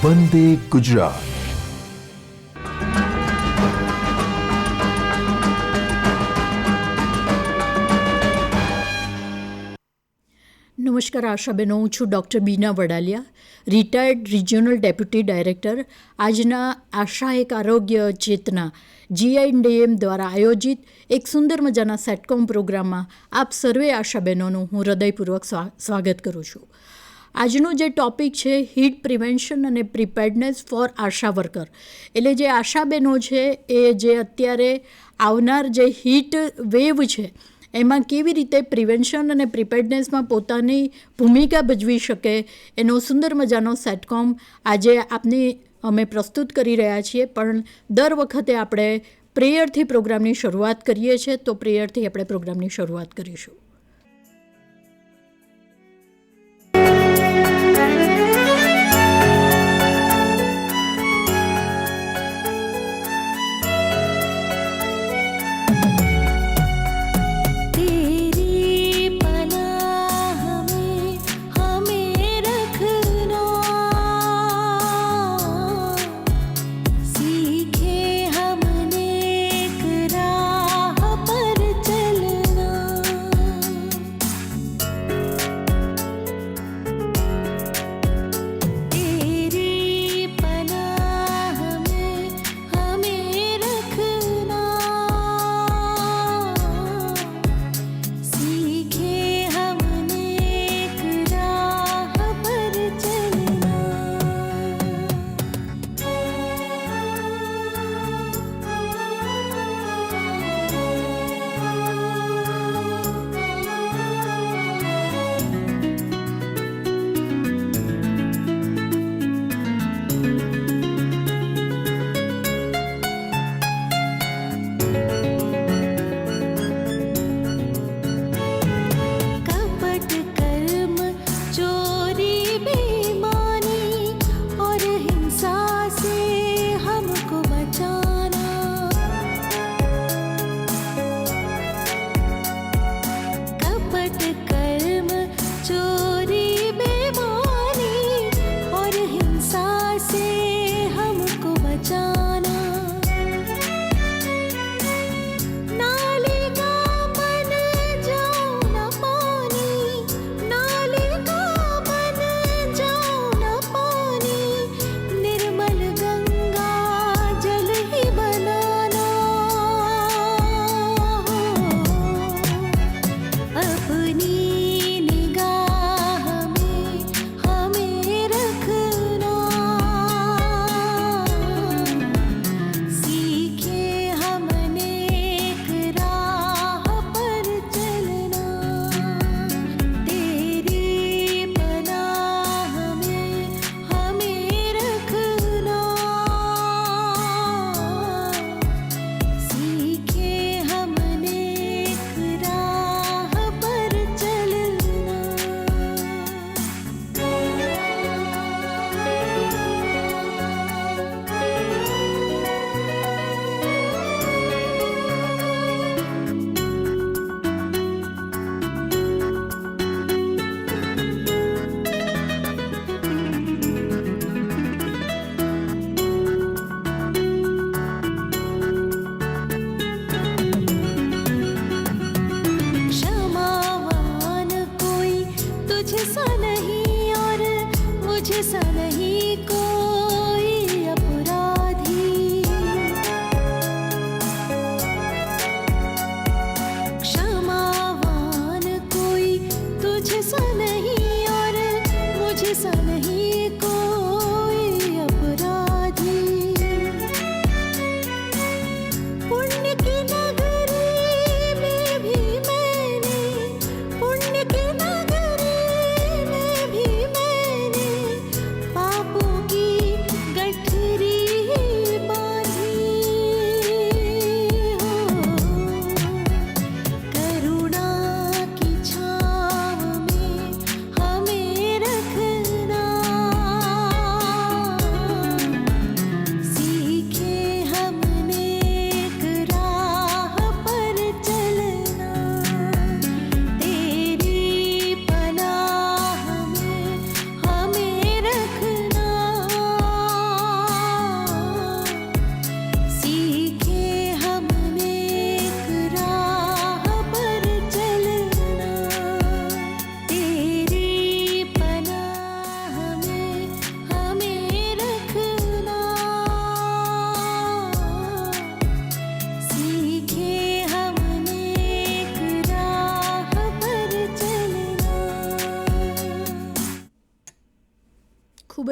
વંદે ગુજરાત. નમસ્કાર આશાબેનો, હું છું doctor Bina Vadaliya, retired regional deputy director. આજના આશા એક આરોગ્ય ચેતના GIDM દ્વારા આયોજિત એક સુંદર મજાના સેટકોમ પ્રોગ્રામમાં આપ સર્વે આશાબેનોનું હું હૃદયપૂર્વક સ્વાગત કરું છું. આજનો જે ટૉપિક છે હીટ પ્રિવેન્શન અને પ્રિપેર્ડનેસ ફોર આશા વર્કર, એટલે જે આશાબેનો છે એ જે અત્યારે આવનાર જે હીટ વેવ છે એમાં કેવી રીતે પ્રિવેન્શન અને પ્રિપેર્ડનેસમાં પોતાની ભૂમિકા ભજવી શકે એનો સુંદર મજાનો સેટકોમ આજે આપને અમે પ્રસ્તુત કરી રહ્યા છીએ. પણ દર વખતે આપણે પ્રેયરથી પ્રોગ્રામની શરૂઆત કરીએ છીએ, તો પ્રેયરથી આપણે પ્રોગ્રામની શરૂઆત કરીશું.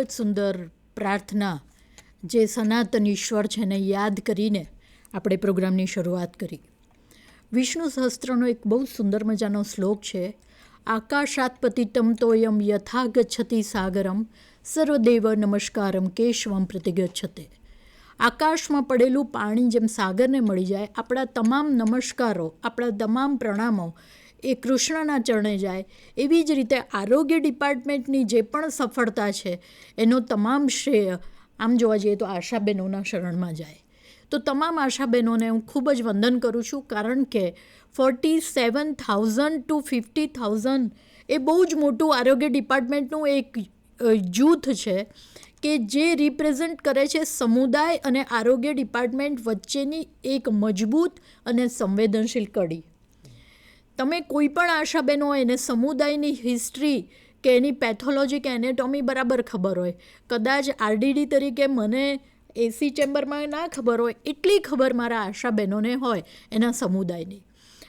જ સુંદર પ્રાર્થના જે સનાતન ઈશ્વર છે એને યાદ કરીને આપણે પ્રોગ્રામની શરૂઆત કરી. વિષ્ણુ સહસ્ત્રનો એક બહુ સુંદર મજાનો શ્લોક છે. આકાશાત પતિતમ તોયમ યથા ગચ્છતિ સાગરમ સર્વદેવ નમસ્કારમ કેશવમ પ્રતિગચ્છતે. આકાશમાં પડેલું પાણી જેમ સાગરને મળી જાય, આપણા તમામ નમસ્કારો, આપણા તમામ પ્રણામો એ કૃષ્ણના ચરણે જાય. એવી જ રીતે આરોગ્ય ડિપાર્ટમેન્ટની જે પણ સફળતા છે એનો તમામ શ્રેય આમ જોવા જઈએ તો આશાબેનોના શરણમાં જાય. તો તમામ આશાબેનોને હું ખૂબ જ વંદન કરું છું, કારણ કે 47,000 to 50,000 એ બહુ જ મોટું આરોગ્ય ડિપાર્ટમેન્ટનું એક જૂથ છે કે જે રિપ્રેઝન્ટ કરે છે સમુદાય અને આરોગ્ય ડિપાર્ટમેન્ટ વચ્ચેની એક મજબૂત અને સંવેદનશીલ કડી. તમે કોઈ પણ આશાબેનો હોય એને સમુદાયની હિસ્ટ્રી કે એની પેથોલોજી કે એનેટોમી બરાબર ખબર હોય. કદાચ આરડીડી તરીકે મને એસી ચેમ્બરમાં ના ખબર હોય એટલી ખબર મારા આશાબેનોને હોય એના સમુદાયની.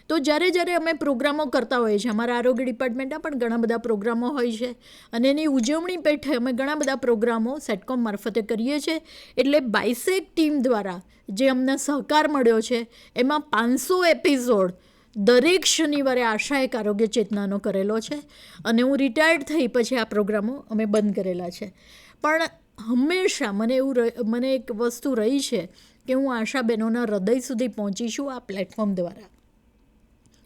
તો જ્યારે અમે પ્રોગ્રામો કરતા હોઈએ છીએ, અમારા આરોગ્ય ડિપાર્ટમેન્ટના પણ ઘણા બધા પ્રોગ્રામો હોય છે અને એની ઉજવણી પેઠે અમે ઘણા બધા પ્રોગ્રામો સેટકોમ મારફતે કરીએ છીએ. એટલે બાયસેક ટીમ દ્વારા જે અમને સહકાર મળ્યો છે એમાં 500 એપિસોડ દરેક શનિવારે આશા એક આરોગ્ય ચેતનાનો કરેલો છે અને હું રિટાયર્ડ થઈ પછી આ પ્રોગ્રામો અમે બંધ કરેલા છે. પણ હંમેશા મને એક વસ્તુ રહી છે કે હું આશાબેનોના હૃદય સુધી પહોંચી છું આ પ્લેટફોર્મ દ્વારા.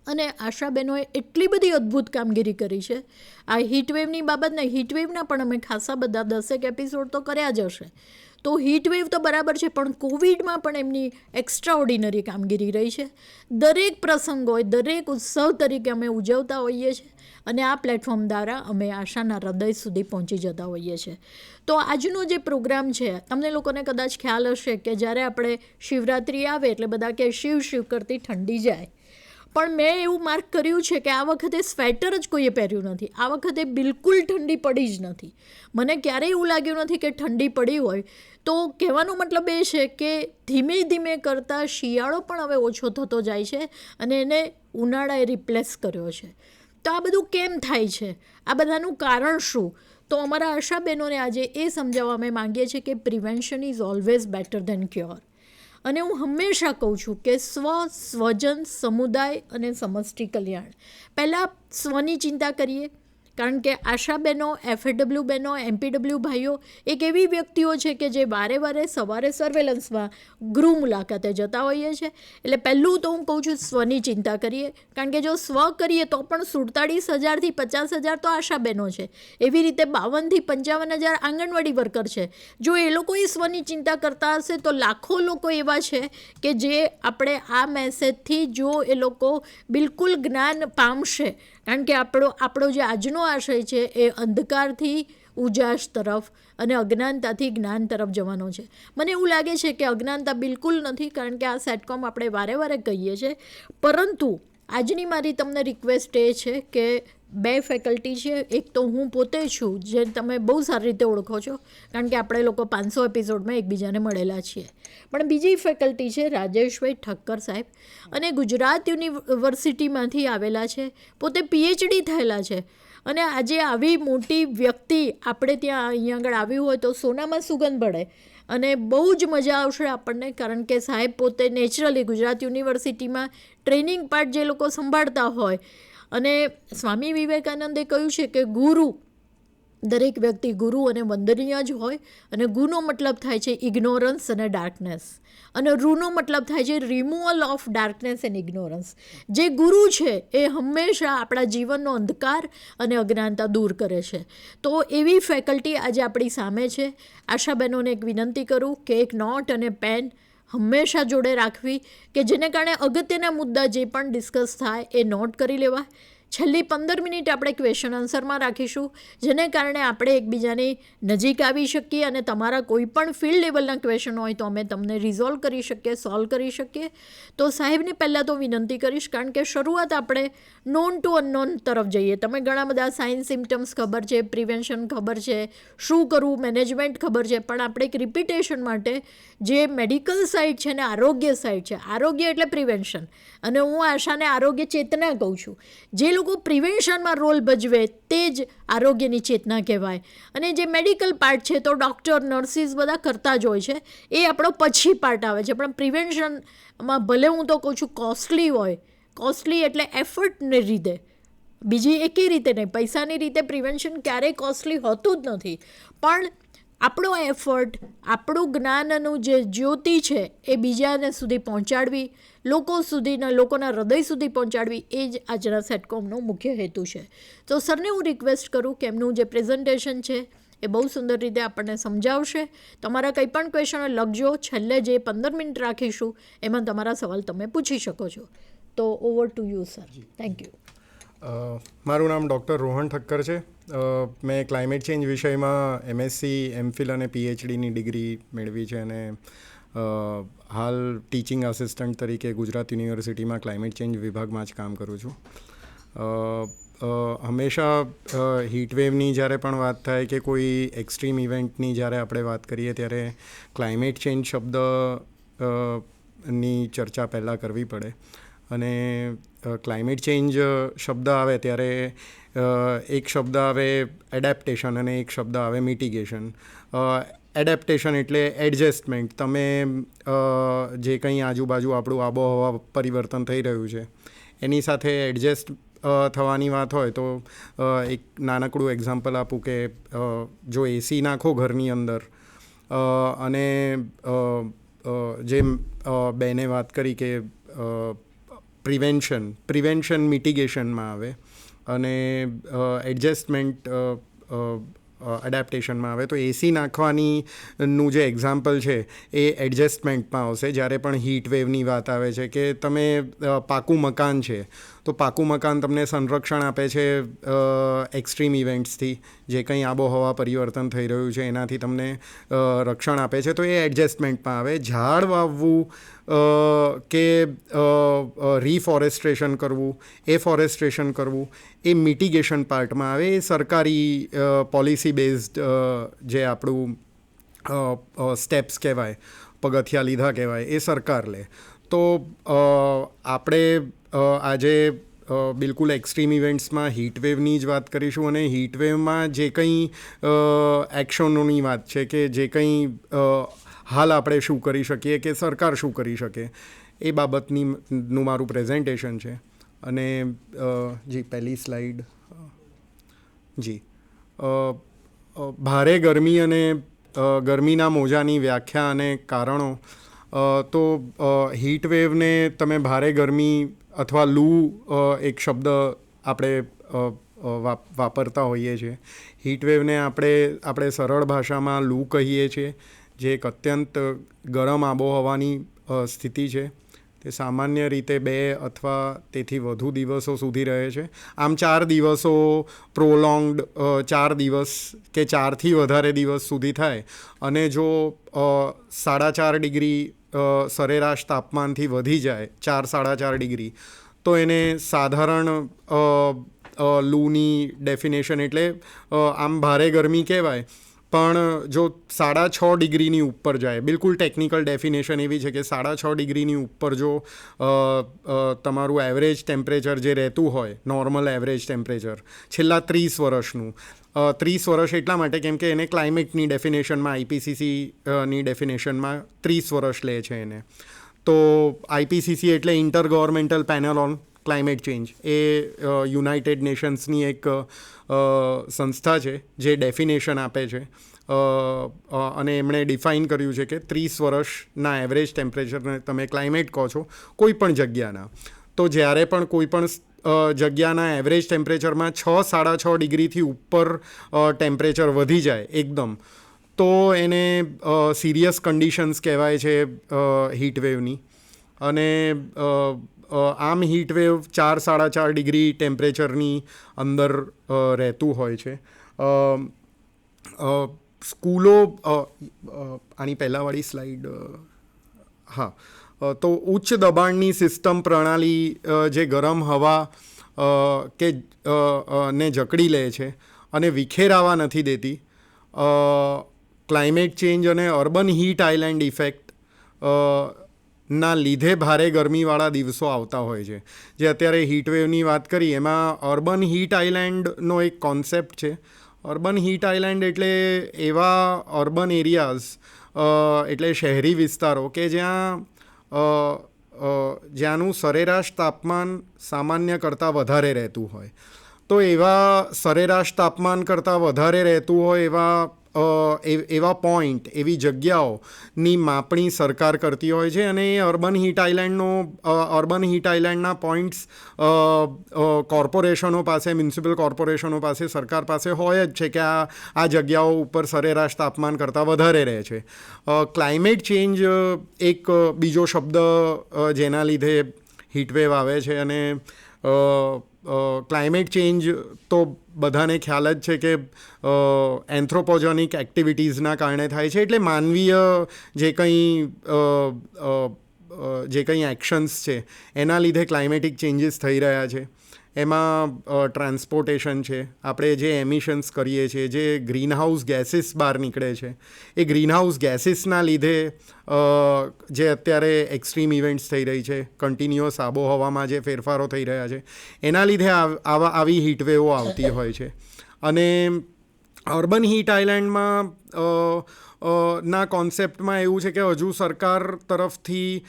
અને આશાબેનોએ એટલી બધી અદ્ભુત કામગીરી કરી છે. આ હીટવેવની બાબતને, હીટવેવના પણ અમે ખાસા બધા 10 એપિસોડ તો કર્યા જ હશે. તો હીટવેવ તો બરાબર છે, પણ કોવિડમાં પણ એમની એક્સ્ટ્રાઓર્ડિનરી કામગીરી રહી છે. દરેક પ્રસંગ હોય, દરેક ઉત્સવ તરીકે અમે ઉજવતા હોઈએ છીએ અને આ પ્લેટફોર્મ દ્વારા અમે આશાના હૃદય સુધી પહોંચી જતા હોઈએ છીએ. તો આજનો જે પ્રોગ્રામ છે, તમને લોકોને કદાચ ખ્યાલ હશે કે જ્યારે આપણે શિવરાત્રિ આવે એટલે બધા કે શિવ શિવ કરતી ઠંડી જાય. પણ મેં એવું માર્ક કર્યું છે કે આ વખતે સ્વેટર જ કોઈએ પહેર્યું નથી. આ વખતે બિલકુલ ઠંડી પડી જ નથી. મને ક્યારેય એવું લાગ્યું નથી કે ઠંડી પડી હોય. તો કહેવાનો મતલબ એ છે કે ધીમે ધીમે કરતાં શિયાળો પણ હવે ઓછો થતો જાય છે અને એને ઉનાળાએ રિપ્લેસ કર્યો છે. તો આ બધું કેમ થાય છે? આ બધાનું કારણ શું? તો અમારા આશાબેનોને આજે એ સમજાવવા અમે માંગીએ છીએ કે prevention is always better than cure. અને હું હંમેશા કહું છું કે સ્વજન, સમુદાય અને સમષ્ટિ કલ્યાણ. પહેલાં સ્વની ચિંતા કરીએ, કારણ કે આશાબેનો, FAW બહેનો, MPW ભાઈઓ એક એવી વ્યક્તિઓ છે કે જે વારે સવારે સર્વેલન્સમાં ગૃહ મુલાકાતે જતા હોઈએ છીએ. એટલે પહેલું તો હું કહું છું સ્વની ચિંતા કરીએ, કારણ કે જો સ્વ કરીએ તો પણ 47,000 થી 50,000 તો આશાબેનો છે. એવી રીતે 52,000 થી 55,000 આંગણવાડી વર્કર છે. જો એ લોકો એ સ્વની ચિંતા કરતા હશે તો લાખો લોકો એવા છે કે જે આપણે આ મેસેજથી જો એ લોકો બિલકુલ જ્ઞાન પામશે, કારણ કે આપણો જે આજનો આશય છે એ અંધકારથી ઉજાસ તરફ અને અજ્ઞાનતાથી જ્ઞાન તરફ જવાનો છે. મને એવું લાગે છે કે અજ્ઞાનતા બિલકુલ નથી, કારણ કે આ સેટકોમ આપણે વારે કહીએ છીએ. પરંતુ આજની મારી તમને રિક્વેસ્ટ એ છે કે 2 ફેકલ્ટી છે. એક તો હું પોતે છું, જે તમે બહુ સારી રીતે ઓળખો છો, કારણ કે આપણે લોકો 500 એપિસોડમાં એકબીજાને મળેલા છીએ. પણ બીજી ફેકલ્ટી છે રાજેશભાઈ ઠક્કર સાહેબ, અને ગુજરાત યુનિવર્સિટીમાંથી આવેલા છે, પોતે PhD થયેલા છે. અને આજે આવી મોટી વ્યક્તિ આપણે ત્યાં અહીંયા આગળ આવ્યું હોય તો સોનામાં સુગંધ પડે અને બહુ જ મજા આવશે આપણને, કારણ કે સાહેબ પોતે નેચરલી ગુજરાત યુનિવર્સિટીમાં ટ્રેનિંગ પાર્ટ જે લોકો સંભાળતા હોય. અને સ્વામી વિવેકાનંદે કહ્યું છે કે ગુરુ, દરેક વ્યક્તિ ગુરુ અને વંદનીય જ હોય. અને ગુનો મતલબ થાય છે ઇગ્નોરન્સ અને ડાર્કનેસ, અને રૂનો મતલબ થાય છે removal of darkness and ignorance. જે ગુરુ છે એ હંમેશા આપણા જીવનનો અંધકાર અને અજ્ઞાનતા દૂર કરે છે. તો એવી ફેકલ્ટી આજે આપણી સામે છે. આશાબેનોને એક વિનંતી કરું કે એક નોટ અને પેન હંમેશા જોડે રાખવી, કે જેને કારણે અગત્યના મુદ્દા જે પણ ડિસ્કસ થાય એ નોટ કરી લેવા. છેલ્લી 15 મિનિટ આપણે ક્વેશ્ચન આન્સરમાં રાખીશું, જેને કારણે આપણે એકબીજાની નજીક આવી શકીએ અને તમારા કોઈ પણ ફિલ્ડ લેવલના ક્વેશ્ચન હોય તો અમે તમને રિઝોલ્વ કરી શકીએ, સોલ્વ કરી શકીએ. તો સાહેબને પહેલાં તો વિનંતી કરીશ, કારણ કે શરૂઆત આપણે નોન ટુ અનનોન તરફ જઈએ. તમે ઘણા બધા સાઇન સિમ્ટમ્સ ખબર છે, પ્રિવેન્શન ખબર છે, શું કરવું, મેનેજમેન્ટ ખબર છે, પણ આપણે એક રિપીટેશન માટે જે મેડિકલ સાઇડ છે ને આરોગ્ય સાઇડ છે, આરોગ્ય એટલે પ્રિવેન્શન, અને હું આશાને આરોગ્ય ચેતના કહું છું. જે લોકો પ્રિવેન્શનમાં રોલ ભજવે તે જ આરોગ્યની ચેતના કહેવાય. અને જે મેડિકલ પાર્ટ છે તો ડૉક્ટર નર્સિસ બધા કરતા જ હોય છે, એ આપણો પછી પાર્ટ આવે છે. પણ પ્રિવેન્શનમાં ભલે હું તો કહું છું કોસ્ટલી હોય, કોસ્ટલી એટલે એફર્ટને લીધે, બીજી એકેય રીતે નહીં, પૈસાની રીતે પ્રિવેન્શન ક્યારેય કોસ્ટલી હોતું જ નથી. પણ આપણો એફર્ટ, આપણું જ્ઞાનનું જે જ્યોતિ છે એ બીજાને સુધી પહોંચાડવી, લોકોના હૃદય સુધી પહોંચાડવી, એ જ આજના સેટકોમનો મુખ્ય હેતુ છે. તો સરને હું રિક્વેસ્ટ કરું કે એમનું જે પ્રેઝન્ટેશન છે એ બહુ સુંદર રીતે આપણને સમજાવશે. તમારા કંઈ પણ ક્વેશ્ચનો લખજો, છેલ્લે જે 15 મિનિટ રાખીશું એમાં તમારા સવાલ તમે પૂછી શકો છો. તો over to you sir. Thank you. મારું નામ ડૉક્ટર રોહન ઠક્કર છે. મેં ક્લાઇમેટ ચેન્જ વિષયમાં MSc, MPhil અને PhDની ડિગ્રી મેળવી છે અને હાલ ટીચિંગ આસિસ્ટન્ટ તરીકે ગુજરાત યુનિવર્સિટીમાં ક્લાઇમેટ ચેન્જ વિભાગમાં જ કામ કરું છું. હંમેશા હીટવેવની જ્યારે પણ વાત થાય કે કોઈ એક્સ્ટ્રીમ ઇવેન્ટની જ્યારે આપણે વાત કરીએ ત્યારે ક્લાઇમેટ ચેન્જ શબ્દની ચર્ચા પહેલાં કરવી પડે. અને ક્લાઇમેટ ચેન્જ શબ્દ આવે ત્યારે એક શબ્દ આવે એડેપ્ટેશન અને એક શબ્દ આવે મિટિગેશન. એડેપ્ટેશન એટલે એડજસ્ટમેન્ટ. તમે જે કંઈ આજુબાજુ આપણું આબોહવા પરિવર્તન થઈ રહ્યું છે એની સાથે એડજસ્ટ થવાની વાત હોય તો એક નાનકડું એક્ઝામ્પલ આપું કે જો એસી નાખો ઘરની અંદર અને જેમ બેને વાત કરી કે પ્રિવેન્શન મિટિગેશનમાં આવે અને એડજસ્ટમેન્ટ એડેપ્ટેશનમાં આવે. તો એસી નાખવાનું જે એક્ઝામ્પલ છે એ એડજસ્ટમેન્ટમાં આવશે. જ્યારે પણ હીટ વેવની વાત આવે છે કે તમે પાકું મકાન છે તો પાકું મકાન તમને સંરક્ષણ આપે છે એક્સ્ટ્રીમ ઇવેન્ટ્સથી, જે કંઈ આબોહવા પરિવર્તન થઈ રહ્યું છે એનાથી તમને રક્ષણ આપે છે, તો એ એડજસ્ટમેન્ટમાં આવે. ઝાડ વાવવું કે રિફોરેસ્ટ્રેશન કરવું, એફોરેસ્ટ્રેશન કરવું એ મિટિગેશન પાર્ટમાં આવે. એ સરકારી પોલિસી બેઝડ જે આપણું સ્ટેપ્સ કહેવાય, પગથિયા લીધા કહેવાય, એ સરકાર લે. તો આપણે આજે બિલકુલ એક્સ્ટ્રીમ ઇવેન્ટ્સમાં હીટવેવની જ વાત કરીશું અને હીટવેવમાં જે કંઈ એક્શનોની વાત છે કે જે કંઈ હાલ આપણે શું કરી શકીએ કે સરકાર શું કરી શકે એ બાબતનું મારું પ્રેઝન્ટેશન છે. અને જી પહેલી સ્લાઇડ. જી ભારે ગરમી અને ગરમીના મોજાની વ્યાખ્યા અને કારણો. તો હીટવેવને તમે ભારે ગરમી અથવા લૂ એક શબ્દ આપણે વાપરતા હોઈએ છીએ. હીટવેવને આપણે સરળ ભાષામાં લૂ કહીએ છીએ, જે એક અત્યંત ગરમ આબોહવાની સ્થિતિ છે. તે સામાન્ય રીતે 2 અથવા તેથી વધુ દિવસો સુધી રહે છે. આમ 4 દિવસો પ્રોલોંગ્ડ 4 દિવસ કે 4થી વધારે દિવસ સુધી થાય અને જો 4.5 ડિગ્રી સરેરાશ તાપમાનથી વધી જાય 4-4.5 ડિગ્રી તો એને સાધારણ લૂની ડેફિનેશન એટલે આમ ભારે ગરમી કહેવાય. પણ જો 6.5 ડિગ્રીની ઉપર જાય, બિલકુલ ટેકનિકલ ડેફિનેશન એવી છે કે 6.5 ડિગ્રીની ઉપર જો તમારું એવરેજ ટેમ્પરેચર જે રહેતું હોય, નોર્મલ એવરેજ ટેમ્પરેચર છેલ્લા 30 વર્ષનું, 30 વર્ષ એટલા માટે કેમ કે એને ક્લાઇમેટની ડેફિનેશનમાં IPCCની ડેફિનેશનમાં 30 વર્ષ લે છે એને. તો IPCC એટલે intergovernmental panel on climate change, એ યુનાઇટેડ નેશન્સની એક સંસ્થા છે જે ડેફિનેશન આપે છે અને એમણે ડિફાઇન કર્યું છે કે 30 વર્ષના એવરેજ ટેમ્પરેચરને તમે ક્લાઇમેટ કહો છો કોઈ પણ જગ્યાના. તો જ્યારે પણ કોઈ પણ જગ્યાના એવરેજ ટેમ્પરેચરમાં 6-6.5 ડિગ્રીથી ઉપર ટેમ્પરેચર વધી જાય એકદમ, તો એને સિરિયસ કન્ડિશન્સ કહેવાય છે હીટવેવની. અને આમ હીટવેવ 4-4.5 ડિગ્રી ટેમ્પરેચરની અંદર રહેતું હોય છે. સ્કૂલો, આની પહેલાંવાળી સ્લાઇડ, હા. તો ઉચ્ચ દબાણની સિસ્ટમ પ્રણાલી જે ગરમ હવા કે ને જકડી લે છે અને વિખેરાવા નથી દેતી. ક્લાઇમેટ ચેન્જ અને અર્બન હીટ આઇલેન્ડ ઇફેક્ટ ના લીધે ભારે ગરમીવાળા દિવસો આવતા હોય છે. જે અત્યારે હીટવેવની વાત કરી એમાં અર્બન હીટ આઇલેન્ડનો એક કોન્સેપ્ટ છે. અર્બન હીટ આઇલેન્ડ એટલે એવા અર્બન એરિયાઝ, એટલે શહેરી વિસ્તારો કે જ્યાંનું સરેરાશ તાપમાન સામાન્ય કરતાં વધારે રહેતું હોય. તો એવા સરેરાશ તાપમાન કરતાં વધારે રહેતું હોય એવા પોઈન્ટ, એવી જગ્યાઓની માપણી સરકાર કરતી હોય છે. અને એ અર્બન હીટ આઇલેન્ડના પોઈન્ટ્સ કોર્પોરેશનો પાસે, મ્યુનિસિપલ કોર્પોરેશનો પાસે, સરકાર પાસે હોય જ છે કે આ જગ્યાઓ ઉપર સરેરાશ તાપમાન કરતાં વધારે રહે છે. ક્લાઇમેટ ચેન્જ એક બીજો શબ્દ જેના લીધે હીટવેવ આવે છે. અને ક્લાઇમેટ ચેન્જ તો બધાને ખ્યાલ જ છે કે એન્થ્રોપોજોનિક એક્ટિવિટીઝના કારણે થાય છે. એટલે માનવીય જે કંઈ એક્શન્સ છે એના લીધે ક્લાઇમેટિક ચેન્જીસ થઈ રહ્યા છે. એમાં ટ્રાન્સપોર્ટેશન છે, આપણે જે એમિશન્સ કરીએ છીએ, જે ગ્રીનહાઉસ ગેસીસ બહાર નીકળે છે, એ ગ્રીનહાઉસ ગેસીસના લીધે જે અત્યારે એક્સ્ટ્રીમ ઇવેન્ટ્સ થઈ રહી છે, કન્ટિન્યુઅસ આબોહવામાં જે ફેરફારો થઈ રહ્યા છે, એના લીધે આવી હીટવેવો આવતી હોય છે. અને અર્બન હીટ આઇલેન્ડમાં ના કોન્સેપ્ટમાં એવું છે કે હજુ સરકાર તરફથી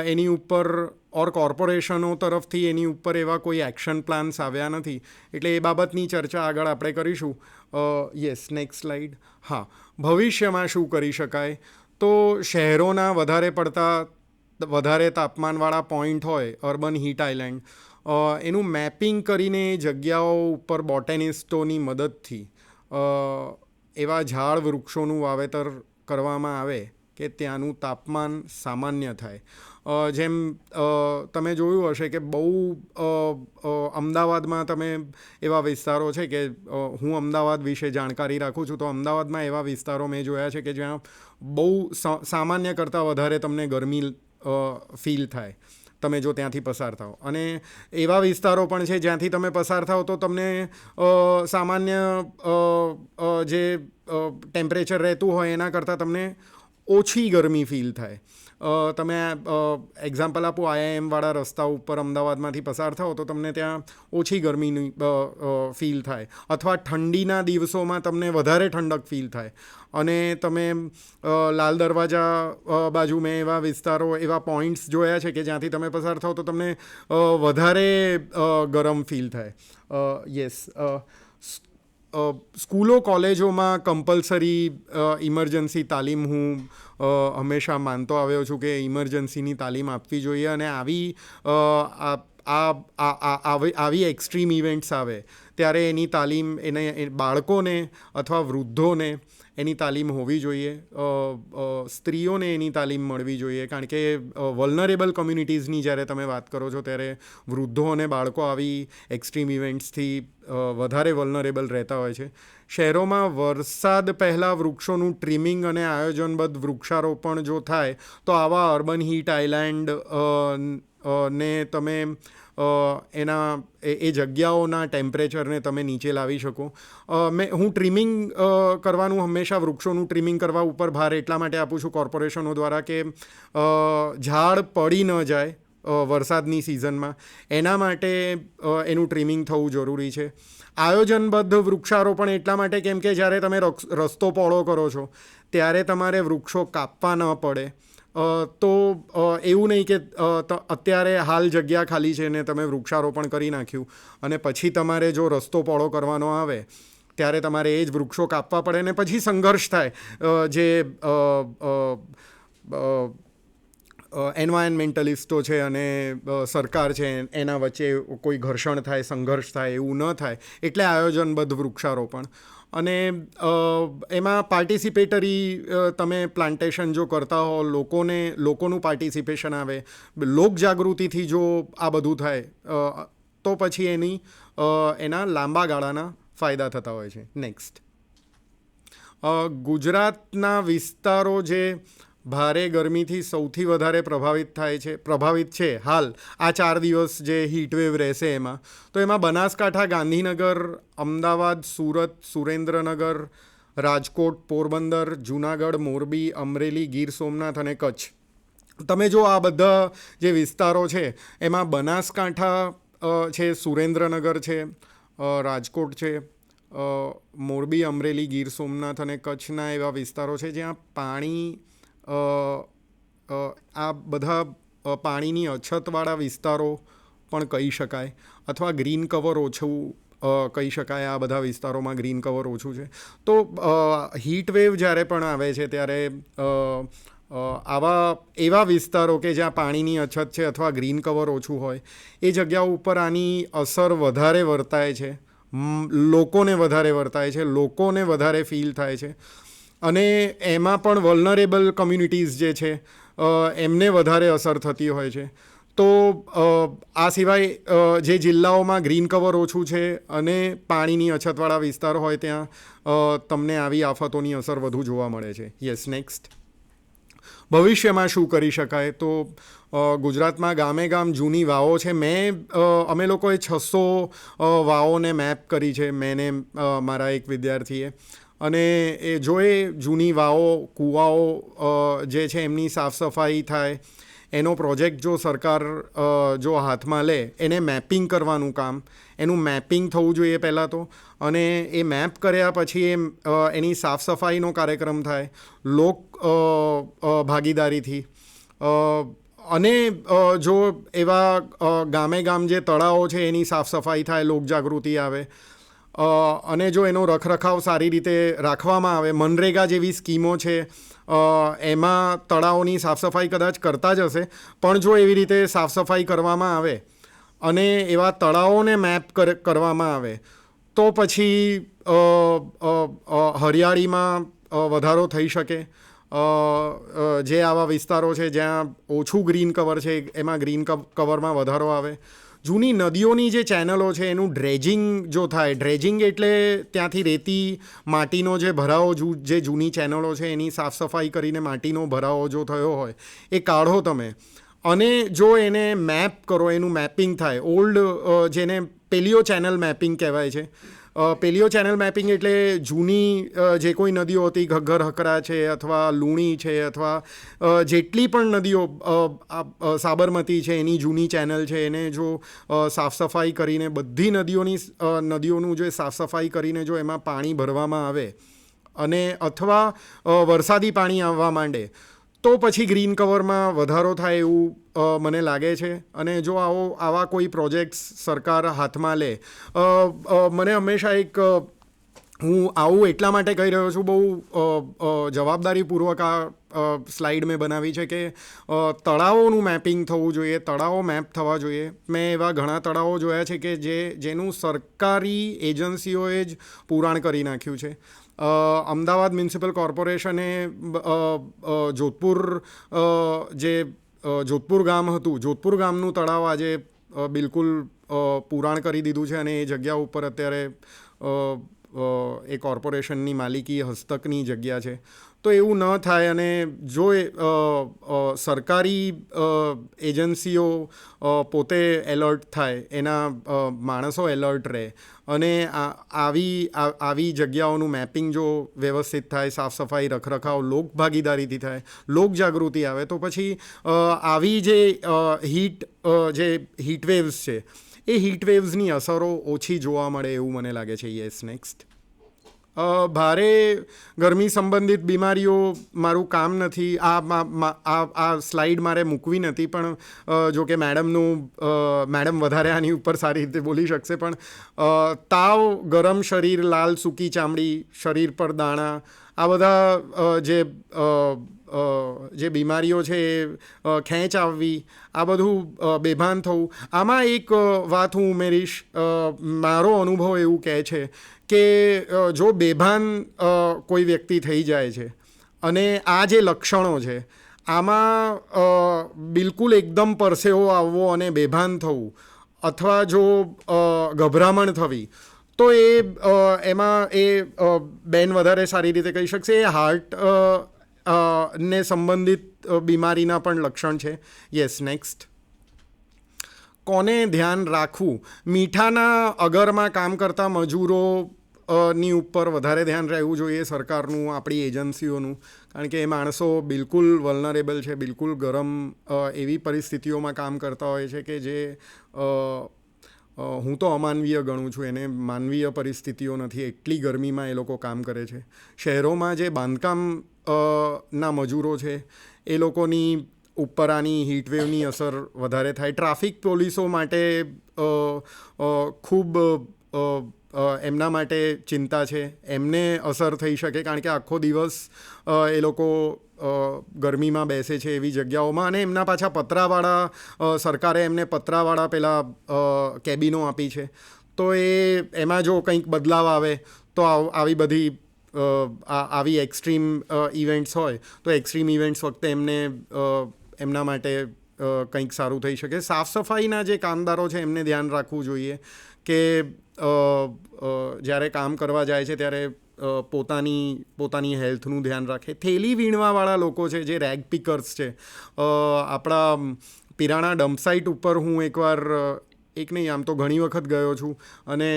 એની ઉપર કોર્પોરેશનો તરફથી એની ઉપર એવા કોઈ એક્શન પ્લાન્સ આવ્યા નથી. એટલે એ બાબતની ચર્ચા આગળ આપણે કરીશું. Yes, next slide. હા, ભવિષ્યમાં શું કરી શકાય? તો શહેરોના વધારે તાપમાનવાળા પોઈન્ટ હોય, અર્બન હીટ આઇલેન્ડ, એનું મેપિંગ કરીને જગ્યાઓ ઉપર બોટેનિસ્ટોની મદદથી એવા ઝાડ વૃક્ષોનું વાવેતર કરવામાં આવે કે ત્યાંનું તાપમાન સામાન્ય થાય. જેમ તમે જોયું હશે કે બહુ અમદાવાદમાં તમે એવા વિસ્તારો છે કે હું અમદાવાદ વિશે જાણકારી રાખું છું, તો અમદાવાદમાં એવા વિસ્તારો મેં જોયા છે કે જ્યાં બહુ સામાન્ય કરતાં વધારે તમને ગરમી ફીલ થાય તમે જો ત્યાંથી પસાર થાઓ. અને એવા વિસ્તારો પણ છે જ્યાંથી તમે પસાર થાઓ તો તમને સામાન્ય જે ટેમ્પરેચર રહેતું હોય એના કરતાં તમને ઓછી ગરમી ફીલ થાય. તમે એક્ઝામ્પલ આપો, IIM-વાળા રસ્તા ઉપર અમદાવાદમાંથી પસાર થાઓ તો તમને ત્યાં ઓછી ગરમીની ફીલ થાય. અથવા ઠંડીના દિવસોમાં તમને વધારે ઠંડક ફીલ થાય. અને તમે લાલ દરવાજા બાજુ મેં એવા વિસ્તારો, એવા પોઈન્ટ્સ જોયા છે કે જ્યાંથી તમે પસાર થાઓ તો તમને વધારે ગરમ ફીલ થાય. યસ, સ્કૂલો કોલેજોમાં કમ્પલસરી ઇમરજન્સી તાલીમ હું હંમેશા માનતો આવ્યો છું કે ઇમરજન્સીની તાલીમ આપવી જોઈએ. અને આવી એક્સ્ટ્રીમ ઇવેન્ટ્સ આવે ત્યારે એની તાલીમ બાળકોને અથવા વૃદ્ધોને એની તાલીમ હોવી જોઈએ. સ્ત્રીઓને એની તાલીમ મળવી જોઈએ. કારણ કે વલ્નરેબલ કમ્યુનિટીઝની જ્યારે તમે વાત કરો છો ત્યારે વૃદ્ધો અને બાળકો આવી એક્સ્ટ્રીમ ઇવેન્ટ્સથી વધારે વલ્નરેબલ રહેતા હોય છે. શહેરોમાં વરસાદ પહેલાં વૃક્ષોનું ટ્રીમિંગ અને આયોજનબદ્ધ વૃક્ષારોપણ જો થાય તો આવા અર્બન હીટ આઇલેન્ડ ને તમે એ જગ્યાઓના ટેમ્પરેચરને તમે નીચે લાવી શકો. હું ટ્રીમિંગ કરવાનું હંમેશા વૃક્ષોનું ટ્રીમિંગ કરવા ઉપર ભાર એટલા માટે આપું છું કોર્પોરેશનો દ્વારા કે ઝાડ પડી ન જાય વરસાદની સિઝનમાં, એના માટે એનું ટ્રીમિંગ થવું જરૂરી છે. આયોજનબદ્ધ વૃક્ષારોપણ એટલા માટે કેમ કે જ્યારે તમે રસ્તો પહોળો કરો છો ત્યારે તમારે વૃક્ષો કાપવા ન પડે. તો એવું નહીં કે અત્યારે હાલ જગ્યા ખાલી છે ને તમે વૃક્ષારોપણ કરી નાખ્યું અને પછી તમારે જો રસ્તો પહોળો કરવાનો આવે ત્યારે તમારે એ જ વૃક્ષો કાપવા પડે ને પછી સંઘર્ષ થાય. જે એન્વાયરમેન્ટલિસ્ટો છે અને સરકાર છે એના વચ્ચે કોઈ ઘર્ષણ થાય, સંઘર્ષ થાય, એવું ન થાય. એટલે આયોજનબદ્ધ વૃક્ષારોપણ. અને એમાં પાર્ટિસિપેટરી તમે પ્લાન્ટેશન જો કરતા હો, લોકોનું પાર્ટિસિપેશન આવે, લોકજાગૃતિથી જો આ બધું થાય તો પછી એના લાંબા ગાળાના ફાયદા થતા હોય છે. નેક્સ્ટ, ગુજરાતના વિસ્તારો જે ભારે ગરમીથી સૌથી વધારે પ્રભાવિત છે હાલ આ 4 દિવસ જે હીટવેવ રહેશે એમાં, તો એમાં બનાસકાંઠા, ગાંધીનગર, અમદાવાદ, સુરત, સુરેન્દ્રનગર, રાજકોટ, પોરબંદર, જૂનાગઢ, મોરબી, અમરેલી, ગીર સોમનાથ અને કચ્છ, તમે જો આ બધા જે વિસ્તારો છે એમાં બનાસકાંઠા છે, સુરેન્દ્રનગર છે, રાજકોટ છે, મોરબી, અમરેલી, ગીર સોમનાથ અને કચ્છના એવા વિસ્તારો છે જ્યાં પાણી આ બધા પાણીની અછતવાળા વિસ્તારો પણ કહી શકાય, અથવા ગ્રીન કવર ઓછું કહી શકાય. આ બધા વિસ્તારોમાં ગ્રીન કવર ઓછું છે. તો હીટ વેવ જ્યારે પણ આવે છે ત્યારે એવા વિસ્તારો કે જ્યાં પાણીની અછત છે અથવા ગ્રીન કવર ઓછું હોય એ જગ્યાઓ ઉપર આની અસર વધારે વર્તાય છે, લોકોને વધારે વર્તાય છે, લોકોને વધારે ફીલ થાય છે. અને એમાં પણ વલ્નરેબલ કમ્યુનિટીઝ જે છે એમને વધારે અસર થતી હોય છે. તો આ સિવાય જે જિલ્લાઓમાં ગ્રીન કવર ઓછું છે અને પાણીની અછતવાળા વિસ્તાર હોય ત્યાં તમને આવી આફતોની અસર વધુ જોવા મળે છે. Yes, next. ભવિષ્યમાં શું કરી શકાય? તો ગુજરાતમાં ગામે ગામ જૂની વાવો છે. અમે લોકોએ 600 વાવોને મેપ કરી છે, મેં ને મારા એક વિદ્યાર્થીએ. અને એ જૂની વાવો, કૂવાઓ જે છે એમની સાફ સફાઈ થાય, એનો પ્રોજેક્ટ જો સરકાર જો હાથમાં લે, એને મેપિંગ કરવાનું કામ, એનું મેપિંગ થવું જોઈએ પહેલાં તો. અને એ મેપ કર્યા પછી એની સાફ સફાઈનો કાર્યક્રમ થાય લોક ભાગીદારીથી. અને જો એવા ગામે ગામ જે તળાવો છે એની સાફ સફાઈ થાય, લોકજાગૃતિ આવે. અને જો એનો રખરખાવ સારી રીતે રાખવામાં આવે, મનરેગા જેવી સ્કીમો છે એમાં તળાવોની સાફ સફાઈ કદાચ કરતા જ હશે, પણ જો એવી રીતે સાફ સફાઈ કરવામાં આવે અને એવા તળાવોને મેપ કરવામાં આવે તો પછી હરિયાળીમાં વધારો થઈ શકે. જે આવા વિસ્તારો છે જ્યાં ઓછું ગ્રીન કવર છે એમાં ગ્રીન કવરમાં વધારો આવે. જૂની નદીઓની જે ચેનલો છે એનું ડ્રેજિંગ જો થાય, ડ્રેજિંગ એટલે ત્યાંથી રેતી માટીનો જે ભરાવો, જે જૂની ચેનલો છે એની સાફ સફાઈ કરીને માટીનો ભરાવો જો થયો હોય એ કાઢો તમે, અને જો એને મેપ કરો, એનું મેપિંગ થાય. જેને પેલિયો ચેનલ મેપિંગ કહેવાય છે. પેલિયો ચેનલ મેપિંગ એટલે જૂની જે કોઈ નદીઓ હતી, ઘગ્ગર, હકરા છે અથવા લુણી છે અથવા જેટલી પણ નદીઓ, સાબરમતી છે એની જૂની ચેનલ છે, એને જો સાફ સફાઈ કરીને બધી નદીઓનું જે સાફ સફાઈ કરીને જો એમાં પાણી ભરવામાં આવે અને અથવા વરસાદી પાણી આવવા માંડે તો પછી ગ્રીન કવરમાં વધારો થાય એવું મને લાગે છે. અને જો આવા કોઈ પ્રોજેક્ટ્સ સરકાર હાથમાં લે, મને હંમેશા હું આવું એટલા માટે કહી રહ્યો છું, બહુ જવાબદારીપૂર્વક આ સ્લાઇડ મેં બનાવી છે કે તળાવોનું મેપિંગ થવું જોઈએ, તળાવો મેપ થવા જોઈએ. મેં એવા ઘણા તળાવો જોયા છે કે જેનું સરકારી એજન્સીઓએ જ પુરાણ કરી નાખ્યું છે. અમદાવાદ મ્યુનિસિપલ કોર્પોરેશને જોધપુર ગામ હતું, જોધપુર ગામનું તળાવ આજે બિલકુલ પુરાણ કરી દીધું છે અને એ જગ્યા ઉપર અત્યારે એ કોર્પોરેશનની માલિકી હસ્તકની જગ્યા છે. તો એવું ન થાય અને જો સરકારી એજન્સીઓ પોતે એલર્ટ થાય, એના માણસો એલર્ટ રહે અને આવી જગ્યાઓનું મેપિંગ જો વ્યવસ્થિત થાય, સાફ સફાઈ, રખરખાવ લોક ભાગીદારીથી થાય, લોક જાગૃતિ આવે, તો પછી આવી જે હીટ વેવ્સ છે એ હીટ વેવ્સની અસરો ઓછી જોવા મળે એવું મને લાગે છે. Yes, next. ભારે ગરમી સંબંધિત બીમારીઓ મારું કામ નથી, આ સ્લાઇડ મારે મૂકવી નથી, પણ જો કે મેડમ વધારે આની ઉપર સારી રીતે બોલી શકશે. પણ તાવ, ગરમ શરીર, લાલ સૂકી ચામડી, શરીર પર દાણા, આ બધા જે બીમારીઓ છે, ખેંચ આવવી, આ બધું બેભાન થવું. આમાં એક વાત હું ઉમેરીશ, મારો અનુભવ એવું કહે છે કે જો બેભાન કોઈ વ્યક્તિ થઈ જાય છે અને આ જે લક્ષણો છે આમાં બિલકુલ એકદમ પરસેવો આવવો અને બેભાન થવું અથવા જો ગભરામણ થવી, તો એમાં બેન વધારે સારી રીતે કહી શકશે, એ હાર્ટ ને સંબંધિત બીમારીના પણ લક્ષણ છે. Yes, next. કોને ધ્યાન રાખવું? મીઠાના અગરમાં કામ કરતા મજૂરો ની ઉપર વધારે ધ્યાન રહેવું જોઈએ સરકારનું, આપણી એજન્સીઓનું, કારણ કે એ માણસો બિલકુલ વલ્નરેબલ છે, બિલકુલ ગરમ એવી પરિસ્થિતિઓમાં કામ કરતા હોય છે કે જે હું તો અમાનવીય ગણું છું, એને માનવીય પરિસ્થિતિઓ નથી, એટલી ગરમીમાં એ લોકો કામ કરે છે. શહેરોમાં જે બાંધકામ ના મજૂરો છે એ લોકોની ઉપર આની હીટવેવની અસર વધારે થાય. ટ્રાફિક પોલીસો માટે ખૂબ એમના માટે ચિંતા છે. એમને અસર થઈ શકે કારણ કે આખો દિવસ એ લોકો ગરમીમાં બેસે છે એવી જગ્યાઓમાં, અને એમના પાછા પતરાવાળા સરકારે એમને પતરાવાળા પેલા કેબિનો આપી છે. તો એમાં જો કંઈક બદલાવ આવે તો આવી બધી આવી એક્સ્ટ્રીમ ઇવેન્ટ્સ હોય તો એક્સ્ટ્રીમ ઇવેન્ટ્સ વખતે એમના માટે કંઈક સારું થઈ શકે. સાફ સફાઈના જે કામદારો છે એમને ધ્યાન રાખવું જોઈએ કે જ્યારે કામ કરવા જાય છે ત્યારે પોતાની હેલ્થનું ધ્યાન રાખે. થેલી વીણવાવાળા લોકો છે જે રેગ પિકર્સ છે, આપણા પિરાણા ડમ્પસાઇટ ઉપર હું એકવાર એક નહીં આમ તો ઘણી વખત ગયો છું, અને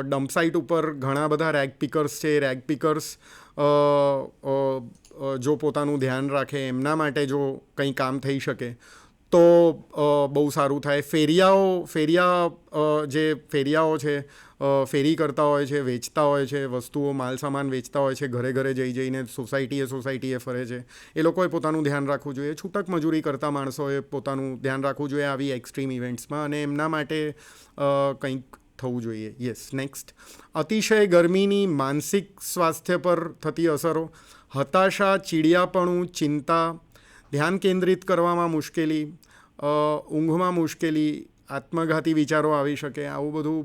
ડમ્પસાઇટ ઉપર ઘણા બધા રેગ પિકર્સ છે. રેગ પિકર્સ જો પોતાનું ધ્યાન રાખે, એમના માટે જો કંઈ કામ થઈ શકે તો બહુ સારું થાય. ફેરિયાઓ છે, ફેરી કરતા હોય છે, વેચતા હોય છે વસ્તુઓ, માલ સામાન વેચતા હોય છે, ઘરે ઘરે જઈને સોસાયટીએ ફરે છે, એ લોકોએ પોતાનું ધ્યાન રાખવું જોઈએ. છૂટક મજૂરી કરતા માણસોએ પોતાનું ધ્યાન રાખવું જોઈએ આવી એક્સ્ટ્રીમ ઇવેન્ટ્સમાં, અને એમના માટે કંઈક થવું જોઈએ. Yes, next. અતિશય ગરમીની માનસિક સ્વાસ્થ્ય પર થતી અસરો: હતાશા, ચીડિયાપણું, ચિંતા, ધ્યાન કેન્દ્રિત કરવામાં મુશ્કેલી, ઊંઘમાં મુશ્કેલી, આત્મઘાતી વિચારો આવી શકે. આવું બધું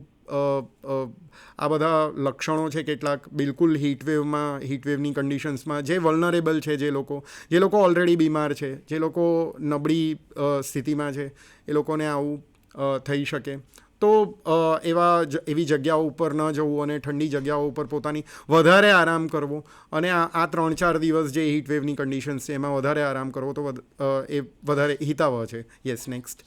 આ બધા લક્ષણો છે કેટલાક બિલકુલ હીટવેવની કન્ડિશન્સમાં જે વલ્નરેબલ છે, જે લોકો ઓલરેડી બીમાર છે, જે લોકો નબળી સ્થિતિમાં છે, એ લોકોને આવું થઈ શકે. તો એવી જગ્યાઓ ઉપર ન જવું અને ઠંડી જગ્યાઓ ઉપર પોતાની વધારે આરામ કરવો, અને આ 3-4 દિવસ જે હીટવેવની કન્ડિશન્સ છે એમાં વધારે આરામ કરવો તો એ વધારે હિતાવહ છે. Yes, next.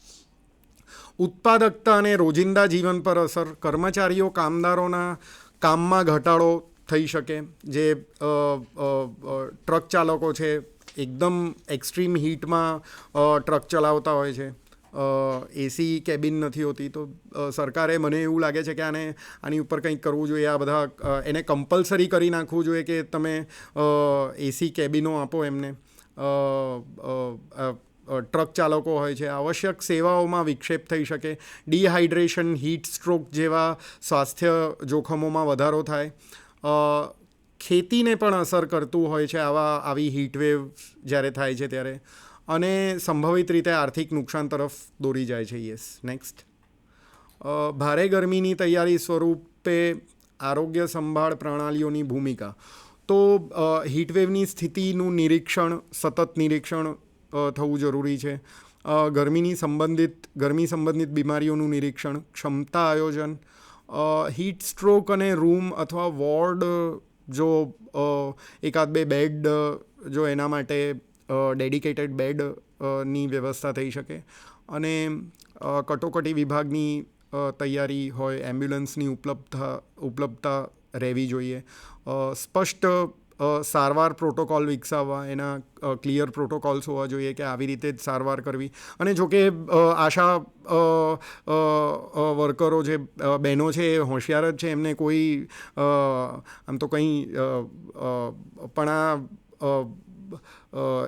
ઉત્પાદકતા અને રોજિંદા જીવન પર અસર: કર્મચારીઓ, કામદારોના કામમાં ઘટાડો થઈ શકે. જે ટ્રક ચાલકો છે, એકદમ એક્સ્ટ્રીમ હીટમાં ટ્રક ચલાવતા હોય છે, એસી કેબિન નથી હોતી, તો સરકારે, મને એવું લાગે છે કે આની ઉપર કંઈક કરવું જોઈએ. આ બધા એને કમ્પલસરી કરી નાખવું જોઈએ કે તમે એસી કેબિનો આપો એમને. ટ્રક ચાલકો હોય છે, આવશ્યક સેવાઓમાં વિક્ષેપ થઈ શકે. ડિહાઇડ્રેશન, હીટ સ્ટ્રોક જેવા સ્વાસ્થ્ય જોખમોમાં વધારો થાય. ખેતીને પણ અસર કરતું હોય છે આવી હીટવેવ જ્યારે થાય છે ત્યારે, અને સંભવિત રીતે આર્થિક નુકસાન તરફ દોરી જાય છે. Yes, next. ભારે ગરમીની તૈયારી સ્વરૂપે આરોગ્ય સંભાળ પ્રણાલીઓની ભૂમિકા: તો હીટવેવની સ્થિતિનું સતત નિરીક્ષણ થવું જરૂરી છે. ગરમી સંબંધિત બીમારીઓનું નિરીક્ષણ, ક્ષમતા આયોજન, હીટ સ્ટ્રોક અને રૂમ અથવા વોર્ડ, જો એકાદ બે બેડ, જો એના માટે ડેડિકેટેડ બેડની વ્યવસ્થા થઈ શકે, અને કટોકટી વિભાગની તૈયારી હોય, એમ્બ્યુલન્સની ઉપલબ્ધતા રહેવી જોઈએ. સ્પષ્ટ સારવાર પ્રોટોકોલ વિકસાવવા, એના ક્લિયર પ્રોટોકોલ્સ હોવા જોઈએ કે આવી રીતે જ સારવાર કરવી. અને જોકે આશા વર્કરો જે બહેનો છે એ હોશિયાર જ છે, એમને કોઈ આમ તો કંઈ પણ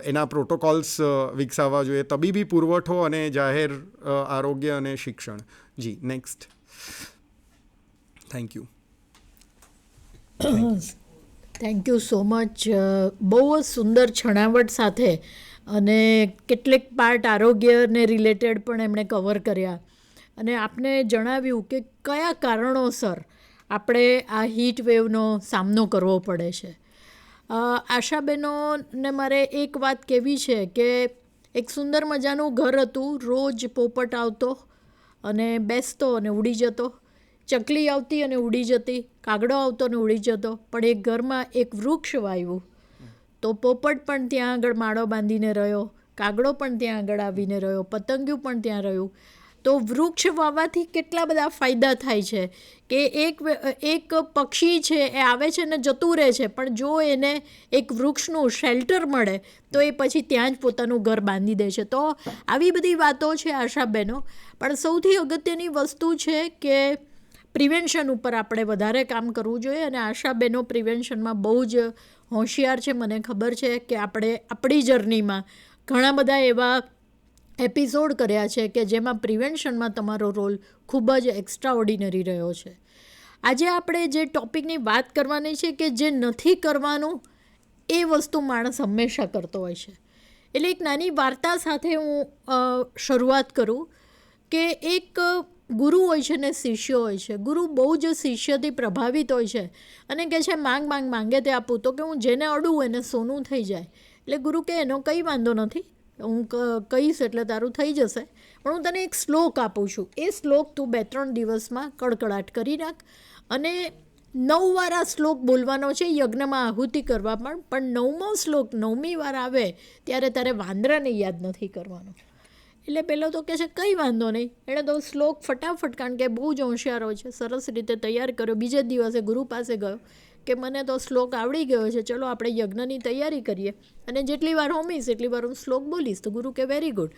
એના પ્રોટોકોલ્સ વિકસાવવા જોઈએ. તબીબી પુરવઠો અને જાહેર આરોગ્ય અને શિક્ષણ. જી, next. Thank you. Thank you so much. બહુ જ સુંદર છણાવટ સાથે અને કેટલીક પાર્ટ આરોગ્યને રિલેટેડ પણ એમણે કવર કર્યા, અને આપને જણાવ્યું કે કયા કારણોસર આપણે આ હીટ વેવનો સામનો કરવો પડે છે. આશાબેનોને મારે એક વાત કહેવી છે કે એક સુંદર મજાનું ઘર હતું, રોજ પોપટ આવતો અને બેસતો અને ઉડી જતો, ચકલી આવતી અને ઉડી જતી, કાગડો આવતો અને ઉડી જતો, પણ એક ઘરમાં એક વૃક્ષ વાવ્યું તો પોપટ પણ ત્યાં આગળ માળો બાંધીને રહ્યો, કાગડો પણ ત્યાં આગળ આવીને રહ્યો, પતંગિયું પણ ત્યાં રહ્યું, તો વૃક્ષ વાવવાથી કેટલા બધા ફાયદા થાય છે કે એક પક્ષી છે એ આવે છે ને જતું રહે છે, પણ જો એને એક વૃક્ષનું શેલ્ટર મળે તો એ પછી ત્યાં જ પોતાનું ઘર બાંધી દે છે. તો આવી બધી વાતો છે આશાબેનો, પણ સૌથી અગત્યની વસ્તુ છે કે પ્રિવેન્શન ઉપર આપણે વધારે કામ કરવું જોઈએ. અને આશાબેનો પ્રિવેન્શનમાં બહુ જ હોશિયાર છે. મને ખબર છે કે આપણે આપણી જર્નીમાં ઘણા બધા એવા એપિસોડ કર્યા છે કે જેમાં પ્રિવેન્શનમાં તમારો રોલ ખૂબ જ એક્સ્ટ્રા ઓર્ડિનરી રહ્યો છે. આજે આપણે જે ટૉપિકની વાત કરવાની છે કે જે નથી કરવાનું એ વસ્તુ માણસ હંમેશા કરતો હોય છે. એટલે એક નાની વાર્તા સાથે હું શરૂઆત કરું કે એક ગુરુ હોય છે ને શિષ્યો હોય છે. ગુરુ બહુ જ શિષ્યથી પ્રભાવિત હોય છે અને કહે છે માંગે તે આપું. તો કે હું જેને અડું એને સોનું થઈ જાય. એટલે ગુરુ કહે એનો કંઈ વાંધો નથી, હું કહીશ એટલે તારું થઈ જશે, પણ હું તને એક શ્લોક આપું છું. એ શ્લોક તું 2-3 દિવસમાં કડકડાટ કરી નાખ. અને 9 વાર આ શ્લોક બોલવાનો છે યજ્ઞમાં આહુતિ કરવા, પણ 9મો શ્લોક 9મી વાર આવે ત્યારે તારે વાંદરાને યાદ નથી કરવાનો. એટલે પેલો તો કહે છે કંઈ વાંધો નહીં. એણે તો શ્લોક ફટાફટ, કારણ કે બહુ જ હોશિયાર હોય છે, સરસ રીતે તૈયાર કર્યો. બીજે દિવસે ગુરુ પાસે ગયો કે મને તો શ્લોક આવડી ગયો છે, ચલો આપણે યજ્ઞની તૈયારી કરીએ અને જેટલી વાર હોમીશ એટલી વાર હું શ્લોક બોલીશ. તો ગુરુ કે વેરી ગુડ,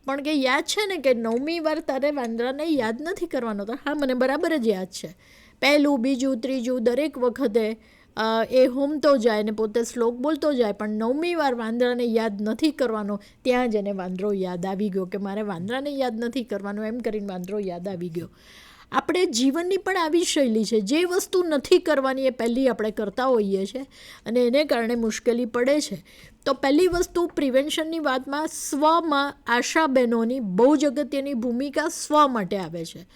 પણ કે યાદ છે ને કે 9મી વાર તારે વાંદરાને યાદ નથી કરવાનો. તો હા, મને બરાબર જ યાદ છે. પહેલું, બીજું, ત્રીજું દરેક વખતે એ હોમતો જાય ને પોતે શ્લોક બોલતો જાય, પણ 9મી વાર વાંદરાને યાદ નથી કરવાનો. ત્યાં જ એને વાંદરો યાદ આવી ગયો કે મારે વાંદરાને યાદ નથી કરવાનો, એમ કરીને વાંદરો યાદ આવી ગયો. આપણે જીવનની પણ આવી શૈલી છે, જે વસ્તુ નથી કરવાની એ પહેલી આપણે કરતા હોઈએ છીએ અને એને કારણે મુશ્કેલી પડે છે. તો પહેલી વસ્તુ પ્રિવેન્શનની વાતમાં સ્વમાં આશાબહેનોની બહુ જ અગત્યની ભૂમિકા સ્વ માટે આવે છે.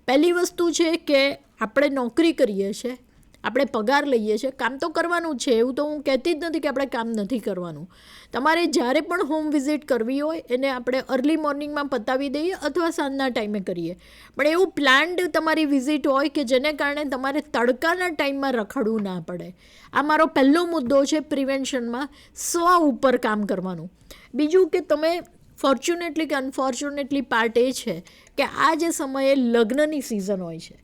પહેલી વસ્તુ છે કે આપણે નોકરી કરીએ છીએ, આપણે પગાર લઈએ છીએ, કામ તો કરવાનું જ છે, એવું તો હું કહેતી જ નથી કે આપણે કામ નથી કરવાનું. તમારે જ્યારે પણ હોમ વિઝિટ કરવી હોય એને આપણે અર્લી મોર્નિંગમાં પતાવી દઈએ અથવા સાંજના ટાઈમે કરીએ, પણ એવું પ્લાન્ડ તમારી વિઝિટ હોય કે જેને કારણે તમારે તડકાના ટાઈમમાં રખડવું ના પડે. આ મારો પહેલો મુદ્દો છે પ્રિવેન્શનમાં, સ્વ ઉપર કામ કરવાનું. બીજું કે તમે ફોર્ચ્યુનેટલી કે અનફોર્ચ્યુનેટલી પાર્ટ એ છે કે આ જે સમયે લગ્નની સિઝન હોય છે,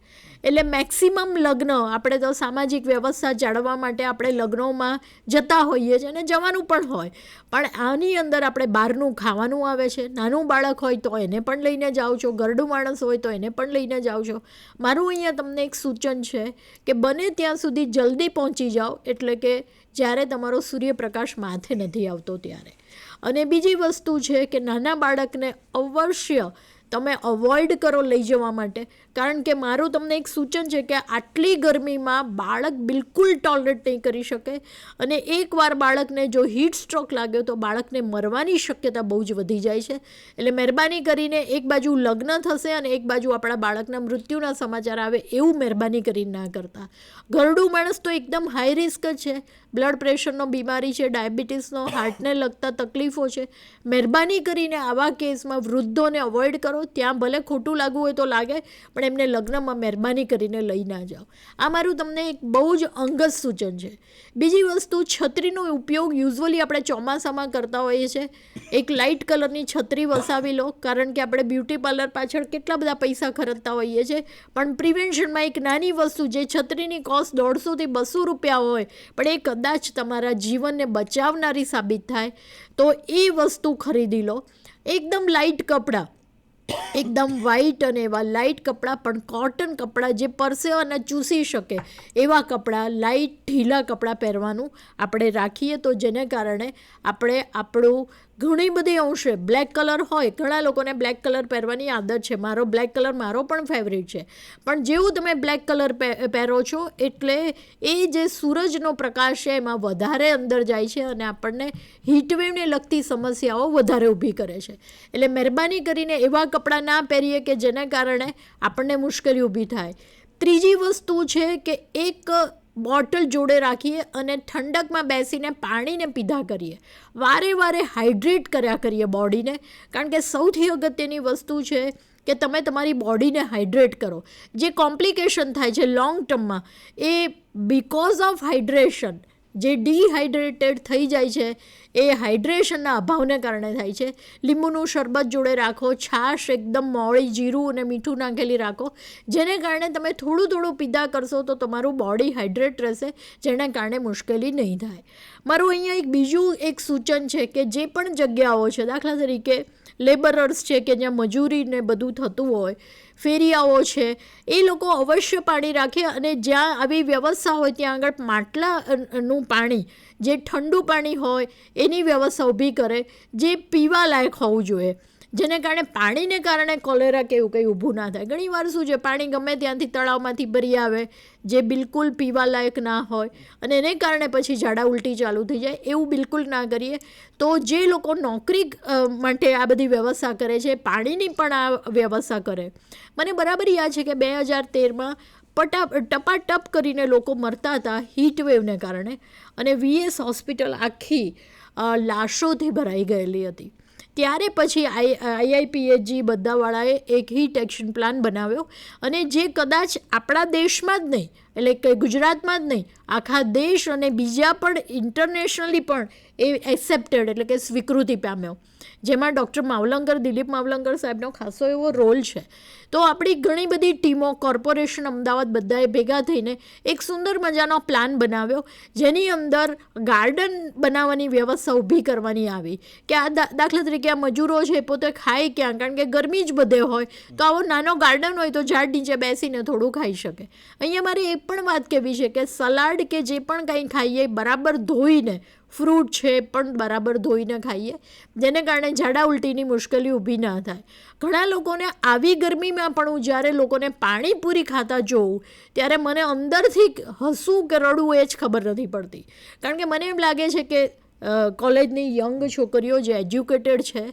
એટલે મેક્સિમમ લગ્ન, આપણે તો સામાજિક વ્યવસ્થા જાળવવા માટે આપણે લગ્નોમાં જતા હોઈએ છીએ અને જવાનું પણ હોય, પણ આની અંદર આપણે બહારનું ખાવાનું આવે છે. નાનું બાળક હોય તો એને પણ લઈને જાઓ છો, ગરડું માણસ હોય તો એને પણ લઈને જાઓ છો. મારું અહીંયા તમને એક સૂચન છે કે બને ત્યાં સુધી જલ્દી પહોંચી જાઓ, એટલે કે જ્યારે તમારો સૂર્યપ્રકાશ માથે નથી આવતો ત્યારે. અને બીજી વસ્તુ છે કે નાના બાળકને અવશ્ય તમે અવોઇડ કરો લઈ જવા માટે, કારણ કે મારું તમને એક સૂચન છે કે આટલી ગરમીમાં બાળક બિલકુલ ટોલરેટ નહીં કરી શકે અને એકવાર બાળકને જો હીટ સ્ટ્રોક લાગ્યો તો બાળકને મરવાની શક્યતા બહુ જ વધી જાય છે. એટલે મહેરબાની કરીને એક બાજુ લગ્ન થશે અને એક બાજુ આપણા બાળકના મૃત્યુના સમાચાર આવે એવું મહેરબાની કરીને ના કરતા. ઘરડું માણસ તો એકદમ હાઈ રિસ્ક જ છે, બ્લડ પ્રેશરનો બીમારી છે, ડાયાબિટીસનો, હાર્ટને લગતા તકલીફો છે. મહેરબાની કરીને આવા કેસમાં વૃદ્ધોને અવોઇડ કરો. ત્યાં ભલે ખોટું લાગવું હોય તો લાગે, પણ એમને લગ્નમાં મહેરબાની કરીને લઈ ના જાઓ. આ મારું તમને એક બહુ જ અંગત સૂચન છે. બીજી વસ્તુ, છત્રીનો ઉપયોગ યુઝ્યુઅલી આપણે ચોમાસામાં કરતા હોઈએ છીએ. એક લાઇટ કલરની છત્રી વસાવી લો, કારણ કે આપણે બ્યુટી પાર્લર પાછળ કેટલા બધા પૈસા ખર્ચતા હોઈએ છીએ, પણ પ્રિવેન્શનમાં એક નાની વસ્તુ, જે છત્રીની કોસ્ટ 150 થી 200 રૂપિયા હોય પણ એ કદાચ તમારા જીવનને બચાવનારી સાબિત થાય, તો એ વસ્તુ ખરીદી લો. એકદમ લાઇટ કપડાં, એકદમ વ્હાઇટ અને એવા લાઇટ કપડાં, પણ કોટન કપડાં જે પરસેવાને ચૂસી શકે એવા કપડાં, લાઇટ ઢીલા કપડાં પહેરવાનું આપણે રાખીએ, તો જેને કારણે આપણે આપણું ઘણી બધી અંશે બ્લેક કલર હોય, ઘણા લોકોને બ્લેક કલર પહેરવાની આદત છે, બ્લેક કલર મારો પણ ફેવરિટ છે, પણ જેવું તમે બ્લેક કલર પહેરો છો એટલે એ જે સૂરજનો પ્રકાશ છે એમાં વધારે અંદર જાય છે અને આપણને હીટવેવને લગતી સમસ્યાઓ વધારે ઊભી કરે છે. એટલે મહેરબાની કરીને એવા કપડાં ના પહેરીએ કે જેને કારણે આપણને મુશ્કેલી ઊભી થાય. ત્રીજી વસ્તુ છે કે એક બોટલ જોડે રાખીએ અને ઠંડકમાં બેસીને પાણીને પીધા કરીએ, વારે વારે હાઇડ્રેટ કર્યા કરીએ બોડીને, કારણ કે સૌથી અગત્યની વસ્તુ છે કે તમે તમારી બોડીને હાઇડ્રેટ કરો. જે કોમ્પ્લિકેશન થાય છે લોંગ ટર્મમાં એ બિકોઝ ઓફ હાઇડ્રેશન, જે ડિહાઇડ્રેટેડ થઈ જાય છે એ હાઇડ્રેશનના અભાવને કારણે થાય છે. લીંબુનું શરબત જોડે રાખો, છાશ એકદમ મોળી જીરું અને મીઠું નાખેલી રાખો, જેને કારણે તમે થોડું થોડું પીધા કરશો તો તમારું બોડી હાઇડ્રેટ રહેશે, જેના કારણે મુશ્કેલી નહીં થાય. મારું અહીંયા બીજું એક સૂચન છે કે જે પણ જગ્યાઓ છે, દાખલા તરીકે લેબરર્સ છે કે જ્યાં મજૂરીને બધું થતું હોય, ફેરિયાઓ છે, એ લોકો અવશ્ય પાણી રાખે અને જ્યાં આવી વ્યવસ્થા હોય ત્યાં આગળ માટલાનું પાણી, જે ઠંડુ પાણી હોય એની વ્યવસ્થા ઊભી કરે, જે પીવા લાયક હોવું જોઈએ, જેને કારણે પાણીને કારણે કોલેરા કે એવું કંઈ ઊભું ના થાય. ઘણીવાર શું છે, પાણી ગમે ત્યાંથી તળાવમાંથી ભરી આવે જે બિલકુલ પીવા લાયક ના હોય અને એને કારણે પછી ઝાડા ઉલટી ચાલુ થઈ જાય. એવું બિલકુલ ના કરીએ. તો જે લોકો નોકરી માટે આ બધી વ્યવસ્થા કરે છે, પાણીની પણ આ વ્યવસ્થા કરે. મને બરાબર યાદ છે કે 2013માં ટપાટપ કરીને લોકો મરતા હતા હીટવેવને કારણે અને VS હોસ્પિટલ આખી લાશોથી ભરાઈ ગયેલી હતી. ત્યારે પછી IIPHG બધાવાળાએ એક હીટ એક્શન પ્લાન બનાવ્યો અને જે કદાચ આપણા દેશમાં જ નહીં, એટલે કે ગુજરાતમાં જ નહીં, આખા દેશ અને બીજા પણ ઇન્ટરનેશનલી પણ એ એક્સેપ્ટેડ, એટલે કે સ્વીકૃતિ પામ્યો, જેમાં ડૉક્ટર માવલંકર, દિલીપ માવલંકર સાહેબનો ખાસો એવો રોલ છે. તો આપણી ઘણી બધી ટીમો, કોર્પોરેશન અમદાવાદ બધાએ ભેગા થઈને એક સુંદર મજાનો પ્લાન બનાવ્યો, જેની અંદર ગાર્ડન બનાવવાની વ્યવસ્થા ઊભી કરવાની આવી કે આ દાખલા તરીકે આ મજૂરો છે પોતે ખાય ક્યાં, કારણ કે ગરમી જ બધે હોય, તો આવો નાનો ગાર્ડન હોય તો ઝાડ નીચે બેસીને થોડું ખાઈ શકે. અહીંયા મારે એ પણ વાત કહેવી છે કે સલાડ કે જે પણ કંઈ ખાઈએ બરાબર ધોઈને, ફ્રૂટ છે પણ બરાબર ધોઈને ખાઈએ, જેને કારણે ઝાડા ઉલટીની મુશ્કેલી ઊભી ના થાય. ઘણા લોકોને આવી ગરમીમાં પણ હું જ્યારે લોકોને પાણીપુરી ખાતા જોઉં ત્યારે મને અંદરથી હસવું કે રડવું એ જ ખબર નથી પડતી, કારણ કે મને એમ લાગે છે કે કોલેજની યંગ છોકરીઓ જે એજ્યુકેટેડ છે,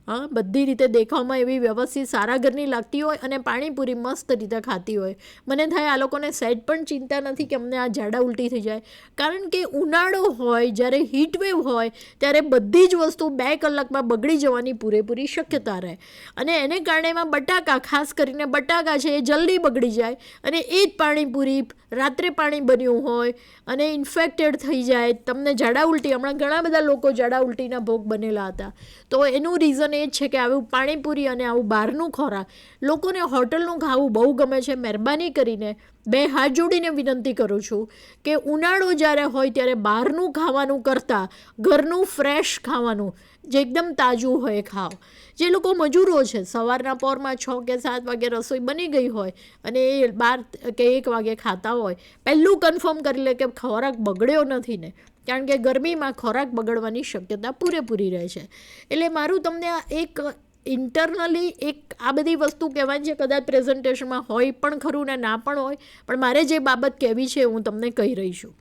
હા, બધી રીતે દેખાવમાં એવી વ્યવસ્થિત સારા ઘરની લાગતી હોય અને પાણીપુરી મસ્ત રીતે ખાતી હોય, મને થાય આ લોકોને સહેજ પણ ચિંતા નથી કે અમને આ ઝાડા ઉલટી થઈ જાય. કારણ કે ઉનાળો હોય, જ્યારે હીટવેવ હોય ત્યારે બધી જ વસ્તુ 2 કલાકમાં બગડી જવાની પૂરેપૂરી શક્યતા રહે અને એને કારણે એમાં બટાકા, ખાસ કરીને બટાકા છે એ જલ્દી બગડી જાય અને એ જ પાણીપુરી રાત્રે પાણી બન્યું હોય અને ઇન્ફેક્ટેડ થઈ જાય, તમને ઝાડા ઉલટી. હમણાં ઘણા બધા લોકો ઝાડા ઉલટીના ભોગ બનેલા હતા. તો એનું રીઝન એ જ છે કે આવું પાણીપુરી અને આવું બહારનું ખોરાક, લોકોને હોટલનું ખાવું બહુ ગમે છે. મહેરબાની કરીને 2 હાથ જોડીને વિનંતી કરું છું કે ઉનાળો જ્યારે હોય ત્યારે બહારનું ખાવાનું કરતાં ઘરનું ફ્રેશ ખાવાનું, જે એકદમ તાજું હોય, ખાઓ. જે લોકો મજૂરો છે, સવારના પોરમાં 6 કે 7 વાગે રસોઈ બની ગઈ હોય અને એ 12 કે 1 વાગે ખાતા હોય, પહેલું કન્ફર્મ કરી લે કે ખોરાક બગડ્યો નથી ને, કારણ કે ગરમીમાં ખોરાક બગડવાની શક્યતા પૂરેપૂરી રહે છે. એટલે મારું તમને એક ઇન્ટરનલી એક આ બધી વસ્તુ કહેવાની છે, કદાચ પ્રેઝન્ટેશનમાં હોય પણ ખરું ને ના પણ હોય, પણ મારે જે બાબત કહેવી છે હું તમને કહી રહી છું.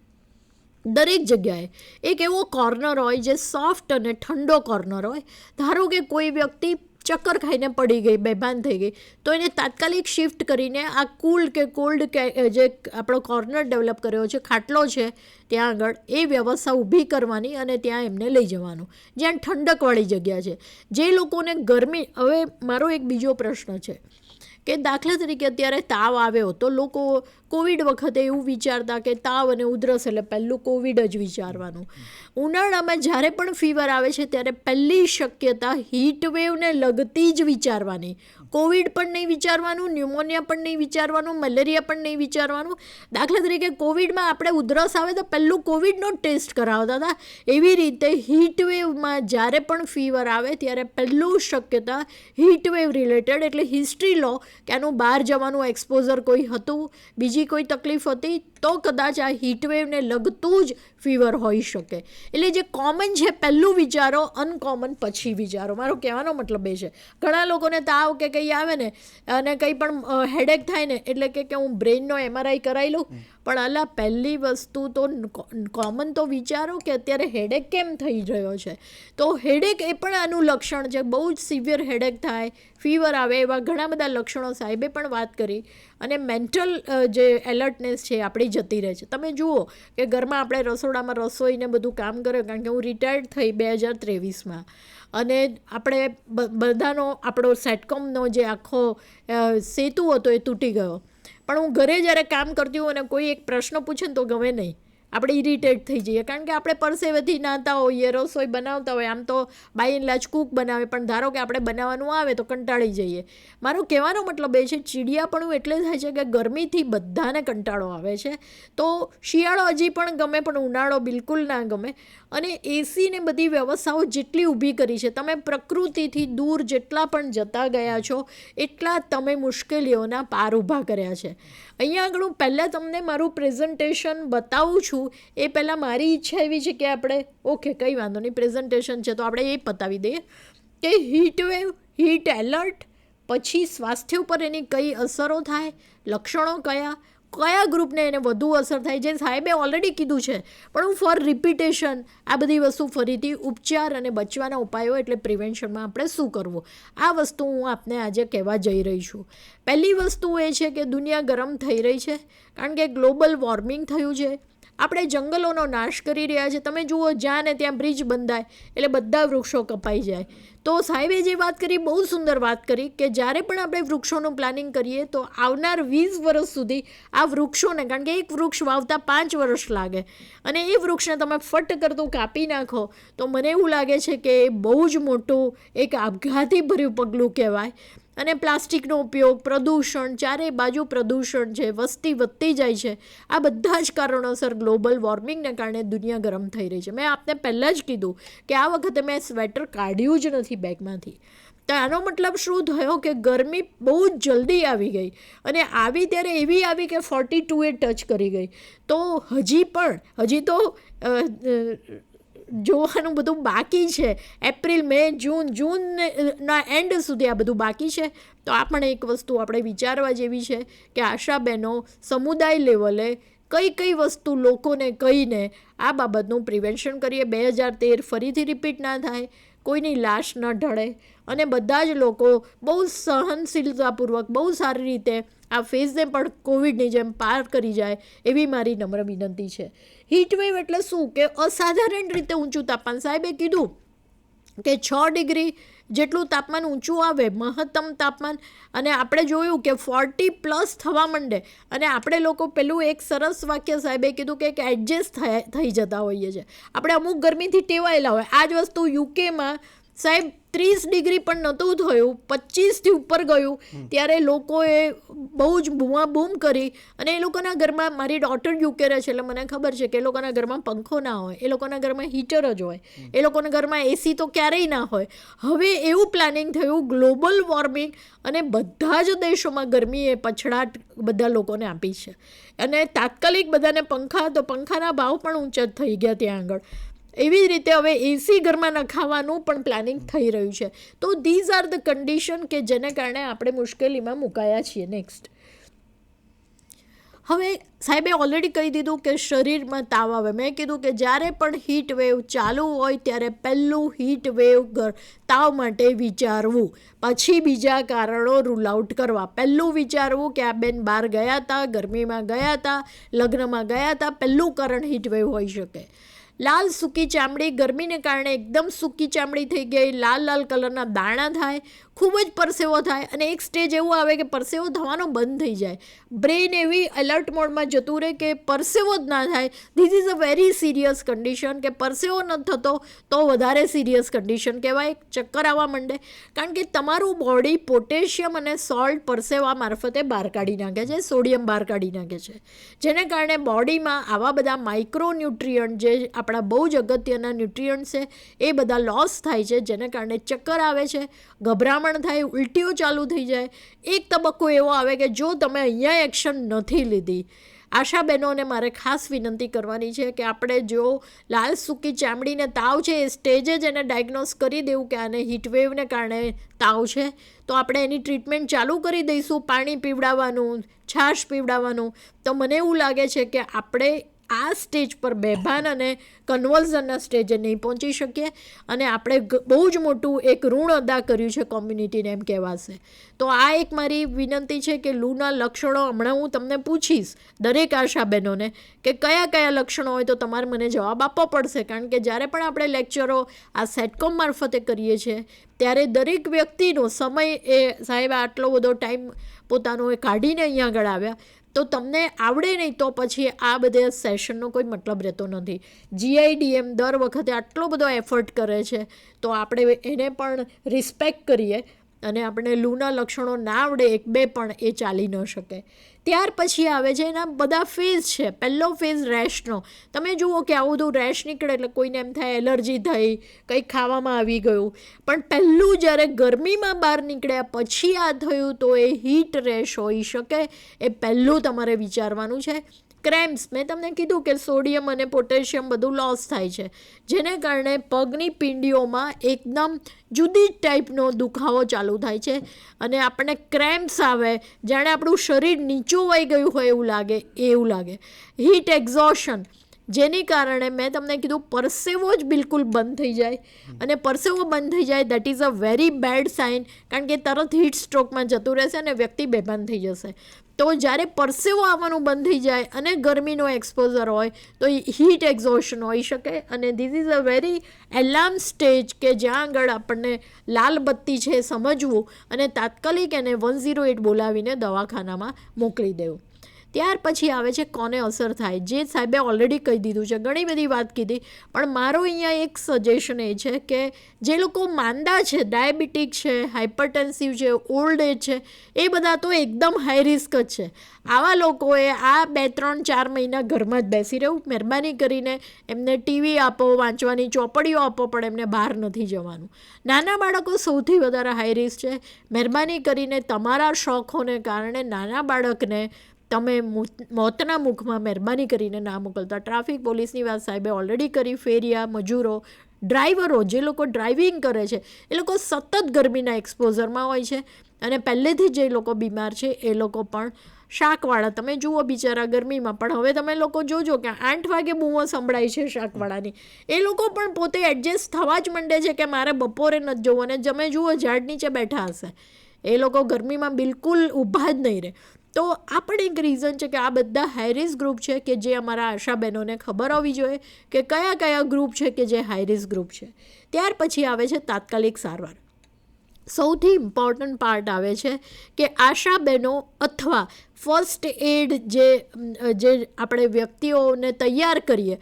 દરેક જગ્યાએ એક એવો કોર્નર હોય જે સોફ્ટ અને ઠંડો કોર્નર હોય. ધારો કે કોઈ વ્યક્તિ ચક્કર ખાઈને પડી ગઈ, બેભાન થઈ ગઈ, તો એને તાત્કાલિક શિફ્ટ કરીને આ કૂલ કે કોલ્ડ કે જે આપણો કોર્નર ડેવલપ કર્યો છે, ખાટલો છે ત્યાં આગળ, એ વ્યવસ્થા ઊભી કરવાની અને ત્યાં એમને લઈ જવાનું, જ્યાં ઠંડકવાળી જગ્યા છે. જે લોકોને ગરમી, હવે મારો એક બીજો પ્રશ્ન છે કે દાખલા તરીકે અત્યારે તાવ આવ્યો તો લોકો કોવિડ વખતે એવું વિચારતા કે તાવ અને ઉધરસ એટલે પહેલું કોવિડ જ વિચારવાનું. ઉનાળામાં જ્યારે પણ ફીવર આવે છે ત્યારે પહેલી શક્યતા હીટવેવને લગતી જ વિચારવાની. કોવિડ પણ નહીં વિચારવાનું, ન્યુમોનિયા પણ નહીં વિચારવાનું, મલેરિયા પણ નહીં વિચારવાનું. દાખલા તરીકે કોવિડમાં આપણે ઉધરસ આવે તો પહેલું કોવિડનો ટેસ્ટ કરાવતા હતા. એવી રીતે હીટવેવમાં જ્યારે પણ ફીવર આવે ત્યારે પહેલું શક્યતા હીટવેવ રિલેટેડ, એટલે હિસ્ટ્રી લો કે આનું બહાર જવાનું એક્સપોઝર કોઈ હતું, બીજી કોઈ તકલીફ હતી, તો કદાચ આ હીટવેવને લગતું જ ફીવર હોઈ શકે. એટલે જે કોમન છે પહેલું વિચારો, અનકોમન પછી વિચારો. મારો કહેવાનો મતલબ એ છે, ઘણા લોકોને તાવ કે કંઈ આવે ને અને કંઈ પણ હેડેક થાય ને એટલે કે હું બ્રેઇનનો MRI કરાવી લઉં, પણ અલા પહેલી વસ્તુ તો કોમન તો વિચારો કે અત્યારે હેડેક કેમ થઈ રહ્યો છે. તો હેડેક એ પણ આનું લક્ષણ છે. બહુ જ સિવિયર હેડેક થાય, ફીવર આવે, એવા ઘણા બધા લક્ષણો સાહેબે પણ વાત કરી. અને મેન્ટલ જે એલર્ટનેસ છે આપણી જતી રહે છે. તમે જુઓ કે ઘરમાં આપણે રસોડામાં રસોઈને બધું કામ કરે, કારણ કે હું રિટાયર્ડ થઈ 2023માં અને આપણે બધાનો આપણો સેટકોમનો જે આખો સેતુ હતો એ તૂટી ગયો. પણ હું ઘરે જ્યારે કામ કરતી હોઉં અને કોઈ એક પ્રશ્ન પૂછે ને તો ગમે નહીં, આપણે ઇરિટેટ થઈ જઈએ, કારણ કે આપણે પરસેવેથી નાતા હોઈએ, રસોઈ બનાવતા હોય. આમ તો બાય એન્ડ લાર્જ કૂક બનાવે, પણ ધારો કે આપણે બનાવવાનું આવે તો કંટાળી જઈએ. મારો કહેવાનો મતલબ એ છે, ચીડિયાપણું એટલે થાય છે કે ગરમીથી બધાને કંટાળો આવે છે. તો શિયાળો હજી પણ ગમે, પણ ઉનાળો બિલકુલ ના ગમે. અને એસીને બધી વ્યવસ્થાઓ જેટલી ઊભી કરી છે, તમે પ્રકૃતિથી દૂર જેટલા પણ જતા ગયા છો એટલા તમે મુશ્કેલીઓના પાર ઊભા કર્યા છે. અહીંયા આગળ હું પહેલાં તમને મારું પ્રેઝન્ટેશન બતાવું છું એ પહેલાં મારી ઈચ્છા એવી છે કે આપણે કંઈ વાંધો નહીં, પ્રેઝન્ટેશન છે તો આપણે એ પતાવી દઈએ કે હીટવેવ, હીટ એલર્ટ, પછી સ્વાસ્થ્ય ઉપર એની કઈ અસરો થાય, લક્ષણો કયા ગ્રુપને એને વધુ અસર થાય, જે સાહેબે ઓલરેડી કીધું છે, પણ હું ફોર રિપીટેશન આ બધી વસ્તુ ફરીથી ઉપચાર અને બચવાના ઉપાયો એટલે પ્રિવેન્શનમાં આપણે શું કરવું, આ વસ્તુ હું આપને આજે કહેવા જઈ રહી છું. પહેલી વસ્તુ એ છે કે દુનિયા ગરમ થઈ રહી છે, કારણ કે ગ્લોબલ વોર્મિંગ થયું છે. આપણે જંગલોનો નાશ કરી રહ્યા છીએ. તમે જુઓ, જ્યાં ને ત્યાં બ્રિજ બંધાય એટલે બધા વૃક્ષો કપાઈ જાય. તો સાહેબે જે વાત કરી, બહુ સુંદર વાત કરી કે જ્યારે પણ આપણે વૃક્ષોનું પ્લાનિંગ કરીએ તો આવનાર 20 વર્ષ સુધી આ વૃક્ષોને, કારણ કે એક વૃક્ષ વાવતા 5 વર્ષ લાગે, અને એ વૃક્ષને તમે ફટ કરતું કાપી નાખો તો મને એવું લાગે છે કે એ બહુ જ મોટું એક આપઘાતી ભર્યું પગલું કહેવાય. અને પ્લાસ્ટિકનો ઉપયોગ, પ્રદૂષણ, ચારે બાજુ પ્રદૂષણ છે, વસ્તી વધતી જાય છે. આ બધા જ કારણોસર ગ્લોબલ વોર્મિંગને કારણે દુનિયા ગરમ થઈ રહી છે. મેં આપને પહેલાં જ કીધું કે આ વખતે મેં સ્વેટર કાઢ્યું જ નથી બેગમાંથી. તો આનો મતલબ શું થયો કે ગરમી બહુ જ જલ્દી આવી ગઈ, અને આવી ત્યારે એવી આવી કે 42 ટચ કરી ગઈ. તો હજી તો જોવાનું બધું બાકી છે. એપ્રિલ, મે, જૂનના એન્ડ સુધી આ બધું બાકી છે. તો આ પણ એક વસ્તુ આપણે વિચારવા જેવી છે કે આશાબહેનો સમુદાય લેવલે કઈ વસ્તુ લોકોને કહીને આ બાબતનું પ્રિવેન્શન કરીએ. 2013 ફરીથી રિપીટ ના થાય, કોઈની લાશ ન ઢળે, અને બધા જ લોકો બહુ સહનશીલતાપૂર્વક, બહુ સારી રીતે આ ફેઝને પણ કોવિડની જેમ પાર કરી જાય એવી મારી નમ્ર વિનંતી છે. હીટવેવ એટલે શું કે અસાધારણ રીતે ઊંચું તાપમાન. સાહેબે કીધું કે 6 ડિગ્રી જેટલું તાપમાન ઊંચું આવે મહત્તમ તાપમાન, અને આપણે જોયું કે 40+ થવા માંડે, અને આપણે લોકો પેલું એક સરસ વાક્ય સાહેબે કીધું કે એડજસ્ટ થઈ જતા હોઈએ છીએ. આપણે અમુક ગરમીથી ટેવાયેલા હોય. આ જ વસ્તુ યુકેમાં સાહેબ 30 ડિગ્રી પણ નહોતું થયું, 25થી ઉપર ગયું, ત્યારે લોકોએ બહુ જ બૂમાબૂમ કરી. અને એ લોકોના ઘરમાં, મારી ડોટર યુકે રહે છે એટલે મને ખબર છે કે એ લોકોના ઘરમાં પંખો ના હોય, એ લોકોના ઘરમાં હીટર જ હોય, એ લોકોના ઘરમાં એસી તો ક્યારેય ના હોય. હવે એવું પ્લાનિંગ થયું, ગ્લોબલ વોર્મિંગ, અને બધા જ દેશોમાં ગરમીએ પછડાટ બધા લોકોને આપી છે. અને તાત્કાલિક બધાને પંખાના ભાવ પણ ઊંચા થઈ ગયા ત્યાં આગળ. એવી જ રીતે હવે એસી ઘરમાં નખાવાનું પણ પ્લાનિંગ થઈ રહ્યું છે. તો ધીઝ આર ધ કન્ડિશન કે જેને કારણે આપણે મુશ્કેલીમાં મુકાયા છીએ. નેક્સ્ટ, હવે સાહેબે ઓલરેડી કહી દીધું કે શરીરમાં તાવ આવે. મેં કીધું કે જ્યારે પણ હીટ વેવ ચાલુ હોય ત્યારે પહેલું હીટ વેવ તાવ માટે વિચારવું, પછી બીજા કારણો રૂલ આઉટ કરવા. પહેલું વિચારવું કે આ બેન બહાર ગયા હતા, ગરમીમાં ગયા હતા, લગ્નમાં ગયા હતા, પહેલું કારણ હીટ વેવ હોઈ શકે. લાલ સૂકી ચામડી, ગરમીને કારણે એકદમ સૂકી ચામડી થઈ ગઈ, લાલ કલરના દાણા થાય, ખૂબ જ પરસેવો થાય, અને એક સ્ટેજ એવું આવે કે પરસેવો થવાનો બંધ થઈ જાય. બ્રેઇન એવી એલર્ટ મોડમાં જતું રહે કે પરસેવો જ ના થાય. This is a very serious condition, કે પરસેવો ન થતો તો વધારે સિરિયસ કન્ડિશન કહેવાય. ચક્કર આવવા માંડે, કારણ કે તમારું બોડી પોટેશિયમ અને સોલ્ટ પરસેવા મારફતે બહાર કાઢી નાખે છે, સોડિયમ બહાર કાઢી નાખે છે, જેને કારણે બોડીમાં આવા બધા માઇક્રોન્યુટ્રિયન્ટ, જે આપણા બહુ જ અગત્યના ન્યુટ્રિયન્ટ છે, એ બધા લોસ થાય છે, જેને કારણે ચક્કર આવે છે, ગભરામણ થાય, ઉલટીઓ ચાલુ થઈ જાય. એક તબક્કો એવો આવે કે જો તમે અહીંયા એક્શન નથી લીધી, આશા બહેનોને મારે ખાસ વિનંતી કરવાની છે કે આપણે જો લાલ સૂકી ચામડીને તાવ છે એ સ્ટેજે જ એને ડાયગ્નોસ કરી દેવું કે આને હીટવેવને કારણે તાવ છે, તો આપણે એની ટ્રીટમેન્ટ ચાલુ કરી દઈશું. પાણી પીવડાવવાનું, છાશ પીવડાવવાનું. તો મને એવું લાગે છે કે આપણે આ સ્ટેજ પર બેભાન અને કન્વલ્ઝનના સ્ટેજે નહીં પહોંચી શકીએ, અને આપણે બહુ જ મોટું એક ઋણ અદા કર્યું છે કોમ્યુનિટીને એમ કહેવાશે. તો આ એક મારી વિનંતી છે કે લૂના લક્ષણો હમણાં હું તમને પૂછીશ દરેક આશા બહેનોને કે કયા લક્ષણો હોય, તો તમારે મને જવાબ આપવો પડશે. કારણ કે જ્યારે પણ આપણે લેક્ચરો આ સેટકોમ મારફતે કરીએ છીએ ત્યારે દરેક વ્યક્તિનો સમય, એ સાહેબ આટલો બધો ટાઈમ પોતાનો એ કાઢીને અહીંયા આગળ આવ્યા, તો તમને આવડે નહીં તો પછી આ બધા સેશનનો કોઈ મતલબ રહેતો નથી. GIDM દર વખતે આટલો બધો એફર્ટ કરે છે, તો આપણે એને પણ રિસ્પેક્ટ કરીએ. અને આપણે લૂના લક્ષણો ના આવડે એક બે પણ એ ચાલી ન શકે. ત્યાર પછી આવે છે એના બધા ફેઝ છે. પહેલો ફેઝ રેશનો. તમે જુઓ કે આવું બધું રેશ નીકળે એટલે કોઈને એમ થાય એલર્જી થઈ, કંઈક ખાવામાં આવી ગયું. પણ પહેલું જ્યારે ગરમીમાં બહાર નીકળ્યા પછી આ થયું તો એ હીટ રેશ હોઈ શકે. એ પહેલું તમારે વિચારવાનું છે. ક્રેમ્પ્સ, મેં તમને કીધું કે સોડિયમ અને પોટેશિયમ બધું લોસ થાય છે, જેને કારણે પગની પિંડીઓમાં એકદમ જુદી જ ટાઈપનો દુખાવો ચાલુ થાય છે અને આપણને ક્રેમ્પ્સ આવે, જાણે આપણું શરીર નીચું વહી ગયું હોય એવું લાગે. હીટ એક્ઝોશન, જેની કારણે મેં તમને કીધું પરસેવો જ બિલકુલ બંધ થઈ જાય અને પરસેવો બંધ થઈ જાય that is a very bad sign, કારણ કે તરત હીટ સ્ટ્રોકમાં જતું રહેશે અને વ્યક્તિ બેભાન થઈ જશે. તો જ્યારે પરસેવો આવવાનું બંધ થઈ જાય અને ગરમીનો એક્સપોઝર હોય તો હીટ એક્ઝોશન હોઈ શકે અને this is a very alarm stage કે જ્યાં આગળ આપણને લાલ બત્તી છે સમજવું અને તાત્કાલિક એને 108 બોલાવીને દવાખાનામાં મોકલી દેવું. ત્યાર પછી આવે છે કોને અસર થાય, જે સાહેબે ઓલરેડી કહી દીધું છે, ઘણી બધી વાત કીધી. પણ મારો અહીંયા એક સજેશન એ છે કે જે લોકો માંદા છે, ડાયાબિટીક છે, હાઇપરટેન્સિવ છે, ઓલ્ડ એજ છે, એ બધા તો એકદમ હાઈ રિસ્ક જ છે. આવા લોકોએ આ 2, 3, 4 મહિના ઘરમાં જ બેસી રહેવું. મહેરબાની કરીને એમને ટીવી આપો, વાંચવાની ચોપડીઓ આપો, પણ એમને બહાર નથી જવાનું. નાના બાળકો સૌથી વધારે હાઈ રિસ્ક છે. મહેરબાની કરીને તમારા શોખોને કારણે નાના બાળકને તમે મોતના મુખમાં મહેરબાની કરીને ના મોકલતા. ટ્રાફિક પોલીસની વાત સાહેબે ઓલરેડી કરી. ફેરિયા, મજૂરો, ડ્રાઈવરો, જે લોકો ડ્રાઇવિંગ કરે છે એ લોકો સતત ગરમીના એક્સપોઝરમાં હોય છે અને પહેલેથી જે લોકો બીમાર છે એ લોકો પણ શાકવાળા, તમે જુઓ બિચારા ગરમીમાં, પણ હવે તમે લોકો જોજો કે 8 વાગે બૂમો સંભળાય છે શાકવાળાની. એ લોકો પણ પોતે એડજસ્ટ થવા જ માંડે છે કે મારે બપોરે નથી જવું, અને તમે જુઓ ઝાડ નીચે બેઠા હશે. એ લોકો ગરમીમાં બિલકુલ ઊભા જ નહીં રહે. તો આ પણ એક રીઝન છે કે આ બધા હાઈ રિસ્ક ગ્રુપ છે કે જે અમારા આશા બહેનોને ખબર હોવી જોઈએ કે કયા કયા ગ્રુપ છે કે જે હાઈ રિસ્ક ગ્રુપ છે. ત્યાર પછી આવે છે તાત્કાલિક સારવાર. સૌથી ઇમ્પોર્ટન્ટ પાર્ટ આવે છે કે આશા બહેનો અથવા ફર્સ્ટ એડ જે આપણે વ્યક્તિઓને તૈયાર કરીએ.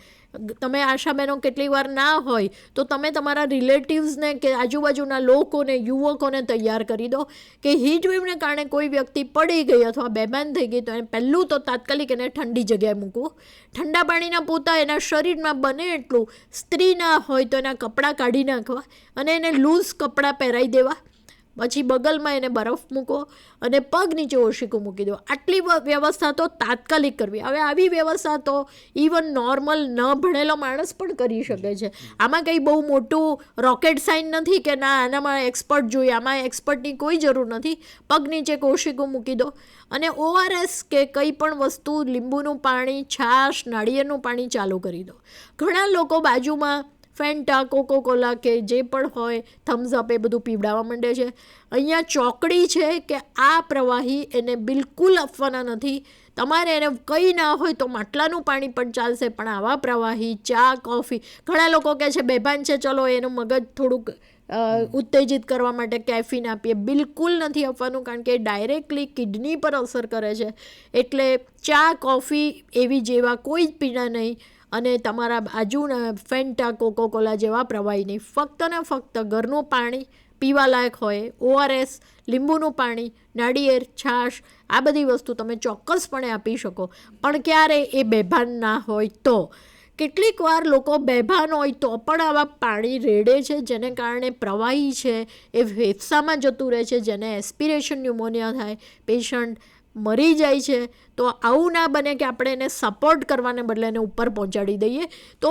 તમે આશા બહેનો કેટલી વાર ના હોય તો તમે તમારા રિલેટિવ્સને કે આજુબાજુના લોકોને, યુવકોને તૈયાર કરી દો કે હીટવેવને કારણે કોઈ વ્યક્તિ પડી ગઈ અથવા બેભાન થઈ ગઈ તો એને પહેલું તો તાત્કાલિક એને ઠંડી જગ્યાએ મૂકવું. ઠંડા પાણીના પોતા એના શરીરમાં બને એટલું, સ્ત્રી ના હોય તો એના કપડાં કાઢી નાખવા અને એને લૂઝ કપડાં પહેરાવી દેવા. પછી બગલમાં એને બરફ મૂકો અને પગ નીચે ઓશીકું મૂકી દો. આટલી વ્યવસ્થા તો તાત્કાલિક કરવી. હવે આવી વ્યવસ્થા તો ઇવન નોર્મલ ન ભણેલો માણસ પણ કરી શકે છે. આમાં કંઈ બહુ મોટું રોકેટ સાઇન નથી કે ના આનામાં એક્સપર્ટ જોઈએ. આમાં એક્સપર્ટની કોઈ જરૂર નથી. પગ નીચે ઓશીકું મૂકી દો અને ORS કે કંઈ પણ વસ્તુ, લીંબુનું પાણી, છાશ, નાળિયેરનું પાણી ચાલુ કરી દો. ઘણા લોકો બાજુમાં ફેન્ટા, કોકોકોલા કે જે પણ હોય, થમ્સઅપ, એ બધું પીવડાવવા માંડે છે. અહીંયા ચોકડી છે કે આ પ્રવાહી એને બિલકુલ આપવાના નથી. તમારે એને કંઈ ના હોય તો માટલાનું પાણી પણ ચાલશે, પણ આવા પ્રવાહી, ચા, કોફી, ઘણા લોકો કહે છે બેભાન છે ચલો એનું મગજ થોડુંક ઉત્તેજિત કરવા માટે કેફીન આપીએ. બિલકુલ નથી આપવાનું, કારણ કે ડાયરેક્ટલી કિડની પર અસર કરે છે. એટલે ચા, કોફી એવી જેવા કોઈ જ પીણા નહીં અને તમારા બાજુના ફેન્ટા, કોકોકોલા જેવા પ્રવાહી નહીં. ફક્ત ને ફક્ત ઘરનું પાણી પીવાલાયક હોય, ORS, લીંબુનું પાણી, નાળિયેર, છાશ, આ બધી વસ્તુ તમે ચોક્કસપણે આપી શકો. પણ ક્યારે એ બેભાન ના હોય તો. કેટલીક વાર લોકો બેભાન હોય તો પણ આવા પાણી રેડે છે, જેને કારણે પ્રવાહી છે એ ફેફસામાં જતું રહે છે, જેને એસ્પિરેશન ન્યુમોનિયા થાય, પેશન્ટ મરી જાય છે. તો આવું ના બને કે આપણે એને સપોર્ટ કરવાને બદલે એને ઉપર પહોંચાડી દઈએ. તો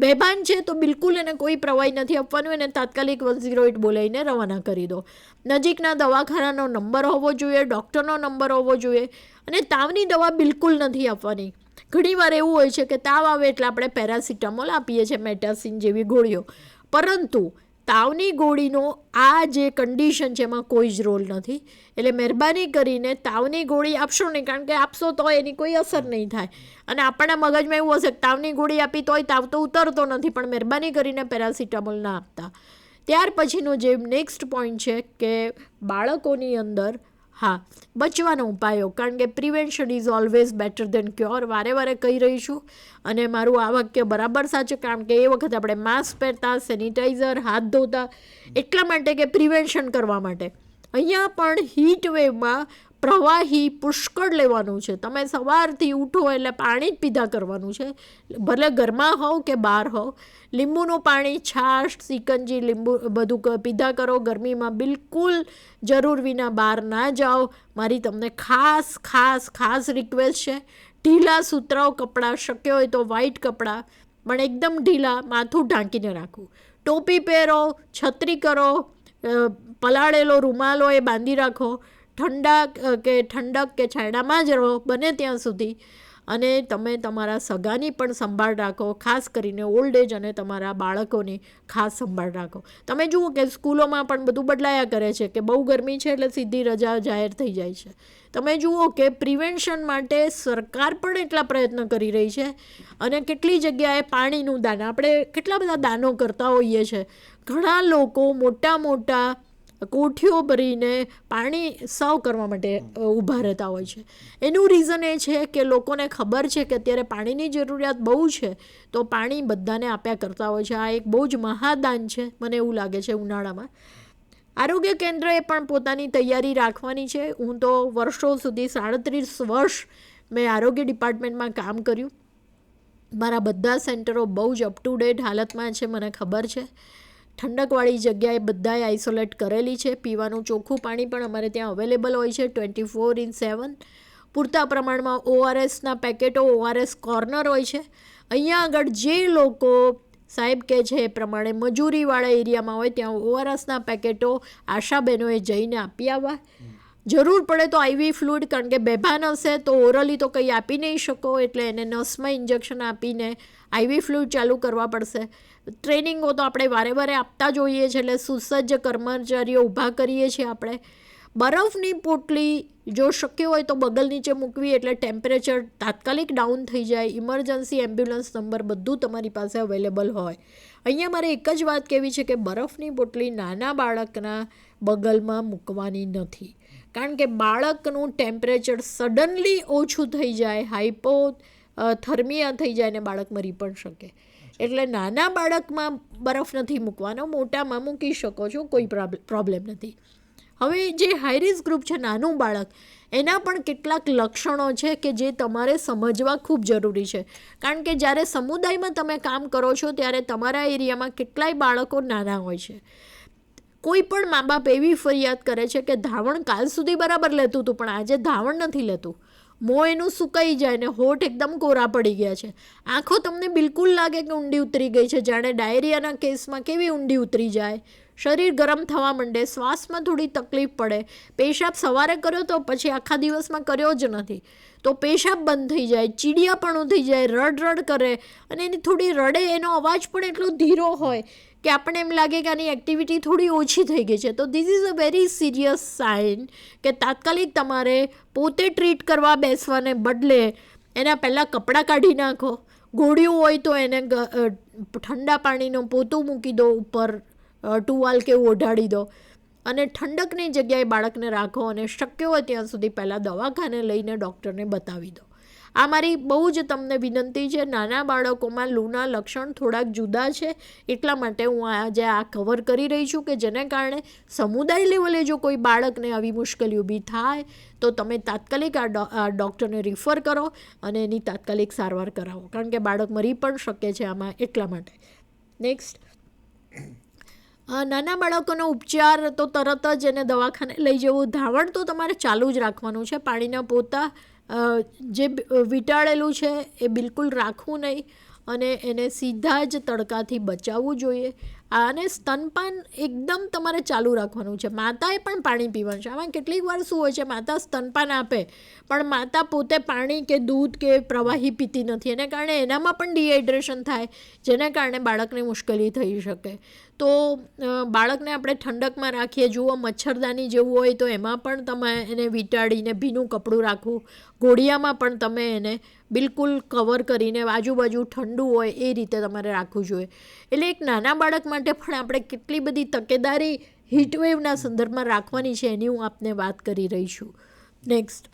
બેભાન છે તો બિલકુલ એને કોઈ પ્રવાહી નથી આપવાનું, એને તાત્કાલિક 108 બોલાવીને રવાના કરી દો. નજીકના દવાખાનાનો નંબર હોવો જોઈએ, ડૉક્ટરનો નંબર હોવો જોઈએ અને તાવની દવા બિલકુલ નથી આપવાની. ઘણીવાર એવું હોય છે કે તાવ આવે એટલે આપણે પેરાસિટામોલ આપીએ છીએ, મેટાસિન જેવી ગોળીઓ, પરંતુ તાવની ગોળીનો આ જે કન્ડિશન છે એમાં કોઈ જ રોલ નથી. એટલે મહેરબાની કરીને તાવની ગોળી આપશો નહીં, કારણ કે આપશો તો એની કોઈ અસર નહીં થાય અને આપણા મગજમાં એવું હશે કે તાવની ગોળી આપી તોય તાવ તો ઉતરતો નથી, પણ મહેરબાની કરીને પેરાસિટામોલ ના આપતા. ત્યાર પછીનો જે નેક્સ્ટ પોઈન્ટ છે કે બાળકોની અંદર હા, બચવાના ઉપાયો, કારણ કે prevention is always better than cure, વારે વારે કહી રહી છું. અને મારું આ વાક્ય બરાબર સાચું, કારણ કે એ વખતે આપણે માસ્ક પહેરતા, સેનિટાઈઝર, હાથ ધોતા, એટલા માટે કે પ્રિવેન્શન કરવા માટે. અહીંયા પણ હીટ વેવમાં પ્રવાહી પુષ્કળ લેવાનું છે. તમે સવારથી ઉઠો એટલે પાણી જ પીધા કરવાનું છે, ભલે ઘરમાં હોવ કે બહાર હોવ. લીંબુનું પાણી, છાશ, સિકંજી, લીંબુ બધું પીધા કરો. ગરમીમાં બિલકુલ જરૂર વિના બહાર ના જાઓ. મારી તમને ખાસ ખાસ ખાસ રિક્વેસ્ટ છે, ઢીલા સુતરાઉ કપડાં, શક્ય હોય તો વ્હાઈટ કપડાં, પણ એકદમ ઢીલા, માથું ઢાંકીને રાખવું. ટોપી પહેરો, છત્રી કરો, પલાળેલો રૂમાલ હોય એ બાંધી રાખો. ઠંડક કે છાંયડામાં જ રહો બને ત્યાં સુધી. અને તમે તમારા સગાની પણ સંભાળ રાખો, ખાસ કરીને ઓલ્ડ એજ અને તમારા બાળકોની ખાસ સંભાળ રાખો. તમે જુઓ કે સ્કૂલોમાં પણ બધું બદલાયા કરે છે કે બહુ ગરમી છે એટલે સીધી રજા જાહેર થઈ જાય છે. તમે જુઓ કે પ્રિવેન્શન માટે સરકાર પણ એટલા પ્રયત્ન કરી રહી છે. અને કેટલી જગ્યાએ પાણીનું દાન, આપણે કેટલા બધા દાનો કરતા હોઈએ છીએ. ઘણા લોકો મોટા મોટા કોઠીઓ ભરીને પાણી સર્વ કરવા માટે ઊભા રહેતા હોય છે. એનું રીઝન એ છે કે લોકોને ખબર છે કે અત્યારે પાણીની જરૂરિયાત બહુ છે, તો પાણી બધાને આપ્યા કરતા હોય છે. આ એક બહુ જ મહાદાન છે, મને એવું લાગે છે ઉનાળામાં. આરોગ્ય કેન્દ્રએ પણ પોતાની તૈયારી રાખવાની છે. હું તો વર્ષો સુધી 37 વર્ષ મેં આરોગ્ય ડિપાર્ટમેન્ટમાં કામ કર્યું. મારા બધા સેન્ટરો બહુ જ અપ ટુ ડેટ હાલતમાં છે, મને ખબર છે. ઠંડકવાળી જગ્યાએ બધાએ આઇસોલેટ કરેલી છે. પીવાનું ચોખ્ખું પાણી પણ અમારે ત્યાં અવેલેબલ હોય છે 24/7. પૂરતા પ્રમાણમાં ORSના પેકેટો, ORS કોર્નર હોય છે. અહીંયા આગળ જે લોકો સાહેબ કહે છે એ પ્રમાણે મજૂરીવાળા એરિયામાં હોય ત્યાં ORSના પેકેટો આશાબહેનોએ જઈને આપી આવવા. જરૂર પડે તો IV ફ્લુઇડ, કારણ કે બેભાન હશે તો ઓરલી તો કંઈ આપી નહીં શકો, એટલે એને નસમાં ઇન્જેક્શન આપીને IV ફ્લુઇડ ચાલુ કરવા પડશે. ટ્રેનિંગો તો આપણે વારે વારે આપતા જોઈએ છીએ, એટલે સુસજ્જ કર્મચારીઓ ઊભા કરીએ છીએ આપણે. બરફની પોટલી જો શક્ય હોય તો બગલ નીચે મૂકવી, એટલે ટેમ્પરેચર તાત્કાલિક ડાઉન થઈ જાય. ઇમરજન્સી એમ્બ્યુલન્સ નંબર બધું તમારી પાસે અવેલેબલ હોય. અહીંયા મારે એક જ વાત કહેવી છે કે બરફની પોટલી નાના બાળકના બગલમાં મૂકવાની નથી, કારણ કે બાળકનું ટેમ્પરેચર સડનલી ઓછું થઈ જાય, હાઇપોથર્મિયા થઈ જાય ને બાળક મરી પણ શકે. એટલે નાના બાળકમાં બરફ નથી મૂકવાનો, મોટામાં મૂકી શકો છો, કોઈ પ્રોબ્લેમ નથી. હવે જે હાઈ રિસ્ક ગ્રુપ છે, નાનું બાળક, એના પણ કેટલાક લક્ષણો છે કે જે તમારે સમજવા ખૂબ જરૂરી છે. કારણ કે જ્યારે સમુદાયમાં તમે કામ કરો છો ત્યારે તમારા એરિયામાં કેટલાય બાળકો નાના હોય છે. કોઈ પણ મા બાપ એવી ફરિયાદ કરે છે કે ધાવણ કાલ સુધી બરાબર લેતું હતું, પણ આજે ધાવણ નથી લેતું. મોં એનું સુકાઈ જાય ને હોઠ એકદમ કોરા પડી ગયા છે. આંખો તમને બિલકુલ લાગે કે ઊંડી ઉતરી ગઈ છે, જાણે ડાયરિયાના કેસમાં કેવી ઊંડી ઉતરી જાય. શરીર ગરમ થવા માંડે, શ્વાસમાં થોડી તકલીફ પડે. પેશાબ સવારે કર્યો તો પછી આખા દિવસમાં કર્યો જ નથી તો પેશાબ બંધ થઈ જાય, ચીડિયાપણું થઈ જાય, રડ કરે. અને એની થોડી રડે એનો અવાજ પણ એટલો ધીરો હોય કે આપણને એમ લાગે કે આની એક્ટિવિટી થોડી ઓછી થઈ ગઈ છે. તો this is a very serious sign કે તાત્કાલિક તમારે પોતે ટ્રીટ કરવા બેસવાને બદલે એના પહેલાં કપડાં કાઢી નાખો. ગોળીઓ હોય તો એને ઠંડા પાણીનું પોતું મૂકી દો ઉપર, ટુવાલ કે ઓઢાડી દો, અને ઠંડકની જગ્યાએ બાળકને રાખો. અને શક્ય હોય ત્યાં સુધી પહેલાં દવાખાને લઈને ડૉક્ટરને બતાવી દો. આ મારી બહુ જ તમને વિનંતી છે. નાના બાળકોમાં લૂના લક્ષણ થોડાક જુદા છે, એટલા માટે હું આજે આ કવર કરી રહી છું કે જેને કારણે સમુદાય લેવલે જો કોઈ બાળકને આવી મુશ્કેલી ઊભી થાય તો તમે તાત્કાલિક આ ડૉક્ટરને રિફર કરો અને એની તાત્કાલિક સારવાર કરાવો, કારણ કે બાળક મરી પણ શકે છે આમાં. એટલા માટે નેક્સ્ટ, નાના બાળકોનો ઉપચાર તો તરત જ એને દવાખાને લઈ જવું. ધાવણ તો તમારે ચાલુ જ રાખવાનું છે. પાણીના પોતા જે વીંટાળેલું છે એ બિલકુલ રાખવું નહીં, અને એને સીધા જ તડકાથી બચાવવું જોઈએ. અને સ્તનપાન એકદમ તમારે ચાલુ રાખવાનું છે. માતાએ પણ પાણી પીવાનું છે. આમાં કેટલીક વાર શું હોય છે, માતા સ્તનપાન આપે પણ માતા પોતે પાણી કે દૂધ કે પ્રવાહી પીતી નથી, એને કારણે એનામાં પણ ડિહાઇડ્રેશન થાય, જેને કારણે બાળકને મુશ્કેલી થઈ શકે. તો બાળકને આપણે ઠંડકમાં રાખીએ. જુઓ, મચ્છરદાની જેવું હોય તો એમાં પણ તમે એને વીંટાળીને ભીનું કપડું રાખવું. ઘોડિયામાં પણ તમે એને બિલકુલ કવર કરીને આજુબાજુ ઠંડુ હોય એ રીતે તમારે રાખવું જોઈએ. એટલે એક નાના બાળક માટે પણ આપણે કેટલી બધી તકેદારી હીટવેવના સંદર્ભમાં રાખવાની છે એની હું આપને વાત કરી રહી છું. નેક્સ્ટ,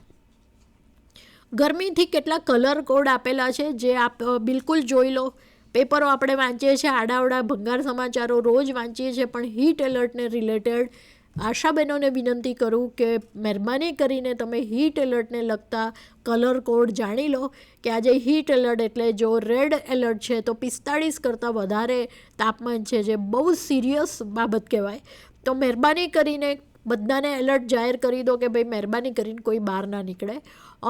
ગરમીથી કેટલા કલર કોડ આપેલા છે જે આપ બિલકુલ જોઈ લો. પેપરો આપણે વાંચીએ છીએ, આડાવડા ભંગાર સમાચારો રોજ વાંચીએ છીએ, પણ હીટ એલર્ટને રિલેટેડ આશાબહેનોને વિનંતી કરું કે મહેરબાની કરીને તમે હીટ એલર્ટને લગતા કલર કોડ જાણી લો કે આજે હીટ એલર્ટ એટલે જો રેડ એલર્ટ છે તો 45 કરતાં વધારે તાપમાન છે, જે બહુ સિરિયસ બાબત કહેવાય. તો મહેરબાની કરીને બધાને એલર્ટ જાહેર કરી દો કે ભાઈ મહેરબાની કરીને કોઈ બહાર ના નીકળે.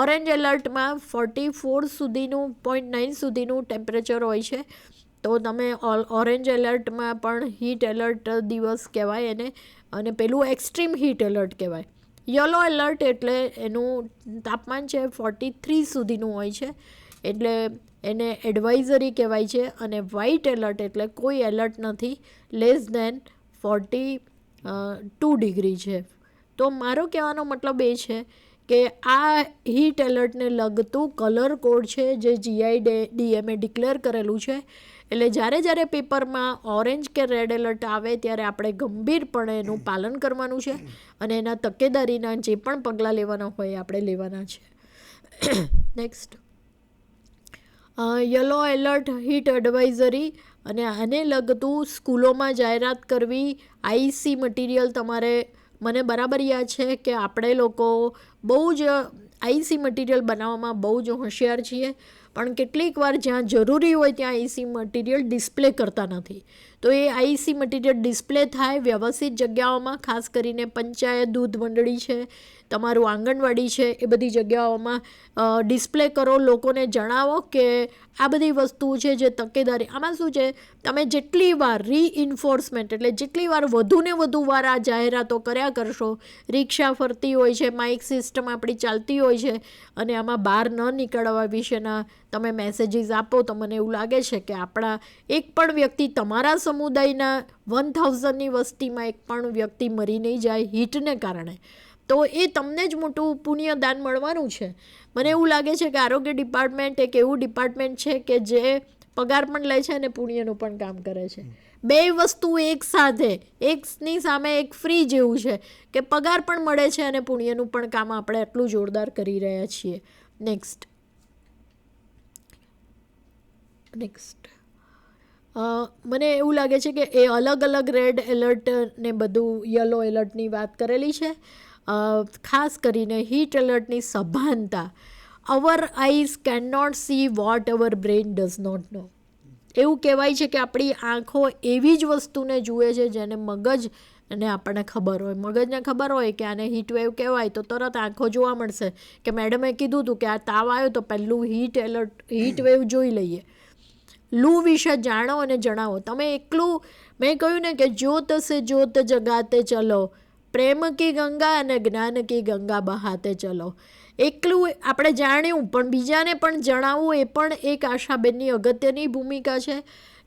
ઓરેન્જ એલર્ટમાં 44 સુધીનું 0.9 સુધીનું ટેમ્પરેચર હોય છે. તો તમે ઓરેન્જ એલર્ટમાં પણ હીટ એલર્ટ દિવસ કહેવાય એને, અને પેલું એક્સ્ટ્રીમ હીટ એલર્ટ કહેવાય. યલો એલર્ટ એટલે એનું તાપમાન છે 43 સુધીનું હોય છે, એટલે એને એડવાઇઝરી કહેવાય છે. અને વ્હાઇટ એલર્ટ એટલે કોઈ એલર્ટ નથી, લેસ દેન 42 ડિગ્રી છે. તો મારો કહેવાનો મતલબ એ છે કે આ હીટ એલર્ટને લગતું કલર કોડ છે જે GIDMએ ડિક્લેર કરેલું છે. એટલે જ્યારે પેપરમાં ઓરેન્જ કે રેડ એલર્ટ આવે ત્યારે આપણે ગંભીરપણે એનું પાલન કરવાનું છે અને એના તકેદારીના જે પણ પગલાં લેવાના હોય આપણે લેવાના છે. Next, yellow alert heat advisory અને આને લગતું સ્કૂલોમાં જાહેરાત કરવી. આઈસી મટીરિયલ તમારે, મને બરાબર યાદ છે કે આપણે લોકો બહુ જ આઈસી મટીરિયલ બનાવવામાં બહુ જ હોશિયાર છીએ, પણ કેટલીક વાર જ્યાં જરૂરી હોય ત્યાં આઈસી મટીરિયલ ડિસ્પ્લે કરતા નથી. તો એ આઈસી મટીરિયલ ડિસ્પ્લે થાય વ્યવસ્થિત જગ્યાઓમાં, ખાસ કરીને પંચાયત, દૂધ મંડળી છે, તમારું આંગણવાડી છે, એ બધી જગ્યાઓમાં ડિસ્પ્લે કરો. લોકોને જણાવો કે આ બધી વસ્તુઓ છે જે તકેદારી. આમાં શું છે, તમે જેટલી વાર રીઇન્ફોર્સમેન્ટ એટલે જેટલી વાર વધુને વધુ વાર આ જાહેરાતો કર્યા કરશો, રિક્ષા ફરતી હોય છે, માઇક સિસ્ટમ આપણી ચાલતી હોય છે, અને આમાં બહાર ન નીકળવા વિશેના તમે મેસેજીસ આપો, તો મને એવું લાગે છે કે આપણા એક પણ વ્યક્તિ, તમારા સમુદાયના 1000ની વસ્તીમાં એક પણ વ્યક્તિ મરી નહીં જાય હીટને કારણે. તો એ તમને જ મોટું પુણ્યદાન મળવાનું છે. મને એવું લાગે છે કે આરોગ્ય ડિપાર્ટમેન્ટ એક એવું ડિપાર્ટમેન્ટ છે કે જે પગાર પણ લે છે અને પુણ્યનું પણ કામ કરે છે. બે વસ્તુ એક સાથે, એકની સામે એક ફ્રી જેવું છે કે પગાર પણ મળે છે અને પુણ્યનું પણ કામ આપણે એટલું જોરદાર કરી રહ્યા છીએ. નેક્સ્ટ, મને એવું લાગે છે કે એ અલગ અલગ રેડ એલર્ટ ને બધું યલો એલર્ટની વાત કરેલી છે. ખાસ કરીને હીટ એલર્ટની સભાનતા. Our eyes can not see what our brain does not know. એવું કહેવાય છે કે આપણી આંખો એવી જ વસ્તુને જુએ છે જેને મગજ અને આપણને ખબર હોય. મગજને ખબર હોય કે આને હીટવેવ કહેવાય તો તરત આંખો જોવા મળશે કે મેડમે કીધું હતું કે આ તાવ આવ્યો તો પહેલું હીટવેવ જોઈ લઈએ. લૂ વિશે જાણો અને જણાવો. તમે એકલું, મેં કહ્યું ને કે જ્યોત સે જ્યોત જગાતે ચલો, પ્રેમ કી ગંગા અને જ્ઞાન કી ગંગા બહાતે ચલો. એકલું આપણે જાણ્યું પણ બીજાને પણ જણાવવું એ પણ એક આશાબેનની અગત્યની ભૂમિકા છે.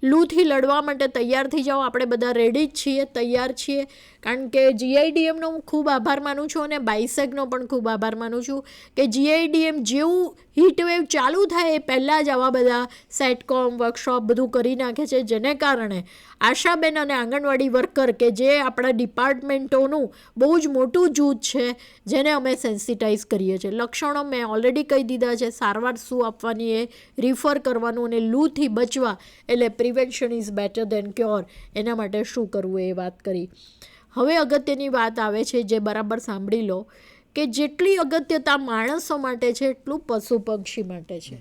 લૂથી લડવા માટે તૈયાર થઈ જાઓ. આપણે બધા રેડી જ છીએ, તૈયાર છીએ. કારણ કે GIDMનો હું ખૂબ આભાર માનું છું અને બાયસેગનો પણ ખૂબ આભાર માનું છું કે GIDM જેવું હીટવેવ ચાલુ થાય એ પહેલાં જ આવા બધા સેટકોમ વર્કશોપ બધું કરી નાખે છે, જેને કારણે આશાબેન અને આંગણવાડી વર્કર કે જે આપણા ડિપાર્ટમેન્ટોનું બહુ જ મોટું જૂથ છે, જેને અમે સેન્સિટાઈઝ કરીએ છીએ. લક્ષણો મેં ઓલરેડી કહી દીધા છે. સારવાર શું આપવાની એ રિફર કરવાનું, અને લૂથી બચવા એટલે prevention is better than cure, એના માટે શું કરવું એ વાત કરી. હવે અગત્યની વાત આવે છે જે બરાબર સાંભળી લો કે જેટલી અગત્યતા માણસો માટે છે એટલું પશુ પક્ષી માટે છે.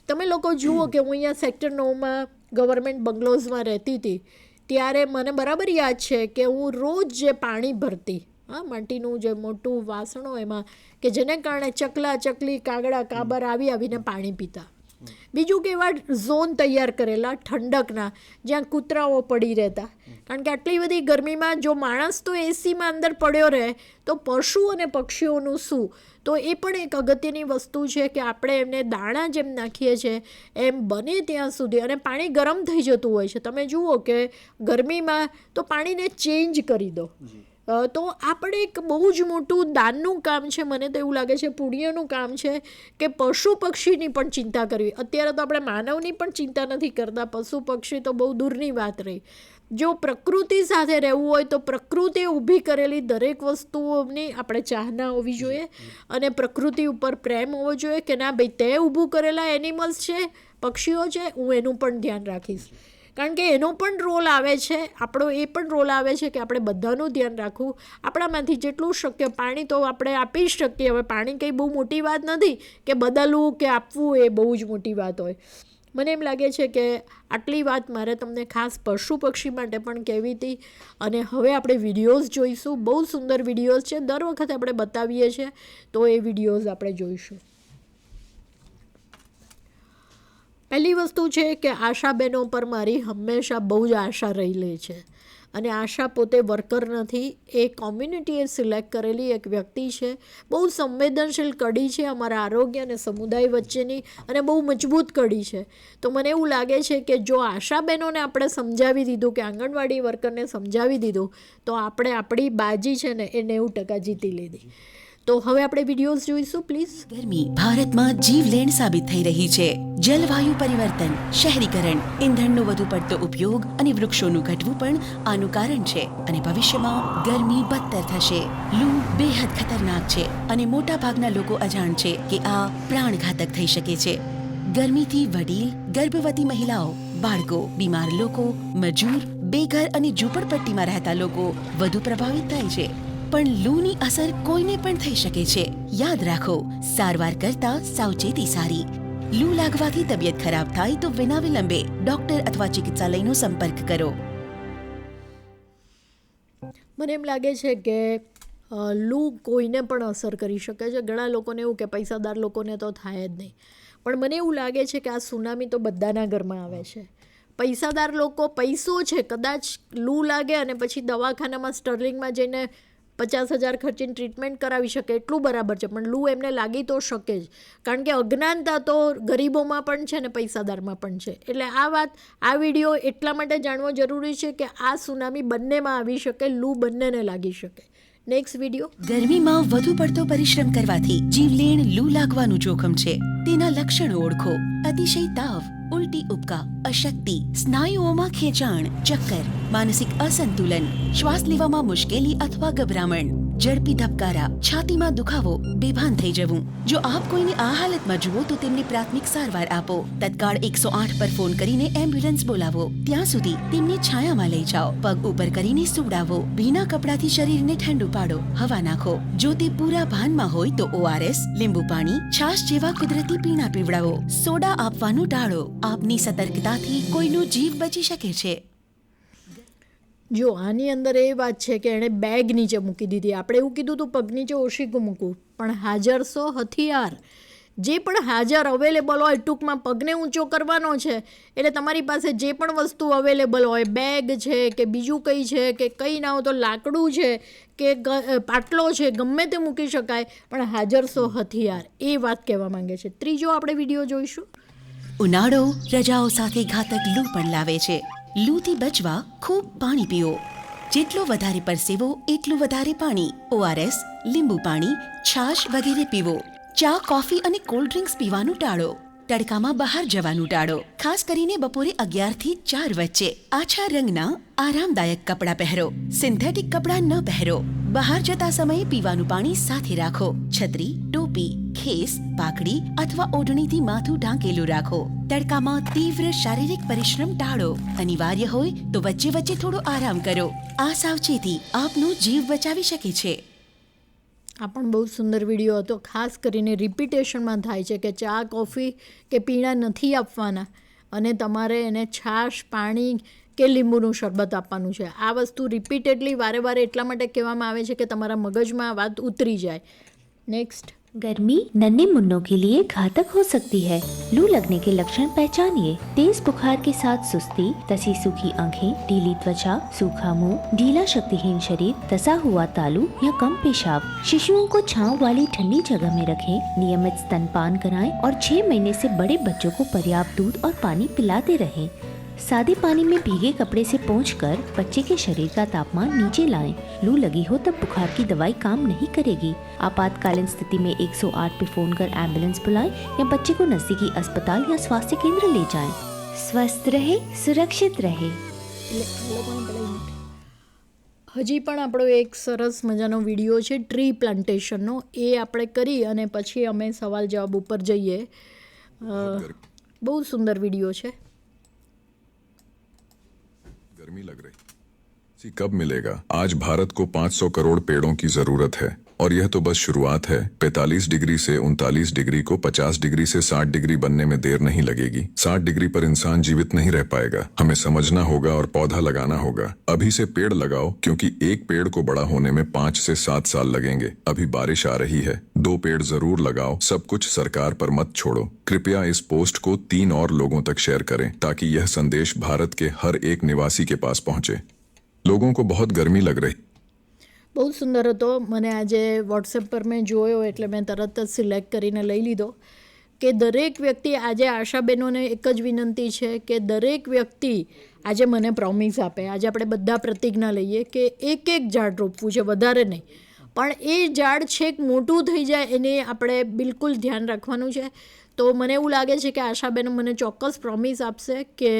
તમે લોકો જુઓ કે હું અહીંયા સેક્ટર 9માં ગવર્મેન્ટ બંગલોઝમાં રહેતી હતી ત્યારે મને બરાબર યાદ છે કે હું રોજ જે પાણી ભરતી, માટીનું જે મોટું વાસણો એમાં, કે જેને કારણે ચકલા, ચકલી, કાગડા, કાબર આવીને પાણી પીતા. બીજું કે એવા ઝોન તૈયાર કરેલા ઠંડકના જ્યાં કૂતરાઓ પડી રહેતા. કારણ કે આટલી બધી ગરમીમાં જો માણસ તો એસીમાં અંદર પડ્યો રહે તો પશુ અને પક્ષીઓનું શું? તો એ પણ એક અગત્યની વસ્તુ છે કે આપણે એમને દાણા જેમ નાખીએ છીએ એમ બને ત્યાં સુધી, અને પાણી ગરમ થઈ જતું હોય છે. તમે જુઓ કે ગરમીમાં તો પાણીને ચેન્જ કરી દો. તો આપણે એક બહુ જ મોટું દાનનું કામ છે, મને તો એવું લાગે છે પુણ્યનું કામ છે કે પશુ પક્ષીની પણ ચિંતા કરવી. અત્યારે તો આપણે માનવની પણ ચિંતા નથી કરતા, પશુ પક્ષી તો બહુ દૂરની વાત રહી. જો પ્રકૃતિ સાથે રહેવું હોય તો પ્રકૃતિએ ઊભી કરેલી દરેક વસ્તુઓની આપણે ચાહના હોવી જોઈએ અને પ્રકૃતિ ઉપર પ્રેમ હોવો જોઈએ કે ના ભાઈ તે ઊભું કરેલા એનિમલ્સ છે, પક્ષીઓ છે, હું એનું પણ ધ્યાન રાખીશ. કારણ કે એનો પણ રોલ આવે છે, આપણો એ પણ રોલ આવે છે કે આપણે બધાનું ધ્યાન રાખવું. આપણામાંથી જેટલું શક્ય પાણી તો આપણે આપી જ શકીએ. હવે પાણી કંઈ બહુ મોટી વાત નથી કે બદલવું કે આપવું એ બહુ જ મોટી વાત હોય. મને એમ લાગે છે કે આટલી વાત મારે તમને ખાસ પશુ પક્ષી માટે પણ કહેવી હતી. અને હવે આપણે વિડીયોઝ જોઈશું. બહુ સુંદર વિડીયોઝ છે, દર વખતે આપણે બતાવીએ છીએ, તો એ વિડીયોઝ આપણે જોઈશું. પહેલી વસ્તુ છે કે આશાબેનો પર મારી હંમેશા બહુ જ આશા રહેલી છે. અને આશા પોતે વર્કર નથી, એ કોમ્યુનિટીએ સિલેક્ટ કરેલી એક વ્યક્તિ છે. બહુ સંવેદનશીલ કડી છે અમારા આરોગ્ય અને સમુદાય વચ્ચેની, અને બહુ મજબૂત કડી છે. તો મને એવું લાગે છે કે જો આશાબેનોને આપણે સમજાવી દીધું, કે આંગણવાડી વર્કરને સમજાવી દીધું, તો આપણે આપણી બાજી છે ને એ 90% જીતી લીધી. તો હવે આપણે વિડીયોઝ જોઈશું પ્લીઝ. ગરમી ભારતમાં જીવલેણ સાબિત થઈ રહી છે. જલવાયુ પરિવર્તન, શહેરીકરણ, ઇંધણનો વધુ પડતો ઉપયોગ અને વૃક્ષોનું ઘટવું પણ આનું કારણ છે. અને ભવિષ્યમાં ગરમી બદતર થશે. લૂ બેહદ ખતરનાક છે અને મોટા ભાગના લોકો અજાણ છે કે આ પ્રાણઘાતક થઈ શકે છે. ગરમીથી વડીલ, ગર્ભવતી મહિલાઓ, બાળકો, બીમાર લોકો, મજૂર, બેઘર અને ઝૂંપડપટ્ટીમાં રહેતા લોકો વધુ પ્રભાવિત થાય છે. પણ લૂની અસર કોઈને પણ થઈ શકે છે. યાદ રાખો, સારવાર કરતા સાવચેતી સારી. લૂ લાગવાથી તબિયત ખરાબ થાય તો વિના વિલંબે ડોક્ટર અથવા ચિકિત્સાલયનો સંપર્ક કરો. મને એમ લાગે છે કે લૂ કોઈને પણ અસર કરી શકે છે. ઘણા લોકોને એવું કે પૈસાદાર લોકોને તો થાય જ નહીં, પણ મને એવું લાગે છે કે આ સુનામી તો બધાના ઘરમાં આવે છે. પૈસાદાર લોકો, પૈસો છે, કદાચ લૂ લાગે અને પછી દવાખાનામાં સ્ટર્લિંગમાં જઈને 50,000 ખર્ચીને ટ્રીટમેન્ટ કરાવી શકે, એટલું બરાબર છે. પણ લૂ એમને લાગી તો શકે જ, કારણ કે અજ્ઞાનતા તો ગરીબોમાં પણ છે ને પૈસાદારમાં પણ છે. એટલે આ વાત, આ વિડીયો એટલા માટે જાણવો જરૂરી છે કે આ સુનામી બંનેમાં આવી શકે, લૂ બંનેને લાગી શકે. Next video. ગરમીમાં વધુ પડતો પરિશ્રમ કરવાથી જીવલેણ લૂ લાગવાનું જોખમ છે. તેના લક્ષણો ઓળખો: અતિશય તાવ, ઉલટી ઉપકા, અશક્તિ, સ્નાયુઓમાં ખેંચાણ, ચક્કર, માનસિક અસંતુલન, શ્વાસ લેવામાં મુશ્કેલી અથવા ગભરામણ, ઝડપી ધબકારા, છાતીમાં દુખાવો, બેભાન થઈ જવું. જો આપ કોઈને આ હાલતમાં જુઓ તો તેમને પ્રાથમિક સારવાર આપો. તત્કાળ 108 પર ફોન કરીને એમ્બ્યુલન્સ બોલાવો. ત્યાં સુધી તેમને છાયામાં લઈ જાઓ. પગ ઉપર કરીને સુવડાવો. ભીના કપડાથી શરીરને ઠંડુ પાડો. હવા નાખો. જો તે પૂરા ભાનમાં હોય તો ORS, લીંબુ પાણી, છાશ જેવા કુદરતી પીણા પીવડાવો. સોડા આપવાનું ટાળો. આપની સતર્કતાથી કોઈનો જીવ બચી શકે છે. જો આની અંદર એ વાત છે કે એણે બેગ નીચે મૂકી દીધી. આપણે એવું કીધું હતું પગ નીચે ઓશીકું મૂકવું, પણ હાજરસો હથિયાર જે પણ હાજર અવેલેબલ હોય, ટૂંકમાં પગને ઊંચો કરવાનો છે એટલે તમારી પાસે જે પણ વસ્તુ અવેલેબલ હોય, બેગ છે કે બીજું કંઈ છે કે કંઈ ના હોય તો લાકડું છે કે પાટલો છે, ગમે તે મૂકી શકાય, પણ હાજરસો હથિયાર, એ વાત કહેવા માંગે છે. ત્રીજો આપણે વિડીયો જોઈશું. ઉનાળો રજાઓ સાથે ઘાતક લૂ પણ લાવે છે. લૂથી બચવા ખૂબ પાણી પીઓ. જેટલો વધારે પરસેવો એટલું વધારે પાણી. ORS, લીંબુ પાણી, છાશ વગેરે પીવો. ચા, કોફી અને કોલ્ડ ડ્રિંક્સ પીવાનું ટાળો. તડકામાં બહાર જવાનું ટાળો, ખાસ કરીને બપોરે 11 થી 4 વચ્ચે. આછા રંગના આરામદાયક કપડાં પહેરો. સિન્થેટિક કપડાં ન પહેરો. બહાર જતા સમયે પીવાનું પાણી સાથે રાખો. છત્રી, ટોપી, ખેસ, પાઘડી અથવા ઓઢણીથી માથું ઢાંકેલું રાખો. તડકામાં તીવ્ર શારીરિક પરિશ્રમ ટાળો. અનિવાર્ય હોય તો વચ્ચે વચ્ચે થોડો આરામ કરો. આ સાવચેતી આપનો જીવ બચાવી શકે છે. આ પણ બહુ સુંદર વિડીયો હતો. ખાસ કરીને રિપીટેશનમાં થાય છે કે ચા, કોફી કે પીણા નથી આપવાના અને તમારે એને છાશ, પાણી કે લીંબુનું શરબત આપવાનું છે. આ વસ્તુ રિપીટેડલી વારે વારે એટલા માટે કહેવામાં આવે છે કે તમારા મગજમાં આ વાત ઉતરી જાય. નેક્સ્ટ. गर्मी नन्हे मुन्नों के लिए घातक हो सकती है. लू लगने के लक्षण पहचानिए: तेज बुखार के साथ सुस्ती, तसी सूखी आंखें, ढीली त्वचा, सूखा मुंह, ढीला शक्तिहीन शरीर, तसा हुआ तालू या कम पेशाब. शिशुओं को छांव वाली ठंडी जगह में रखें. नियमित स्तनपान कराएं और 6 महीने से बड़े बच्चों को पर्याप्त दूध और पानी पिलाते रहें. सादे पानी में भीगे कपड़े से पोंछकर बच्चे के शरीर का तापमान नीचे लाएं. लू लगी हो तब बुखार की दवाई काम नहीं करेगी. आपातकालीन स्थिति में 108 पे फोन कर एम्बुलेंस बुलाएं या बच्चे को नजदीकी अस्पताल या स्वास्थ्य केंद्र ले जाएं. स्वस्थ रहे, सुरक्षित रहे. હજી પણ આપણો એક સરસ મજાનો વિડીયો છે ટ્રી પ્લાન્ટેશનનો, એ આપણે કરી અને પછી અમે સવાલ જવાબ ઉપર જઈએ. બહુ સુંદર વિડીયો છે. गर्मी लग रही सी कब मिलेगा? आज भारत को 500 करोड़ पेड़ों की जरूरत है और यह तो बस शुरुआत है. 45 डिग्री से 39 डिग्री को 50 डिग्री से 60 डिग्री बनने में देर नहीं लगेगी. 60 डिग्री पर इंसान जीवित नहीं रह पाएगा. हमें समझना होगा और पौधा लगाना होगा. अभी से पेड़ लगाओ क्योंकि एक पेड़ को बड़ा होने में 5 से 7 साल लगेंगे. अभी बारिश आ रही है, 2 पेड़ जरूर लगाओ. सब कुछ सरकार पर मत छोड़ो. कृपया इस पोस्ट को 3 और लोगों तक शेयर करें ताकि यह संदेश भारत के हर एक निवासी के पास पहुंचे. लोगों को बहुत गर्मी लग रही. બહુ સુંદર હતો. મને આજે વોટ્સએપ પર મેં જોયો એટલે મેં તરત જ સિલેક્ટ કરીને લઈ લીધો કે દરેક વ્યક્તિ, આજે આશાબેનોને એક જ વિનંતી છે કે દરેક વ્યક્તિ આજે મને પ્રોમિસ આપે. આજે આપણે બધા પ્રતિજ્ઞા લઈએ કે એક એક ઝાડ રોપવું છે, વધારે નહીં, પણ એ ઝાડ છેક મોટું થઈ જાય એને આપણે બિલકુલ ધ્યાન રાખવાનું છે. તો મને એવું લાગે છે કે આશાબેનો મને ચોક્કસ પ્રોમિસ આપશે કે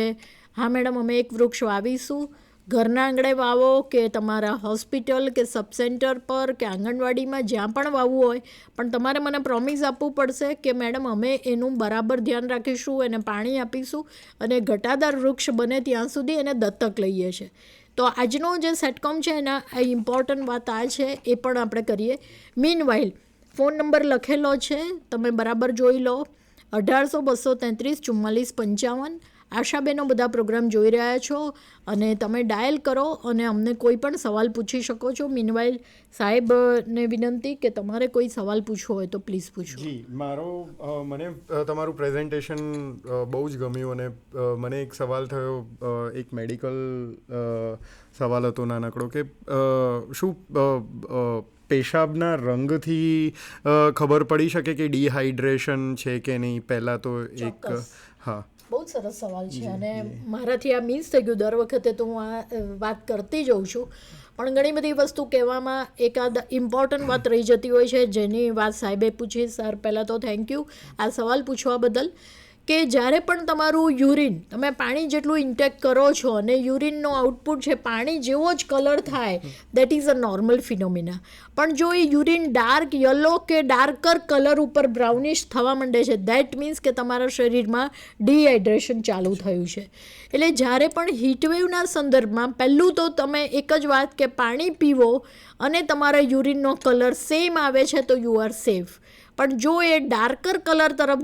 હા મેડમ, અમે એક વૃક્ષ વાવીશું. ઘરના આંગણે વાવો કે તમારા હોસ્પિટલ કે સબસેન્ટર પર કે આંગણવાડીમાં, જ્યાં પણ વાવવું હોય, પણ તમારે મને પ્રોમિસ આપવું પડશે કે મેડમ અમે એનું બરાબર ધ્યાન રાખીશું, એને પાણી આપીશું અને ઘટાદાર વૃક્ષ બને ત્યાં સુધી એને દત્તક લઈએ છીએ. તો આજનો જે સેટકોમ છે એના ઇમ્પોર્ટન્ટ વાત આ છે, એ પણ આપણે કરીએ. મીનવાઇલ ફોન નંબર લખેલો છે, તમે બરાબર જોઈ લો. 1800-233-4455. આશાબેનો બધા પ્રોગ્રામ જોઈ રહ્યા છો અને તમે ડાયલ કરો અને અમને કોઈ પણ સવાલ પૂછી શકો છો. મીનવાઇલ સાહેબને વિનંતી કે તમારે કોઈ સવાલ પૂછવો હોય તો પ્લીઝ પૂછો. જી, મને તમારું પ્રેઝન્ટેશન બહુ જ ગમ્યું અને મને એક સવાલ થયો, એક મેડિકલ સવાલ હતો નાનકડો કે શું પેશાબના રંગથી ખબર પડી શકે કે ડિહાઇડ્રેશન છે કે નહીં? પહેલાં તો એક હા, બહુ જ સરસ સવાલ છે અને મારાથી આ મિસ થઈ ગયું. દર વખતે તો હું આ વાત કરતી જઉં છું, પણ ઘણી બધી વસ્તુ કહેવામાં એકાદ ઇમ્પોર્ટન્ટ વાત રહી જતી હોય છે, જેની વાત સાહેબે પૂછી. સર, પહેલાં તો થેન્ક યુ આ સવાલ પૂછવા બદલ. કે જ્યારે પણ તમારું યુરિન, તમે પાણી જેટલું ઇન્ટેક કરો છો અને યુરિનનો આઉટપુટ છે પાણી જેવો જ કલર થાય, that is a normal phenomena. પણ જો એ યુરિન ડાર્ક યલો કે ડાર્કર કલર ઉપર બ્રાઉનિશ થવા માંડે છે, દેટ મીન્સ કે તમારા શરીરમાં ડિહાઇડ્રેશન ચાલુ થયું છે. એટલે જ્યારે પણ હીટવેવના સંદર્ભમાં પહેલું તો તમે એક જ વાત કે પાણી પીવો અને તમારા યુરિનનો કલર સેમ આવે છે તો યુ આર સેફ. પણ જો એ ડાર્કર કલર તરફ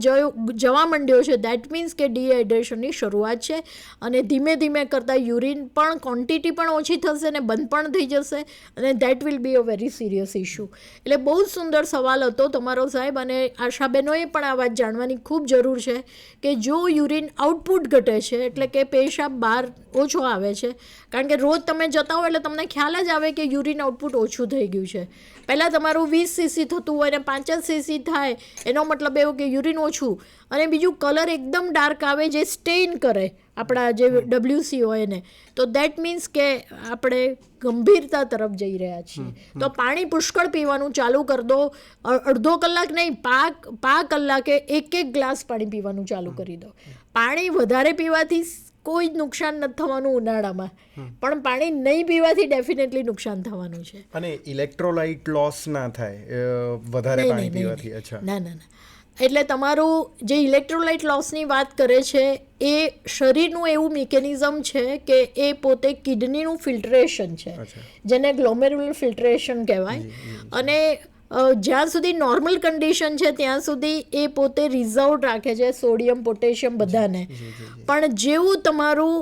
જવા માંડ્યો છે, દેટ મીન્સ કે ડિહાઇડ્રેશનની શરૂઆત છે અને ધીમે ધીમે કરતાં યુરિન પણ ક્વોન્ટિટી પણ ઓછી થશે અને બંધ પણ થઈ જશે અને that will be a very serious issue. એટલે બહુ જ સુંદર સવાલ હતો તમારો સાહેબ, અને આશાબેનોએ પણ આ વાત જાણવાની ખૂબ જરૂર છે કે જો યુરિન આઉટપુટ ઘટે છે એટલે કે પેશાબ બહાર ઓછો આવે છે, કારણ કે રોજ તમે જતા હો એટલે તમને ખ્યાલ જ આવે કે યુરિન આઉટપુટ ઓછું થઈ ગયું છે. પહેલાં તમારું 20 cc થતું હોય ને 5 cc થાય, એનો મતલબ એવો કે યુરિન ઓછું. અને બીજું કલર એકદમ ડાર્ક આવે જે સ્ટેઇન કરે આપણા જે WC હોય એને, તો દેટ મીન્સ કે આપણે ગંભીરતા તરફ જઈ રહ્યા છીએ. તો પાણી પુષ્કળ પીવાનું ચાલુ કરી દો. અડધો કલાક નહીં, પા કલાકે એક ગ્લાસ પાણી પીવાનું ચાલુ કરી દો. પાણી વધારે પીવાથી કોઈ જ નુકસાન નથી થવાનું ઉનાળામાં, પણ પાણી નહીં પીવાથી ડેફિનેટલી નુકસાન થવાનું છે. અને ઇલેક્ટ્રોલાઇટ લોસ ના થાય વધારે પાણી પીવાથી? અચ્છા, ના. એટલે તમારું જે ઇલેક્ટ્રોલાઇટ લોસની વાત કરે છે એ શરીરનું એવું મિકેનિઝમ છે કે એ પોતે કિડનીનું ફિલ્ટરેશન છે, જેને ગ્લોમેરુલર ફિલ્ટરેશન કહેવાય. અને જ્યાં સુધી નોર્મલ કન્ડિશન છે ત્યાં સુધી એ પોતે રિઝર્વ રાખે છે સોડિયમ, પોટેશિયમ બધાને. પણ જેવું તમારું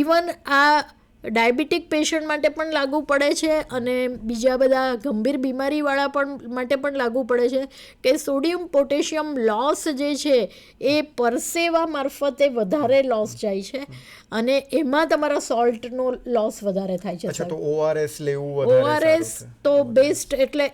ઇવન આ ડાયાબિટીક પેશન્ટ માટે પણ લાગુ પડે છે અને બીજા બધા ગંભીર બીમારીવાળા પણ માટે પણ લાગુ પડે છે કે સોડિયમ પોટેશિયમ લોસ જે છે એ પરસેવા મારફતે વધારે લોસ જાય છે અને એમાં તમારા સોલ્ટનો લોસ વધારે થાય છે. અચ્છા, તો ORS લેવું વધારે ORS તો બેસ્ટ. એટલે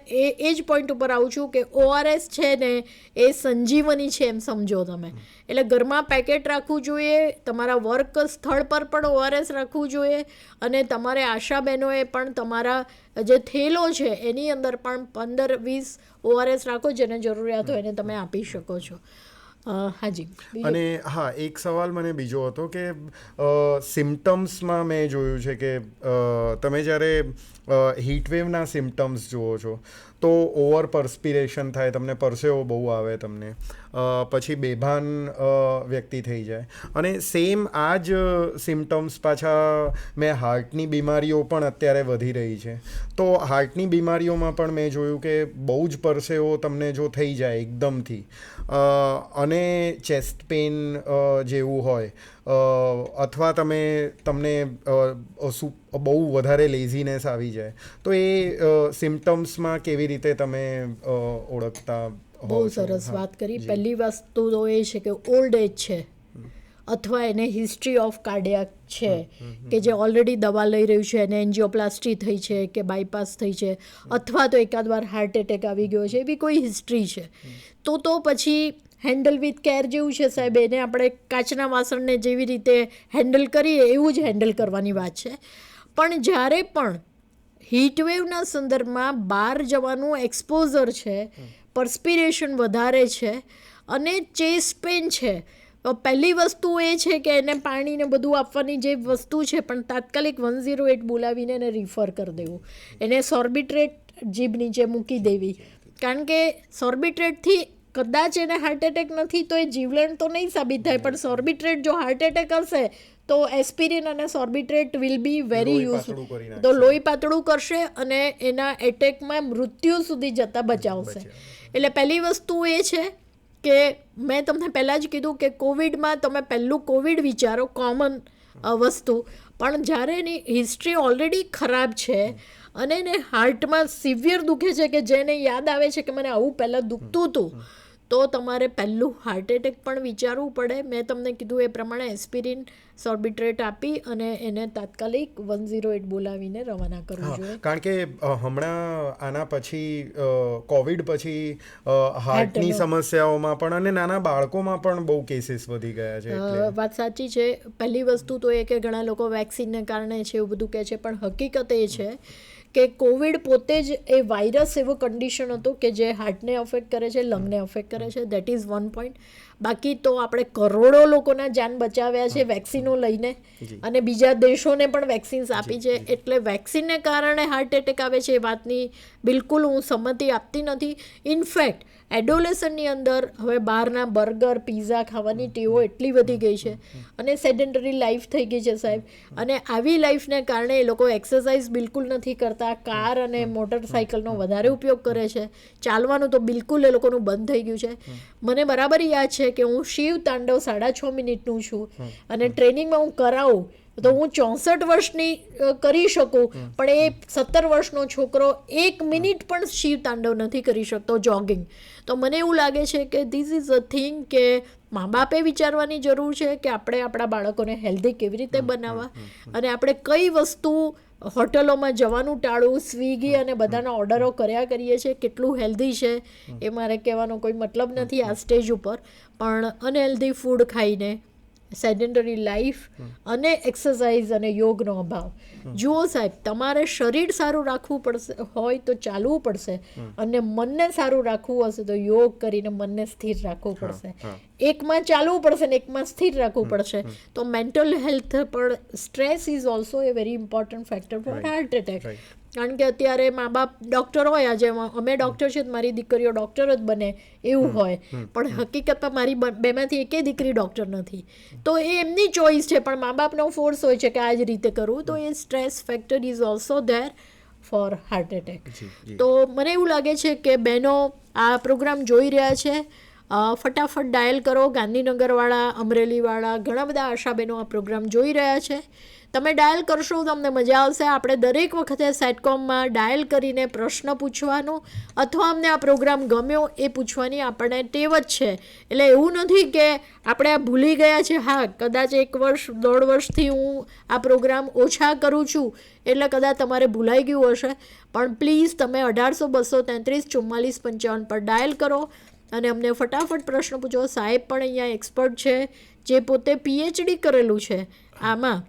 એ જ પોઈન્ટ ઉપર આવું છું કે ORS છે ને એ સંજીવની છે એમ સમજો તમે. એટલે ઘરમાં પેકેટ રાખવું જોઈએ, તમારા વર્ક સ્થળ પર પણ ORS રાખવું જોઈએ અને તમારે આશાબહેનોએ પણ તમારા જે થેલો છે એની અંદર પણ 15-20 ORS રાખો, જેને જરૂરિયાત હોય એને તમે આપી શકો છો. હાજી અને હા, એક સવાલ મને બીજો હતો કે સિમ્ટમ્સમાં મેં જોયું છે કે તમે જ્યારે હીટવેવના સિમ્ટમ્સ જુઓ છો તો ઓવર પરસ્પિરેશન થાય, તમને પરસેવો બહુ આવે, તમને પછી બેભાન વ્યક્તિ થઈ જાય. અને સેમ આ જ સિમ્ટમ્સ પાછા મેં હાર્ટની બીમારીઓ પણ અત્યારે વધી રહી છે. તો હાર્ટની બીમારીઓમાં પણ મેં જોયું કે બહુ જ પરસેવો તમને જો થઈ જાય એકદમથી, અને ચેસ્ટ પેઇન જેવું હોય, અથવા તમને બહુ વધારે લેઝીનેસ આવી જાય, તો એ સિમ્ટમ્સમાં કેવી રીતે તમે ઓળખતા બહુ સરસ વાત કરી. પહેલી વસ્તુ તો એ છે કે ઓલ્ડ એજ છે અથવા એને હિસ્ટ્રી ઓફ કાર્ડિયાક છે કે જે ઓલરેડી દવા લઈ રહ્યું છે, એને એન્જિયોપ્લાસ્ટી થઈ છે કે બાયપાસ થઈ છે, અથવા તો એકાદ વાર હાર્ટ એટેક આવી ગયો છે, એવી કોઈ હિસ્ટ્રી છે, તો પછી હેન્ડલ વિથ કેર જેવું છે સાહેબ. એને આપણે કાચના વાસણને જેવી રીતે હેન્ડલ કરીએ એવું જ હેન્ડલ કરવાની વાત છે. પણ જ્યારે પણ હીટવેવના સંદર્ભમાં બહાર જવાનું એક્સપોઝર છે, પરસ્પિરેશન વધારે છે અને ચેસ્ટ પેન છે, પહેલી વસ્તુ એ છે કે એને પાણીને બધું આપવાની જે વસ્તુ છે, પણ તાત્કાલિક 108 બોલાવીને એને રિફર કરી દેવું, એને સોર્બિટ્રેટ જીભ નીચે મૂકી દેવી. કારણ કે સોર્બિટ્રેટથી કદાચ એને હાર્ટ એટેક નથી તો એ જીવલેણ તો નહીં સાબિત થાય, પણ સોર્બિટ્રેટ જો હાર્ટ એટેક હશે તો એસ્પિરિન અને Sorbitrate will be very useful, તો લોહી પાતળું કરશે અને એના એટેકમાં મૃત્યુ સુધી જતાં બચાવશે. એટલે પહેલી વસ્તુ એ છે કે મેં તમને પહેલાં જ કીધું કે કોવિડમાં તમે પહેલું કોવિડ વિચારો, કોમન વસ્તુ, પણ જ્યારે એની હિસ્ટ્રી ઓલરેડી ખરાબ છે અને એને હાર્ટમાં સિવિયર દુખે છે કે જેને યાદ આવે છે કે મને આવું પહેલાં દુખતું હતું, તો તમારે પહેલું હાર્ટ એટેક પણ વિચારવું પડે. મેં તમને કીધું એ પ્રમાણે એસ્પિરિન સોર્બિટ્રેટ આપી અને એને તાત્કાલિક 108 બોલાવીને રવાના કરવું જોઈએ. કારણ કે હમણાં આના પછી કોવિડ પછી હાર્ટની સમસ્યાઓમાં પણ અને નાના બાળકોમાં પણ બહુ કેસીસ વધી ગયા છે. વાત સાચી છે. પહેલી વસ્તુ તો એ કે ઘણા લોકો વેક્સિનને કારણે છે એવું બધું કહે છે, પણ હકીકત એ છે કે કોવિડ પોતે જ એ વાયરસ એવો કન્ડિશન હતો કે જે હાર્ટને અફેક્ટ કરે છે, લંગને અફેક્ટ કરે છે. That is one point. બાકી તો આપણે કરોડો લોકોના જાન બચાવ્યા છે વેક્સિનો લઈને, અને બીજા દેશોને પણ વેક્સિન્સ આપી છે. એટલે વેક્સિનને કારણે હાર્ટ એટેક આવે છે એ વાતની બિલકુલ હું સંમતિ આપતી નથી. ઇનફેક્ટ એડોલેસનની અંદર હવે બહારના બર્ગર, પિઝા ખાવાની ટેવો એટલી વધી ગઈ છે અને સેડેન્ટરી લાઈફ થઈ ગઈ છે સાહેબ. અને આવી લાઈફને કારણે એ લોકો એક્સરસાઇઝ બિલકુલ નથી કરતા, કાર અને મોટરસાઇકલનો વધારે ઉપયોગ કરે છે, ચાલવાનું તો બિલકુલ એ લોકોનું બંધ થઈ ગયું છે. મને બરાબર યાદ છે કે હું શિવ તાંડવ 6.5 મિનિટનું છું અને ટ્રેનિંગમાં હું કરાવું તો હું 64 વર્ષની કરી શકું, પણ એ 17 વર્ષનો છોકરો 1 મિનિટ પણ શિવ તાંડવ નથી કરી શકતો, જોગિંગ. તો મને એવું લાગે છે કે ધીસ ઇઝ અ થિંગ કે મા બાપે વિચારવાની જરૂર છે કે આપણે આપણા બાળકોને હેલ્ધી કેવી રીતે બનાવવા, અને આપણે કઈ વસ્તુ હોટલોમાં જવાનું ટાળવું, સ્વિગી અને બધાના ઓર્ડરો કર્યા કરીએ છીએ, કેટલું હેલ્ધી છે એ મારે કહેવાનો કોઈ મતલબ નથી આ સ્ટેજ ઉપર, પણ અનહેલ્ધી ફૂડ ખાઈને, સેડેન્ટરી લાઈફ અને એક્સરસાઇઝ અને યોગનો અભાવ. જુઓ સાહેબ, તમારે શરીર સારું રાખવું પડશે હોય તો ચાલવું પડશે, અને મનને સારું રાખવું હશે તો યોગ કરીને મનને સ્થિર રાખવું પડશે. એકમાં ચાલવું પડશે ને એકમાં સ્થિર રાખવું પડશે. તો મેન્ટલ હેલ્થ પણ, stress is also a very important factor for heart attack. કારણ કે અત્યારે મા બાપ ડૉક્ટર હોય, આજે અમે ડૉક્ટર છે તો મારી દીકરીઓ ડૉક્ટર જ બને એવું હોય, પણ હકીકતમાં મારી બેમાંથી એકેય દીકરી ડૉક્ટર નથી. તો એ એમની ચોઈસ છે, પણ મા બાપનો ફોર્સ હોય છે કે આ જ રીતે કરવું. તો એ stress factor is also there for heart attack. તો મને એવું લાગે છે કે બહેનો આ પ્રોગ્રામ જોઈ રહ્યા છે, ફટાફટ ડાયલ કરો. ગાંધીનગરવાળા, અમરેલીવાળા, ઘણા બધા આશાબહેનો આ પ્રોગ્રામ જોઈ રહ્યા છે. તમે ડાયલ કરશો તમને મજા આવશે. આપણે દરેક વખતે સેટકોમમાં ડાયલ કરીને પ્રશ્ન પૂછવાનો અથવા અમને આ પ્રોગ્રામ ગમ્યો એ પૂછવાની આપણને ટેવ જ છે. એટલે એવું નથી કે આપણે આ ભૂલી ગયા છે. હા, કદાચ 1 વર્ષ, 1.5 વર્ષથી હું આ પ્રોગ્રામ ઓછા કરું છું એટલે કદાચ તમારે ભૂલાઈ ગયું હશે, પણ પ્લીઝ તમે 1800 233 44 55 પર ડાયલ કરો અને અમને ફટાફટ પ્રશ્ન પૂછો. સાહેબ પણ અહીંયા એક્સપર્ટ છે જે પોતે PhD કરેલું છે આમાં,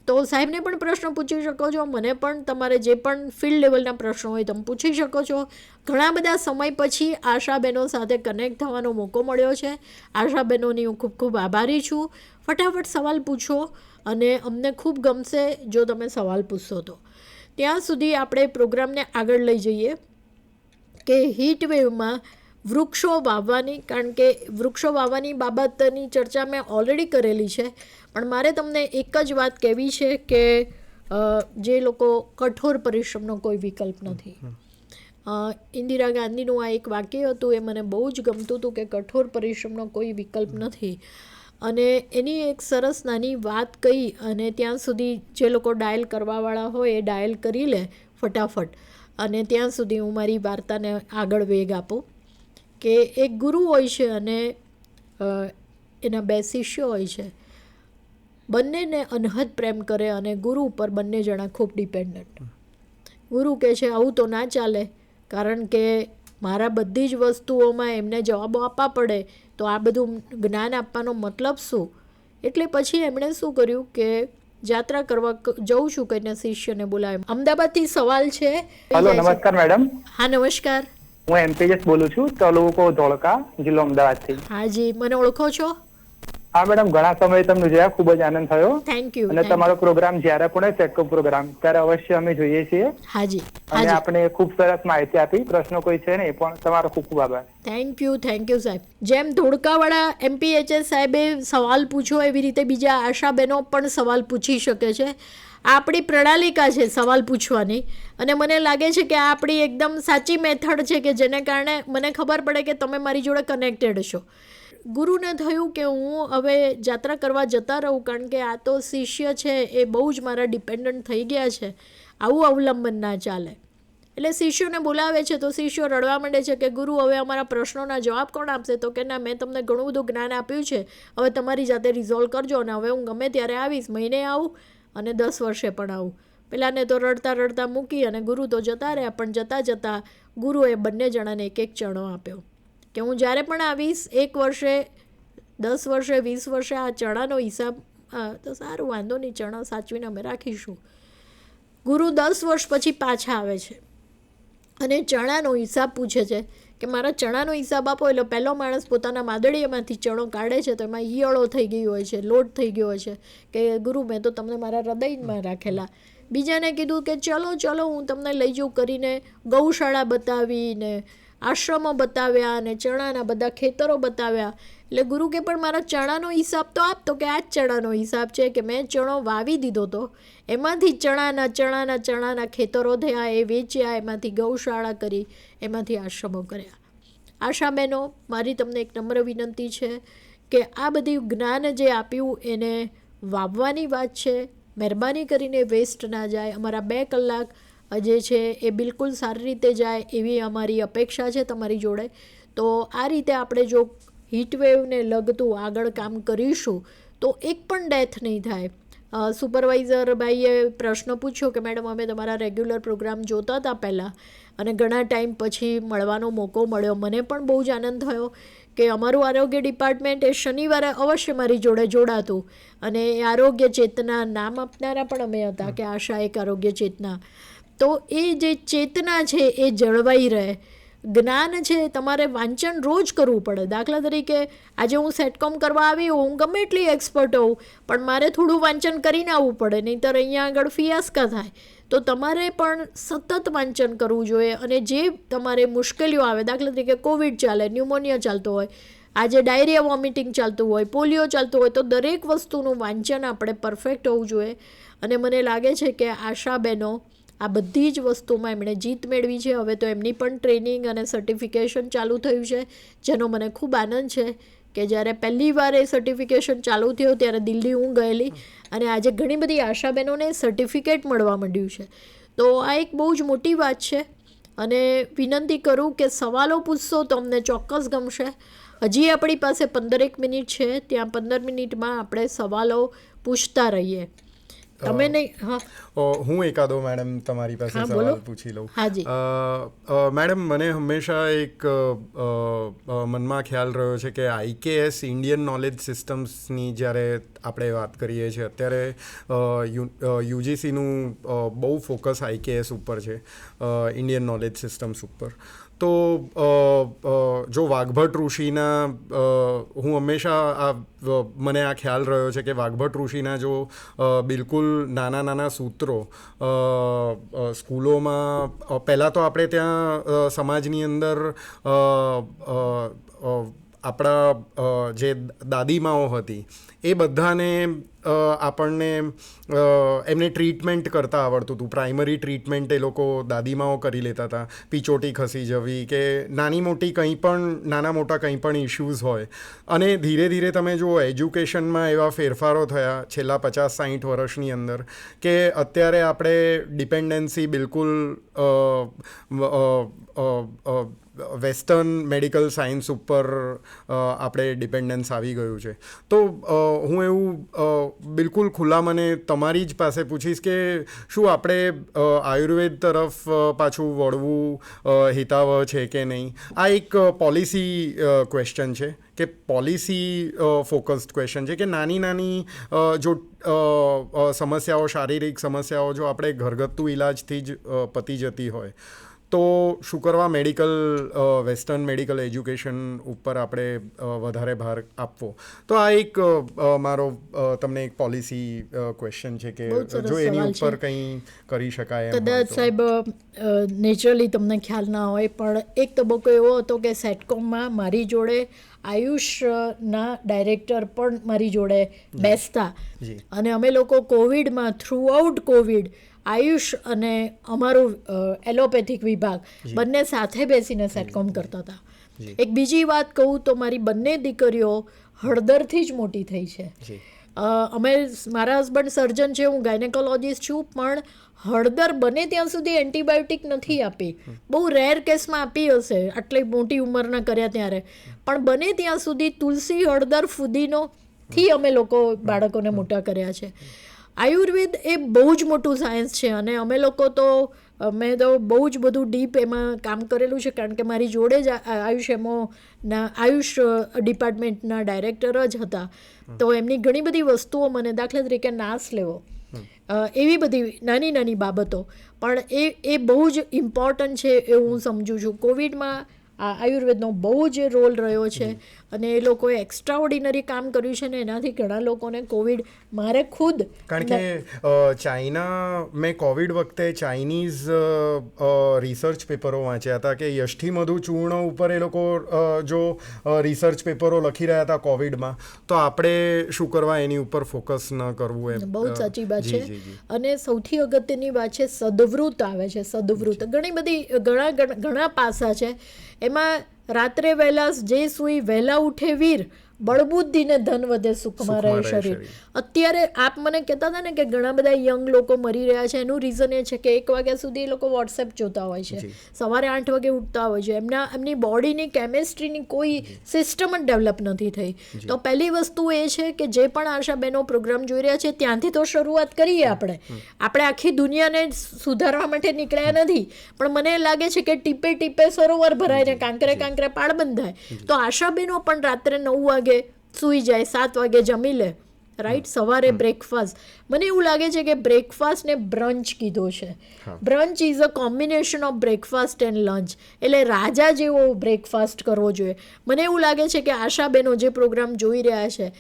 તો સાહેબને પણ પ્રશ્ન પૂછી શકો છો, મને પણ તમારે જે પણ ફિલ્ડ લેવલના પ્રશ્નો હોય તમે પૂછી શકો છો. ઘણા બધા સમય પછી આશાબેનો સાથે કનેક્ટ થવાનો મોકો મળ્યો છે. આશાબેનોની હું ખૂબ ખૂબ આભારી છું. ફટાફટ સવાલ પૂછો અને અમને ખૂબ ગમશે જો તમે સવાલ પૂછશો તો. ત્યાં સુધી આપણે પ્રોગ્રામને આગળ લઈ જઈએ કે હીટ વેવમાં વૃક્ષો વાવવાની, કારણ કે વૃક્ષો વાવવાની બાબતની ચર્ચા મેં ઓલરેડી કરેલી છે, પણ મારે તમને એક જ વાત કહેવી છે કે જે લોકો કઠોર પરિશ્રમનો કોઈ વિકલ્પ નથી. ઇન્દિરા ગાંધીનું આ એક વાક્ય હતું, એ મને બહુ જ ગમતું હતું કે કઠોર પરિશ્રમનો કોઈ વિકલ્પ નથી. અને એની એક સરસ નાની વાત કહી અને ત્યાં સુધી જે લોકો ડાયલ કરવાવાળા હોય એ ડાયલ કરી લે ફટાફટ. અને ત્યાં સુધી હું મારી વાર્તાને આગળ વેગ આપું કે એક ગુરુ હોય છે અને એના 2 શિષ્યો હોય છે. બંનેને અનહદ પ્રેમ કરે અને ગુરુ ઉપર બંને જણા ખૂબ ડિપેન્ડન્ટ. ગુરુ કહે છે આવું તો ના ચાલે, કારણ કે મારા બધી જ વસ્તુઓમાં એમને જવાબો આપવા પડે, તો આ બધું જ્ઞાન આપવાનો મતલબ શું? એટલે પછી એમણે શું કર્યું કે યાત્રા કરવા જઉં છું કહીને શિષ્યને બોલાવ્યો. અમદાવાદથી સવાલ છે. હેલો, નમસ્કાર મેડમ. હા નમસ્કાર. હું એમપીએસ બોલું છું, તાલુકો ધોળકા, જિલ્લો અમદાવાદથી. હાજી, મને ઓળખો છો? હા મેડમ, ઘણા સમય તમને જોયા, ખૂબ જ આનંદ થયો. Thank you. અને તમારો પ્રોગ્રામ જ્યારે પણ ચેકઅપ પ્રોગ્રામ ત્યારે અવશ્ય અમે જોઈએ છીએ. હાજી અને આપણે ખૂબ સરસ માહિતી આપી. પ્રશ્નો કોઈ છે ને, એ પણ તમારો ખૂબ ખૂબ આભાર. થેન્ક યુ સાહેબ. જેમ ધોળકાવાળા એમપીએચએસ સાહેબે સવાલ પૂછો એવી રીતે બીજા આશાબેનો પણ સવાલ પૂછી શકે છે. આ આપણી પ્રણાલિકા છે સવાલ પૂછવાની, અને મને લાગે છે કે આ આપણી એકદમ સાચી મેથડ છે કે જેને કારણે મને ખબર પડે કે તમે મારી જોડે કનેક્ટેડ છો. ગુરુને થયું કે હું હવે યાત્રા કરવા જતા રહું, કારણ કે આ તો શિષ્ય છે એ બહુ જ મારા ડિપેન્ડન્ટ થઈ ગયા છે, આવું અવલંબન ના ચાલે. એટલે શિષ્યોને બોલાવે છે તો શિષ્યો રડવા માંડે છે કે ગુરુ હવે અમારા પ્રશ્નોના જવાબ કોણ આપશે? તો કે ના, મેં તમને ઘણું બધું જ્ઞાન આપ્યું છે, હવે તમારી જાતે રિઝોલ્વ કરજો, અને હવે હું ગમે ત્યારે આવીશ, મહિને આવું અને 10 વર્ષે પણ આવું. પેલાને તો રડતા રડતા મૂકી અને ગુરુ તો જતા રહ્યા, પણ જતાં જતાં ગુરુએ બંને જણાને એક એક ચણો આપ્યો કે હું જ્યારે પણ આવીશ 1 વર્ષે, 10 વર્ષે, 20 વર્ષે આ ચણાનો હિસાબ તો સારું, વાંધો નહીં, ચણા સાચવીને અમે રાખીશું. ગુરુ 10 વર્ષ પછી પાછા આવે છે અને ચણાનો હિસાબ પૂછે છે કે મારા ચણાનો હિસાબ આપો. એટલે પહેલો માણસ પોતાના માદળીયામાંથી ચણો કાઢે છે તો એમાં ઈયળો થઈ ગઈ હોય છે, લોટ થઈ ગયો હોય છે કે ગુરુ મેં તો તમને મારા હૃદયમાં રાખેલા. બીજાને કીધું કે ચલો હું તમને લઈ જાઉં કરીને ગૌશાળા બતાવીને આશ્રમો બતાવ્યા અને ચણાના બધા ખેતરો બતાવ્યા. એટલે ગુરુ કે પણ મારા ચણાનો હિસાબ તો આપતો, કે આ જ ચણાનો હિસાબ છે કે મેં ચણો વાવી દીધો તો એમાંથી ચણાના ખેતરો થયા, એ વેચ્યા, એમાંથી ગૌશાળા કરી, એમાંથી આશ્રમો કર્યા. આશાબેનો, મારી તમને એક નમ્ર વિનંતી છે કે આ બધું જ્ઞાન જે આપ્યું એને વાવવાની વાત છે. મહેરબાની કરીને વેસ્ટ ના જાય. અમારા 2 કલાક જે છે એ બિલકુલ સારી રીતે જાય એવી અમારી અપેક્ષા છે તમારી જોડે. તો આ રીતે આપણે જો હીટવેવને લગતું આગળ કામ કરીશું તો એક પણ ડેથ નહીં થાય. સુપરવાઇઝર ભાઈએ પ્રશ્ન પૂછ્યો કે મેડમ અમે તમારા રેગ્યુલર પ્રોગ્રામ જોતા હતા પહેલાં, અને ઘણા ટાઈમ પછી મળવાનો મોકો મળ્યો. મને પણ બહુ જ આનંદ થયો કે અમારું આરોગ્ય ડિપાર્ટમેન્ટ એ શનિવારે અવશ્ય મારી જોડે જોડાતું, અને એ આરોગ્ય ચેતના નામ આપનારા પણ અમે હતા કે આશા એક આરોગ્ય ચેતના. તો એ જે ચેતના છે એ જળવાઈ રહે. જ્ઞાન છે તમારે વાંચન રોજ કરવું પડે. દાખલા તરીકે આજે હું સેટકોમ કરવા આવી હોઉં, હું ગમે એટલી એક્સપર્ટ હોઉં, પણ મારે થોડું વાંચન કરીને આવવું પડે, નહીંતર અહીંયા આગળ ફિયાસ્કા થાય. તો તમારે પણ સતત વાંચન કરવું જોઈએ. અને જે તમારે મુશ્કેલીઓ આવે, દાખલા તરીકે કોવિડ ચાલે, ન્યુમોનિયા ચાલતો હોય, આજે ડાયરિયા વોમિટિંગ ચાલતું હોય, પોલિયો ચાલતું હોય, તો દરેક વસ્તુનું વાંચન આપણે પરફેક્ટ હોવું જોઈએ. અને મને લાગે છે કે આશાબેનો આ બધી જ વસ્તુમાં એમણે જીત મેળવી છે. હવે તો એમની પણ ટ્રેનિંગ અને સર્ટિફિકેશન ચાલુ થયું છે, જેનો મને ખૂબ આનંદ છે કે જ્યારે પહેલી વાર એ સર્ટિફિકેશન ચાલુ થયું ત્યારે દિલ્હી હું ગયેલી, અને આજે ઘણી બધી આશાબેનોને સર્ટિફિકેટ મળવા માંડ્યું છે. તો આ એક બહુ જ મોટી વાત છે. અને વિનંતી કરું કે સવાલો પૂછશો તો અમને ચોક્કસ ગમશે. હજી આપણી પાસે 15 મિનિટ છે, ત્યાં 15 મિનિટમાં આપણે સવાલો પૂછતા રહીએ. તમે નહીં હા હું એકાદો મેડમ તમારી પાસે હા, બોલો. સવાલ પૂછી લઉં. હાજી. મેડમ, મને હંમેશા એક મનમાં ખ્યાલ રહ્યો છે કે IKS ઇન્ડિયન નોલેજ સિસ્ટમ્સની જ્યારે આપણે વાત કરીએ છીએ અત્યારે યુજીસીનું બહુ ફોકસ IKS ઉપર છે, ઇન્ડિયન નોલેજ સિસ્ટમ્સ ઉપર. તો જો વાઘભટ ઋષિના હું હંમેશા મને આ ખ્યાલ રહ્યો છે કે વાઘભટ ઋષિના જો બિલકુલ નાના નાના સૂત્રો સ્કૂલોમાં પહેલાં તો આપણે ત્યાં સમાજની અંદર આપણા જે દાદીમાઓ હતી એ બધાને આપણને એમને ટ્રીટમેન્ટ કરતા આવડતું હતું. પ્રાઇમરી ટ્રીટમેન્ટ એ લોકો દાદીમાઓ કરી લેતા હતા. પીચોટી ખસી જવી કે નાની મોટી નાના મોટા કંઈ પણ ઇશ્યુઝ હોય. અને ધીરે ધીરે તમે જુઓ એજ્યુકેશનમાં એવા ફેરફારો થયા છેલ્લા 50-60 વર્ષની અંદર કે અત્યારે આપણે ડિપેન્ડન્સી બિલકુલ વેસ્ટર્ન મેડિકલ સાયન્સ ઉપર આપણે ડિપેન્ડન્સ આવી ગયું છે. તો હું એવું બિલકુલ ખુલ્લા મને તમારી જ પાસે પૂછીશ કે શું આપણે આયુર્વેદ તરફ પાછું વળવું હિતાવહ છે કે નહીં. આ એક પોલિસી ક્વેશ્ચન છે કે પોલિસી ફોકસ્ડ ક્વેશ્ચન છે કે નાની નાની જો સમસ્યાઓ, શારીરિક સમસ્યાઓ જો આપણે ઘરગથ્થુ ઇલાજથી જ પતી જતી હોય તો શું કરવા વેસ્ટર્ન મેડિકલ એજ્યુકેશન ઉપર આપણે વધારે ભાર આપવો. તો આ એક મારો તમને એક પોલિસી ક્વેશ્ચન છે કે બહુ સરસ જો એની સવાલ છે. ઉપર કંઈ કરી શકાય એમ હોય કદાચ તો. સાહેબ નેચરલી તમને ખ્યાલ ના હોય પણ એક તબક્કો એવો હતો કે સેટકોમમાં મારી જોડે આયુષના ડાયરેક્ટર પણ મારી જોડે બેસતા જી. અને અમે લોકો કોવિડમાં થ્રુઆઉટ કોવિડ આયુષ અને અમારું એલોપેથિક વિભાગ બંને સાથે બેસીને સેટકોમ કરતા હતા. એક બીજી વાત કહું તો મારી બંને દીકરીઓ હળદરથી જ મોટી થઈ છે. જી. મારા હસબન્ડ સર્જન છે, હું ગાયનેકોલોજીસ્ટ છું, પણ હળદર બને ત્યાં સુધી એન્ટીબાયોટિક નથી આપી. બહુ રેર કેસમાં આપી હશે આટલી મોટી ઉંમરના કર્યા ત્યારે, પણ બને ત્યાં સુધી તુલસી, હળદર, ફુદીનોથી અમે લોકો બાળકોને મોટા કર્યા છે. આયુર્વેદ એ બહુ જ મોટું સાયન્સ છે અને અમે લોકો તો મેં તો બહુ જ બધું ડીપ એમાં કામ કરેલું છે કારણ કે મારી જોડે જ આયુષ ડિપાર્ટમેન્ટના ડાયરેક્ટર જ હતા. તો એમની ઘણી બધી વસ્તુઓ મને, દાખલા તરીકે નાશ લેવો, એવી બધી નાની નાની બાબતો પણ એ બહુ જ ઇમ્પોર્ટન્ટ છે એવું હું સમજું છું. કોવિડમાં આયુર્વેદનો બહુ જ રોલ રહ્યો છે અને એ લોકોએ એક્સ્ટ્રા ઓર્ડિનરી કામ કર્યું છે ને એનાથી ઘણા લોકોને કોવિડ, મારે ખુદ કારણ કે ચાઇના, મેં કોવિડ વખતે ચાઇનીઝ રિસર્ચ પેપરો વાંચ્યા હતા કે યષ્ટિમધુ ચૂર્ણ ઉપર એ લોકો જો રિસર્ચ પેપરો લખી રહ્યા હતા કોવિડમાં, તો આપણે શું કરવા એની ઉપર ફોકસ ન કરવું એમ. બહુ જ સાચી વાત જી, છે. જી, જી. અને સૌથી અગત્યની વાત છે સદવૃત આવે છે. સદવૃત ઘણી બધી ઘણા પાસા છે એમાં. રાત્રે વહેલા જે સૂઈ વહેલા ઉઠે વીર, બળબુદ્ધિને ધન વધે સુખમાં રહે શરીર. અત્યારે આપ મને કહેતા હતા ને કે ઘણા બધા યંગ લોકો મરી રહ્યા છે, એનું રીઝન એ છે કે 1 વાગ્યા સુધી એ લોકો વોટ્સએપ જોતા હોય છે, સવારે 8 વાગે ઉઠતા હોય છે, એમની બોડીની કેમેસ્ટ્રીની કોઈ સિસ્ટમ જ ડેવલપ નથી થઈ. તો પહેલી વસ્તુ એ છે કે જે પણ આશાબેનો પ્રોગ્રામ જોઈ રહ્યા છે ત્યાંથી તો શરૂઆત કરીએ. આપણે આખી દુનિયાને સુધારવા માટે નીકળ્યા નથી, પણ મને લાગે છે કે ટીપે ટીપે સરોવર ભરાય ને કાંકરે કાંકરે પાળ બંધાય. તો આશાબેનો પણ રાત્રે 9 વાગે સૂઈ જાય, 7 વાગે જમી લે, રાઈટ. સવારે બ્રેકફાસ્ટ, મને એવું લાગે છે કે બ્રેકફાસ્ટને બ્રંચ કીધો છે. Brunch is a combination of breakfast and lunch, એટલે રાજા જેવો બ્રેકફાસ્ટ કરવો જોઈએ. મને એવું લાગે છે કે આશાબેનો જે પ્રોગ્રામ જોઈ રહ્યા છે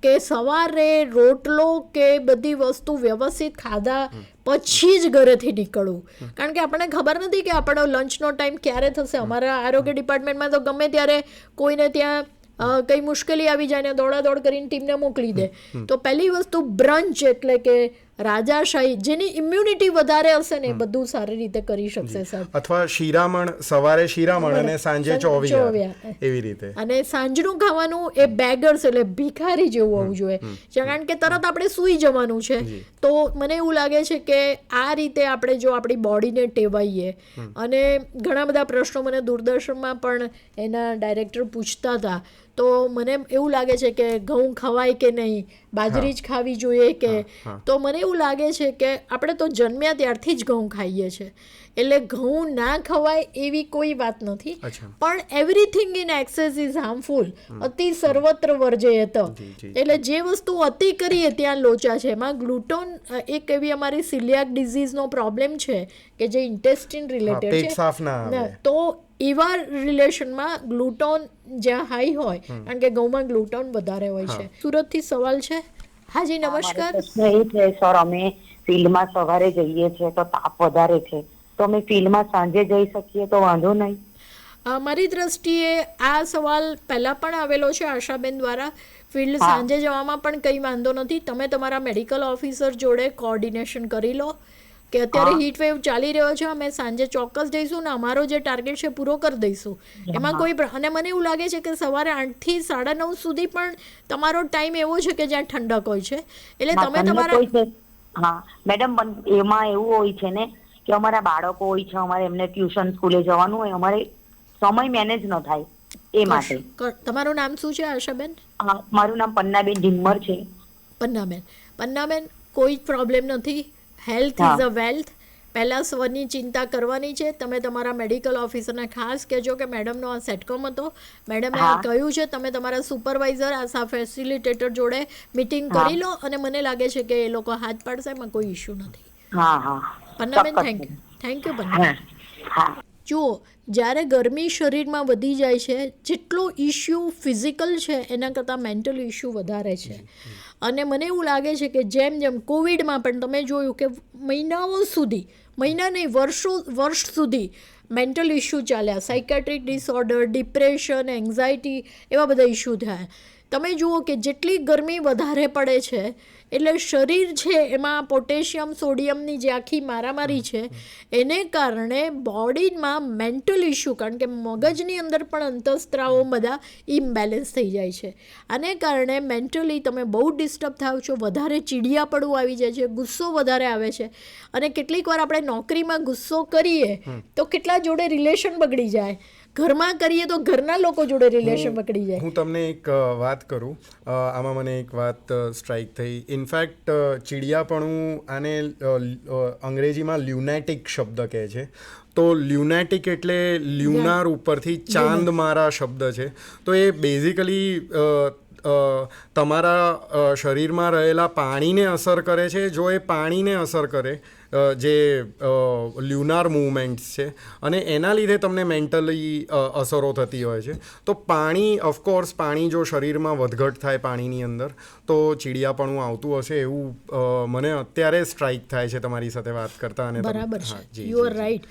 કે સવારે રોટલો કે બધી વસ્તુ વ્યવસ્થિત ખાધા પછી જ ઘરેથી નીકળવું, કારણ કે આપણને ખબર નથી કે આપણો લંચનો ટાઈમ ક્યારે થશે. અમારા આરોગ્ય ડિપાર્ટમેન્ટમાં તો ગમે ત્યારે કોઈને ત્યાં કંઈ મુશ્કેલી આવી જાય ને દોડાદોડ કરીને ટીમને મોકલી દે. તો પહેલી વસ્તુ બ્રંચ, એટલે કે રાજાશાહી, જેની ઇમ્યુનિટી વધારે હશે ને એ બધું સારી રીતે કરી શકશે સાહેબ. અથવા શિરામણ, સવારે શિરામણ અને સાંજે ચોવિયાર, એવી રીતે. અને સાંજનું ખાવાનું એ બેગર્સ, એટલે ભિખારી જેવું હોવું જોઈએ, કારણ કે તરત આપણે સૂઈ જવાનું છે. તો મને એવું લાગે છે કે આ રીતે આપણે જો આપણી બોડીને ટેવાઈએ, અને ઘણા બધા પ્રશ્નો મને દૂરદર્શનમાં પણ એના ડાયરેક્ટર પૂછતા હતા, તો મને એવું લાગે છે કે ઘઉં ખવાય કે નહીં, બાજરી જ ખાવી જોઈએ કે, તો મને એવું લાગે છે કે આપણે તો જન્મ્યા ત્યારથી જ ઘઉં ખાઈએ છીએ, એટલે ઘઉં ના ખવાય એવી કોઈ વાત નથી, પણ everything in access is harmful, અતિ સર્વત્ર વર્જેયત, એટલે જે વસ્તુ અતિ કરીએ ત્યાં લોચા છે. એમાં ગ્લુટોન એક એવી અમારી સિલિયાક ડિઝીઝનો પ્રોબ્લેમ છે કે જે ઇન્ટેસ્ટિન રિલેટેડ છે, તો એવા રિલેશનમાં ગ્લુટોન જ્યાં હાઈ હોય, કારણ કે ઘઉંમાં ગ્લુટોન વધારે હોય છે. સુરતથી સવાલ છે. હાજી નમસ્કાર. પ્રશ્ન એ છે સર, અમે ફિલ્ડમાં સવારે જઈએ છીએ તો તાપ વધારે છે, તો અમે ફિલ્ડમાં સાંજે જઈ શકીએ તો વાંધો નહીં? મારી દ્રષ્ટિએ આ સવાલ પહેલાં પણ આવેલો છે આશાબેન દ્વારા. ફિલ્ડ સાંજે જવામાં પણ કંઈ વાંધો નથી. તમે તમારા મેડિકલ ઓફિસર જોડે કોઓર્ડિનેશન કરી લો કે અત્યારે હીટ વેવ ચાલી રહ્યો છે, અમે સાંજે ચોક્કસ જઈશું ને અમારો જે ટાર્ગેટ છે પૂરો કરી દઈશું, એમાં કોઈ. અને મને એવું લાગે છે કે સવારે 8 થી 9:30 સુધી પણ તમારો ટાઈમ એવો છે કે જ્યાં ઠંડક હોય છે, એટલે તમે તમારા. હા મેડમ, એમાં એવું હોય છે ને કે અમારા બાળકો હોય છે, અમારે એમને ટ્યુશન સ્કૂલે જવાનું હોય, અમારે સમય મેનેજ ન થાય એ માટે. તમારું નામ શું છે આશાબેન? મારું નામ પન્નાબેન ઢીમ્મર છે. પન્નાબેન, કોઈ જ પ્રોબ્લેમ નથી. Health is a wealth. પહેલાં સ્વની ચિંતા કરવાની છે. તમે તમારા મેડિકલ ઓફિસરને ખાસ કહેજો કે મેડમનો આ સેટકોમ હતો, મેડમે આ કહ્યું છે, તમે તમારા સુપરવાઇઝર આશા ફેસિલિટેટર જોડે મિટિંગ કરી લો, અને મને લાગે છે કે એ લોકો હાથ પાડશે, એમાં કોઈ ઇશ્યુ નથી. Pannaben, thank you Pannaben. જુઓ, જ્યારે ગરમી શરીરમાં વધી જાય છે, જેટલો ઇશ્યુ ફિઝિકલ છે એના કરતાં મેન્ટલ ઇશ્યુ વધારે છે. અને મને એવું લાગે છે કે જેમ જેમ કોવિડમાં પણ તમે જોયું કે મહિનાઓ સુધી, મહિના નહીં વર્ષ સુધી મેન્ટલ ઇશ્યુ ચાલ્યા, સાયકેટ્રિક ડિસઓર્ડર, ડિપ્રેશન, એન્ઝાયટી, એવા બધા ઇશ્યુ થયા. તમે જુઓ કે જેટલી ગરમી વધારે પડે છે એટલે શરીર છે એમાં પોટેશિયમ સોડિયમની જે આખી મારામારી છે એને કારણે બોડીમાં મેન્ટલ ઇશ્યુ, કારણ કે મગજની અંદર પણ અંતઃસ્ત્રાવો બધા ઇમ્બેલેન્સ થઈ જાય છે. આને કારણે મેન્ટલી તમે બહુ ડિસ્ટર્બ થાવ છો, વધારે ચીડિયાપણું આવી જાય છે, ગુસ્સો વધારે આવે છે, અને કેટલીક વાર આપણે નોકરીમાં ગુસ્સો કરીએ તો કેટલા જોડે રિલેશન બગડી જાય, ઘરમાં કરીએ તો ઘરના લોકો જોડે રિલેશન પકડી જાય. હું તમને એક વાત કરું, આમાં મને એક વાત સ્ટ્રાઇક થઈ. ઇનફેક્ટ ચીડિયાપણું આને અંગ્રેજીમાં લ્યુનેટિક શબ્દ કહે છે. તો લ્યુનેટિક એટલે લ્યુનાર ઉપરથી ચાંદ મારા શબ્દ છે. તો એ બેઝિકલી તમારા શરીરમાં રહેલા પાણીને અસર કરે છે. જો એ પાણીને અસર કરે, જે લ્યુનાર મૂવમેન્ટ્સ છે, અને એના લીધે તમને મેન્ટલી અસરો થતી હોય છે. તો પાણી, ઓફકોર્સ પાણી જો શરીરમાં વધઘટ થાય પાણીની અંદર, તો ચીડિયાપણું આવતું હશે એવું મને અત્યારે સ્ટ્રાઇક થાય છે તમારી સાથે વાત કરતા. અને બરાબર છે, યુ આર રાઈટ.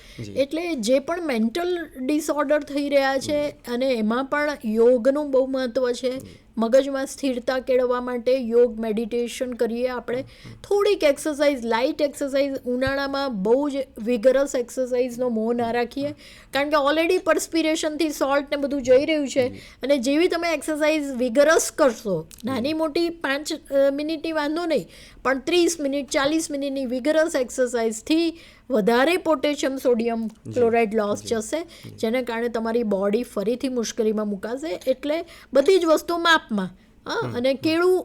એટલે જે પણ મેન્ટલ ડિસઓર્ડર થઈ રહ્યા છે, અને એમાં પણ યોગનું બહુ મહત્ત્વ છે. મગજમાં સ્થિરતા કેળવવા માટે યોગ, મેડિટેશન કરીએ આપણે, થોડીક એક્સરસાઇઝ, લાઇટ એક્સરસાઇઝ. ઉનાળામાં બહુ જ વિગરસ એક્સરસાઇઝનો મોહ ના રાખીએ, કારણ કે ઓલરેડી પરસ્પિરેશનથી સોલ્ટ ને બધું જઈ રહ્યું છે, અને જેવી તમે એક્સરસાઇઝ વિગરસ કરશો, નાની મોટી 5 મિનિટની વાંધો નહીં, પણ 30 મિનિટ 40 મિનિટની વિગરસ એક્સરસાઇઝથી વધારે પોટેશિયમ સોડિયમ ક્લોરાઇડ લોસ જશે, જેને કારણે તમારી બોડી ફરીથી મુશ્કેલીમાં મુકાશે. એટલે બધી જ વસ્તુ માપમાં. અને કેળું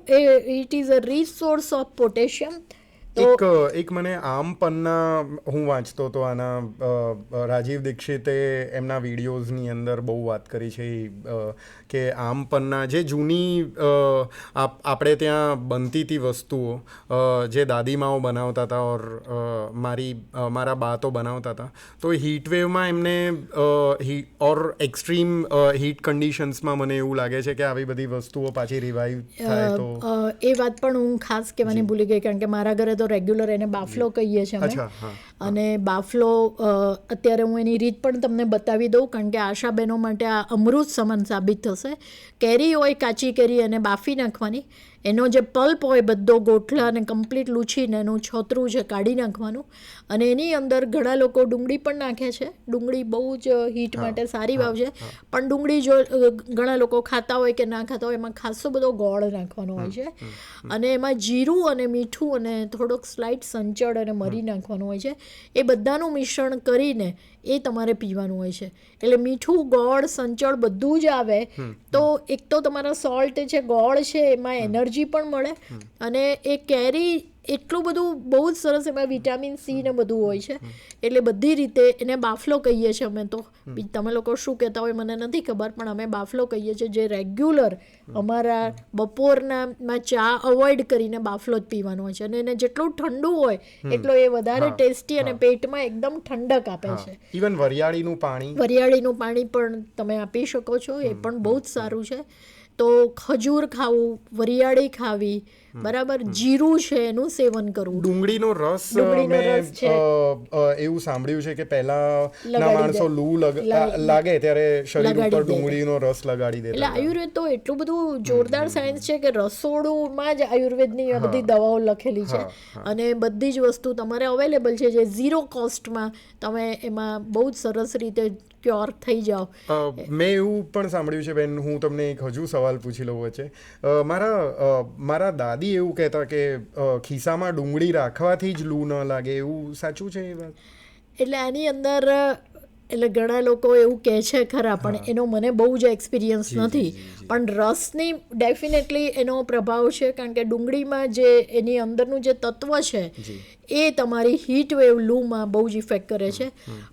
it is a rich source of potassium. એક મને આમ પન્ના હું વાંચતો હતો, આના રાજીવ દીક્ષિતે એમના વિડીયોઝની અંદર બહુ વાત કરી છે કે આમ પન્ના જે જૂની આપણે ત્યાં બનતી હતી વસ્તુઓ, જે દાદીમાઓ બનાવતા હતા, ઓર મારા બા તો બનાવતા હતા, તો હીટવેવમાં એમને ઓર એક્સ્ટ્રીમ હીટ કન્ડિશન્સમાં મને એવું લાગે છે કે આવી બધી વસ્તુઓ પાછી રિવાઇવ થાય. તો એ વાત પણ હું ખાસ કહેવાની ભૂલી ગઈ, કારણ કે મારા ઘરે તો રેગ્યુલર એને બાફલો કહીએ છીએ અમે. અને બાફલો અત્યારે હું એની રીત પણ તમને બતાવી દઉં, કારણ કે આશાબહેનો માટે આ અમૃત સમાન સાબિત થશે. કેરી હોય, કાચી કેરી, એને બાફી નાખવાની, એનો જે પલ્પ હોય બધો ગોઠલા અને કમ્પ્લીટ લૂછીને એનું છોતરું છે કાઢી નાખવાનું, અને એની અંદર ઘણા લોકો ડુંગળી પણ નાખે છે. ડુંગળી બહુ જ હીટ માટે સારી વાવ છે, પણ ડુંગળી જો ઘણા લોકો ખાતા હોય કે ના ખાતા હોય, એમાં ખાસો બધો ગોળ નાખવાનો હોય છે, અને એમાં જીરું અને મીઠું અને થોડોક સ્લાઇટ સંચળ અને મરી નાખવાનું હોય છે. એ બધાનું મિશ્રણ કરીને એ તમારે પીવાનું હોય છે. એટલે મીઠું, ગોળ, સંચળ બધું જ આવે તો એક તો તમારા સોલ્ટ છે, ગોળ છે, એમાં એનર્જી પણ મળે અને એ કેરી એટલું બધું બહુ જ સરસ, એમાં વિટામિન સી ને બધું હોય છે. એટલે બધી રીતે એને બાફલો કહીએ છીએ અમે તો. તમે લોકો શું કહેતા હોય મને નથી ખબર, પણ અમે બાફલો કહીએ છીએ, જે રેગ્યુલર અમારા બપોરનામાં ચા અવોઇડ કરીને બાફલો જ પીવાનો હોય છે. અને એને જેટલું ઠંડુ હોય એટલો એ વધારે ટેસ્ટી અને પેટમાં એકદમ ઠંડક આપે છે. ઇવન વરિયાળીનું પાણી પણ તમે આપી શકો છો, એ પણ બહુ જ સારું છે. તો ખજૂર ખાવું, વરિયાળી ખાવી, બરાબર, જીરું છે એનું સેવન કરવું. ડુંગળીનો રસ છે. એવું સાંભળ્યું છે કે પહેલાના માણસો લૂ લાગે ત્યારે શરીર ઉપર ડુંગળીનો રસ લગાડી દેતા. એટલે આયુર્વેદ તો એટલું બધું જોરદાર સાયન્સ છે કે રસોડુંમાં જ આયુર્વેદની આ બધી દવાઓ લખેલી છે અને બધી જ વસ્તુ તમારે અવેલેબલ છે, જે ઝીરો કોસ્ટમાં તમે એમાં બહુ જ સરસ રીતે ક્યોર થઈ જાઓ. મેં એવું પણ સાંભળ્યું છે બેન, હું તમને એક હજુ સવાલ પૂછી લઉં વચ્ચે. મારા દાદી એવું કહેતા કે ખિસ્સામાં ડુંગળી રાખવાથી જ લૂ ન લાગે, એવું સાચું છે એ વાત? એટલે આની અંદર એટલે ઘણા લોકો એવું કહે છે ખરા, પણ એનો મને બહુ જ એક્સપિરિયન્સ નથી. પણ રસની ડેફિનેટલી એનો પ્રભાવ છે, કારણ કે ડુંગળીમાં જે એની અંદરનું જે તત્વ છે એ તમારી હીટ વેવ લૂમાં બહુ જ ઇફેક્ટ કરે છે.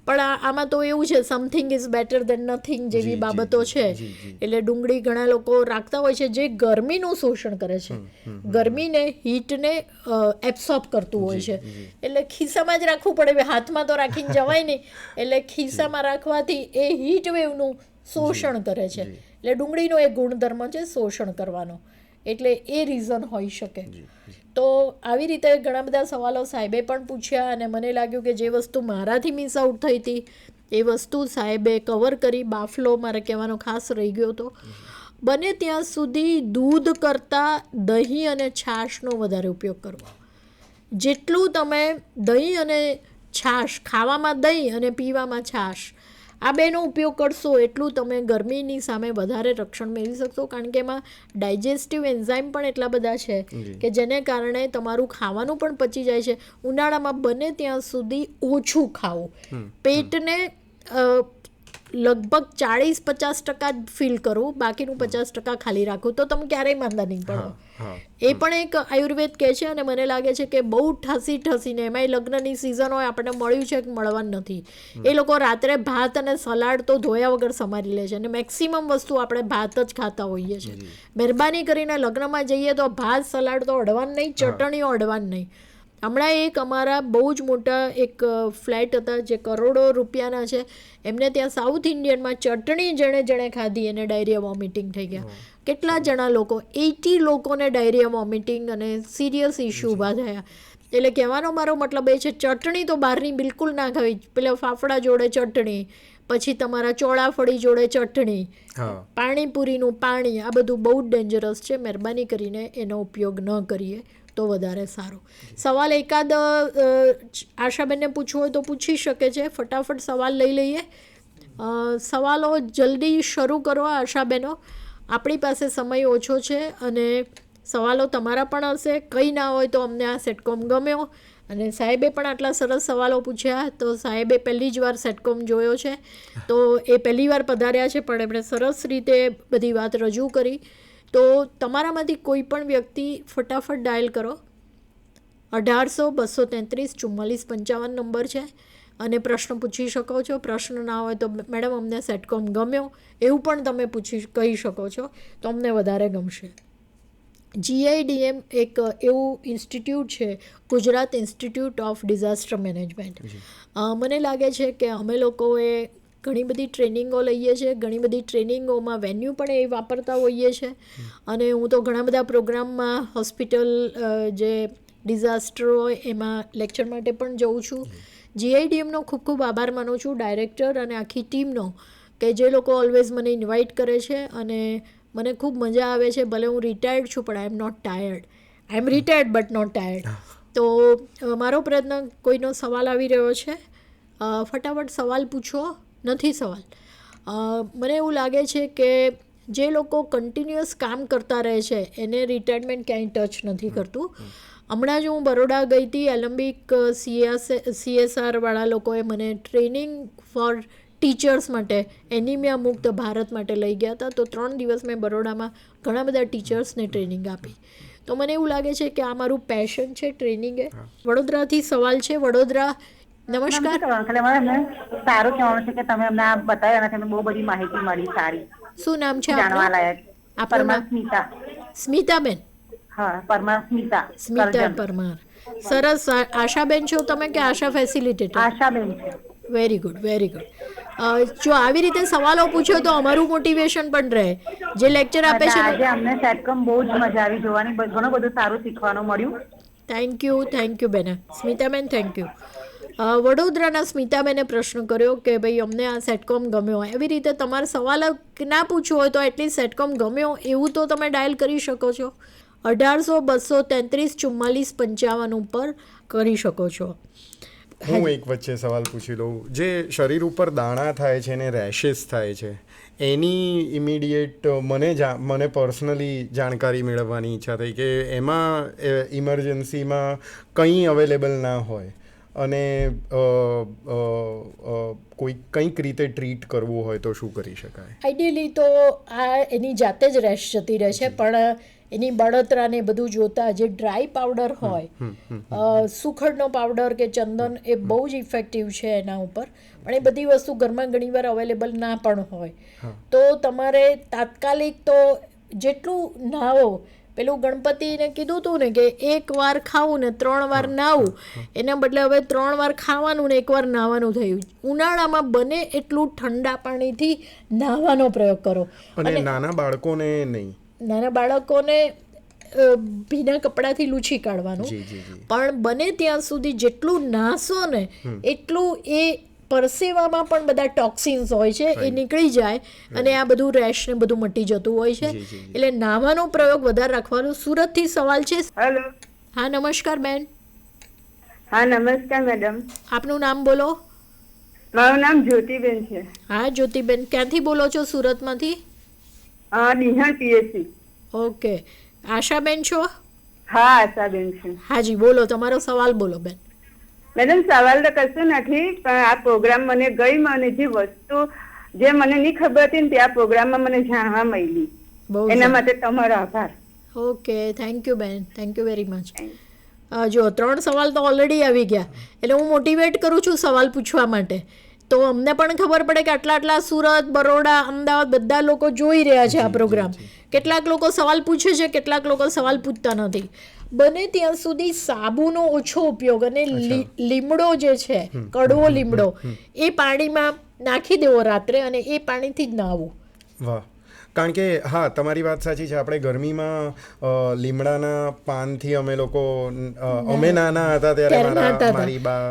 પણ આમાં તો એવું છે, something is better than nothing જેવી બાબતો છે. એટલે ડુંગળી ઘણા લોકો રાખતા હોય છે જે ગરમીનું શોષણ કરે છે, ગરમીને, હીટને એબ્સોર્બ કરતું હોય છે. એટલે ખિસ્સામાં જ રાખવું પડે, હાથમાં તો રાખીને જવાય નહીં. એટલે ખિસ્સામાં રાખવાથી એ હીટ વેવનું શોષણ કરે છે. એટલે ડુંગળીનો એક ગુણધર્મ છે શોષણ કરવાનો, એટલે એ રીઝન હોઈ શકે. તો આવી રીતે ઘણા બધા સવાલો સાહેબે પણ પૂછ્યા અને મને લાગ્યું કે જે વસ્તુ મારાથી મિસ આઉટ થઈ હતી એ વસ્તુ સાહેબે કવર કરી. બાફલો મારે કહેવાનો ખાસ રહી ગયો હતો. બને ત્યાં સુધી દૂધ કરતાં દહીં અને છાશનો વધારે ઉપયોગ કરવો. જેટલું તમે દહીં અને છાશ, ખાવામાં દહીં અને પીવામાં છાશ, આ બેનો ઉપયોગ કરશો એટલું તમે ગરમીની સામે વધારે રક્ષણ મેળવી શકશો. કારણ કે એમાં ડાયજેસ્ટિવ એન્ઝાઇમ પણ એટલા બધા છે કે જેને કારણે તમારું ખાવાનું પણ પચી જાય છે. ઉનાળામાં બને ત્યાં સુધી ઓછું ખાવું, પેટને લગભગ 40-50% જ ફિલ કરવું, બાકીનું 50% ખાલી રાખવું, તો તમે ક્યારેય માંદા નહીં પડો. એ પણ એક આયુર્વેદ કહે છે. અને મને લાગે છે કે બહુ ઠસીને, એમાંય લગ્નની સિઝન હોય, આપણને મળ્યું છે કે મળવાનું નથી, એ લોકો રાત્રે ભાત અને સલાડ તો ધોયા વગર સમારી લે છે. અને મેક્સિમમ વસ્તુ આપણે ભાત જ ખાતા હોઈએ છીએ. મહેરબાની કરીને લગ્નમાં જઈએ તો ભાત સલાડ તો અડવાનું નહીં, ચટણીઓ અડવાનું નહીં. હમણાં એક અમારા બહુ જ મોટા એક ફ્લેટ હતા જે કરોડો રૂપિયાના છે, એમને ત્યાં સાઉથ ઇન્ડિયનમાં ચટણી જેણે ખાધી એને ડાયરિયા વોમિટિંગ થઈ ગયા. કેટલા જણા લોકો, 80 લોકોને ડાયરિયા વોમિટિંગ અને સિરિયસ ઇસ્યુ ઊભા થયા. એટલે કહેવાનો મારો મતલબ એ છે, ચટણી તો બહારની બિલકુલ ના ખાવી. પેલા ફાફડા જોડે ચટણી, પછી તમારા ચોળાફળી જોડે ચટણી, પાણીપુરીનું પાણી, આ બધું બહુ જ ડેન્જરસ છે. મહેરબાની કરીને એનો ઉપયોગ ન કરીએ તો વધારે સારું. સવાલ એકાદ આશાબેનને પૂછવો હોય તો પૂછી શકે છે. ફટાફટ સવાલ લઈ લઈએ. સવાલો જલ્દી શરૂ કરો આશાબેનો, આપણી પાસે સમય ઓછો છે અને સવાલો તમારા પણ હશે. કંઈ ના હોય તો અમને આ સેટકોમ ગમ્યો અને સાહેબે પણ આટલા સરસ સવાલો પૂછ્યા. તો સાહેબે પહેલી જ વાર સેટકોમ જોયો છે, તો એ પહેલી વાર પધાર્યા છે, પણ એમણે સરસ રીતે બધી વાત રજૂ કરી. તો તમારામાંથી કોઈ પણ વ્યક્તિ ફટાફટ ડાયલ કરો. 1800-233-4455 નંબર છે અને પ્રશ્ન પૂછી શકો છો. પ્રશ્ન ના હોય તો મેડમ અમને સેટકોમ ગમ્યો એવું પણ તમે કહી શકો છો, તો અમને વધારે ગમશે. GIDM એક એવું ઇન્સ્ટિટ્યૂટ છે, Gujarat institute of disaster management. મને લાગે છે કે અમે લોકોએ ઘણી બધી ટ્રેનિંગો લઈએ છીએ, ઘણી બધી ટ્રેનિંગોમાં વેન્યુ પણ એ વાપરતા હોઈએ છીએ. અને હું તો ઘણા બધા પ્રોગ્રામમાં હોસ્પિટલ જે ડિઝાસ્ટર હોય એમાં લેક્ચર માટે પણ જઉં છું. GIDMનો ખૂબ ખૂબ આભાર માનું છું, ડાયરેક્ટર અને આખી ટીમનો, કે જે લોકો ઓલવેઝ મને ઇન્વાઇટ કરે છે અને મને ખૂબ મજા આવે છે. ભલે હું રિટાયર્ડ છું પણ I am not tired. I am retired but not tired. તો મારો પ્રયત્ન, કોઈનો સવાલ આવી રહ્યો છે, ફટાફટ સવાલ પૂછો. નથી સવાલ? મને એવું લાગે છે કે જે લોકો કન્ટિન્યુઅસ કામ કરતા રહે છે એને રિટાયરમેન્ટ ક્યાંય ટચ નથી કરતું. હમણાં જ હું બરોડા ગઈ હતી. એલેમ્બિક CSR વાળા લોકોએ મને ટ્રેનિંગ ફોર ટીચર્સ માટે એનિમિયા મુક્ત ભારત માટે લઈ ગયા હતા. તો 3 દિવસ મેં બરોડામાં ઘણા બધા ટીચર્સને ટ્રેનિંગ આપી. તો મને એવું લાગે છે કે આ મારું પેશન છે ટ્રેનિંગ એ. વડોદરાથી સવાલ છે. વડોદરા, નમસ્કાર. સારું કહેવાનું છે કે તમે અમને આ બતાવ્યા અને બહુ બધી માહિતી મળી સારી, શું નામ છે જાણવા આપનું? લાયક. આપનું પરમાર નામ? સ્મિતા. સ્મિતાબેન. હા, પરમાર સ્મિતા. સ્મિતા કરજણ. પરમાર. સરસ. આશાબેન છો તમે કે આશા ફેસિલિટેટર? આશાબેન છે. Very good, very good. જો આવી રીતે સવાલો પૂછો તો અમારું મોટિવેશન પણ રહે. જે લેક્ચર આપે છે આજે અમને સેટકોમ બહુ જ મજા આવી જોવાની, ઘણું બધું સારું શીખવાનું મળ્યું. થેન્ક યુ બેન. Smitaben thank you. વડોદરાના સ્મિતાબેને પ્રશ્ન કર્યો કે ભાઈ અમને આ સેટકોમ ગમ્યો. એવી રીતે તમારે સવાલ ના પૂછવો હોય તો એટલીસ્ટ સેટકોમ ગમ્યો એવું તો તમે ડાયલ કરી શકો છો. 1800-233-44-55 ઉપર કરી શકો છો. હું એક વચ્ચે સવાલ પૂછી લઉં. જે શરીર ઉપર દાણા થાય છે ને રેશિસ થાય છે, એની ઇમિડિયેટ મને પર્સનલી જાણકારી મેળવવાની ઈચ્છા થઈ કે એમાં ઇમરજન્સીમાં કંઈ અવેલેબલ ના હોય અને કંઈક રીતે ટ્રીટ કરવું હોય તો શું કરી શકાય? આઈડિયલી તો આ એની જાતે જ રેશ જતી રહે છે, પણ એની બળતરાને બધું જોતા જે ડ્રાય પાવડર હોય, સુખડનો પાવડર કે ચંદન, એ બહુ જ ઇફેક્ટિવ છે એના ઉપર. પણ એ બધી વસ્તુ ઘરમાં ઘણીવાર અવેલેબલ ના પણ હોય. તો તમારે તાત્કાલિક તો જેટલું નાવો, પેલું ગણપતિને કીધું હતું ને કે 1 વાર ખાવું ને 3 વાર નાવું, એના બદલે હવે 3 વાર ખાવાનું ને 1 વાર નાવાનું થયું. ઉનાળામાં બને એટલું ઠંડા પાણીથી નાહવાનો પ્રયોગ કરો. અને નાના બાળકોને નહીં, નાના બાળકોને ભીના કપડાથી લૂછી કાઢવાનું. પણ બને ત્યાં સુધી જેટલું નાસો ને એટલું એ પરસેવામાં પણ બધા ટોક્સિન્સ હોય છે એ નીકળી જાય અને આ બધું રેશ ને બધું મટી જતું હોય છે. એટલે નાવાનો પ્રયોગ વધારે રાખવાનો. સુરતથી સવાલ છે. હેલો. હા, નમસ્કાર બેન. હા, નમસ્કાર મેડમ. આપનું નામ બોલો. મારું નામ જ્યોતિબેન છે. હા જ્યોતિબેન, ક્યાંથી બોલો છો? સુરતમાંથી? દિહાણ પીએસસી. ઓકે. આશાબેન છો? હા, આશાબેન છે. હાજી બોલો, તમારો સવાલ બોલો બેન. મેડમ, સવાલ તો કશું નથી, પણ આ પ્રોગ્રામ મને ગઈ, મને જે વસ્તુ જે મને નહીં ખબર હતી ને તે આ પ્રોગ્રામમાં મને જાણવા મળી. એના માટે તમારો આભાર. ઓકે, થેન્ક યુ બેન, થેન્ક યુ વેરી મચ. જો 3 સવાલ તો ઓલરેડી આવી ગયા, એટલે હું મોટિવેટ કરું છું સવાલ પૂછવા માટે. તો અમને પણ ખબર પડે કે આટલા સુરત, બરોડા, અમદાવાદ બધા લોકો જોઈ રહ્યા છે આ પ્રોગ્રામ. કેટલાક લોકો સવાલ પૂછે છે, કેટલાક લોકો સવાલ પૂછતા નથી. બને ત્યાં સુધી સાબુનો ઓછો ઉપયોગ અને લીમડો જે છે, કડવો લીમડો, એ પાણીમાં નાખી દેવો રાત્રે અને એ પાણીથી જ નાહવું. વાહ. કારણ કે હા, તમારી વાત સાચી છે. આપણે ગરમીમાં લીમડાના પાનથી અમે નાના હતા ત્યારે મારી બા,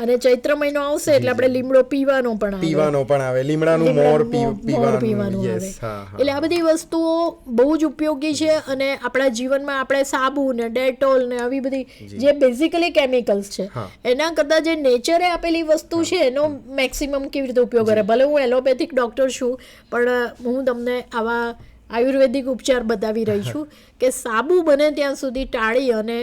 અને ચૈત્ર મહિનો આવશે એટલે આપણે લીમડો પીવાનો પણ આવે, લીમડાનું મોર પીવાનું આવે. એટલે આ બધી વસ્તુઓ બહુ જ ઉપયોગી છે. અને આપણા જીવનમાં આપણે સાબુ ને ડેટોલ ને આવી બધી જે બેઝિકલી કેમિકલ્સ છે એના કરતાં જે નેચરે આપેલી વસ્તુ છે એનો મેક્સિમમ કેવી રીતે ઉપયોગ કરે. ભલે હું એલોપેથિક ડૉક્ટર છું, પણ હું તમને આવા આયુર્વેદિક ઉપચાર બતાવી રહી છું કે સાબુ બને ત્યાં સુધી ટાળી અને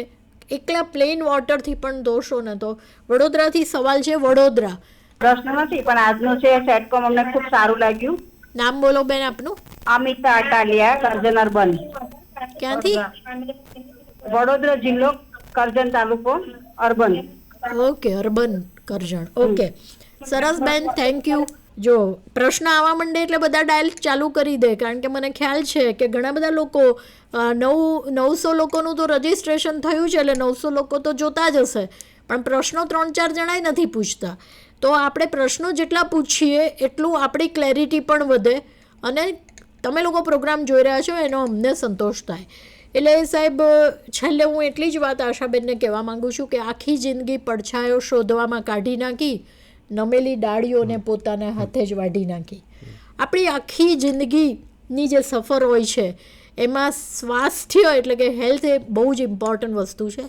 એકલા પ્લેન વોટરથી પણ ધોશો ને તો. વડોદરાથી સવાલ છે. વડોદરા. પ્રશ્ન નથી, પણ આજનું છે સેટકોમ અમને ખૂબ સારું લાગ્યું. નામ બોલો બેન આપનું. અમિતા અટાલિયા, કરજણ અર્બન. ક્યાંથી? વડોદરા જિલ્લો, કરજણ તાલુકો, urban. Okay, urban Karjan. Okay, સરસ બેન, થેન્ક યુ. જો પ્રશ્ન આવવા માંડે એટલે બધા ડાયલ ચાલુ કરી દે, કારણ કે મને ખ્યાલ છે કે ઘણા બધા લોકો 900 લોકોનું તો રજિસ્ટ્રેશન થયું છે, એટલે 900 લોકો તો જોતા જ હશે, પણ પ્રશ્નો 3-4 જણાય નથી પૂછતા. તો આપણે પ્રશ્નો જેટલા પૂછીએ એટલું આપણી ક્લેરિટી પણ વધે અને તમે લોકો પ્રોગ્રામ જોઈ રહ્યા છો એનો અમને સંતોષ થાય. એટલે સાહેબ, છેલ્લે હું એટલી જ વાત આશાબેનને કહેવા માગું છું કે આખી જિંદગી પડછાયો શોધવામાં કાઢી નાખી, નમેલી ડાળીઓને પોતાના હાથે જ વાઢી નાખી. આપણી આખી જિંદગીની જે સફર હોય છે એમાં સ્વાસ્થ્ય એટલે કે હેલ્થ એ બહુ જ ઇમ્પોર્ટન્ટ વસ્તુ છે.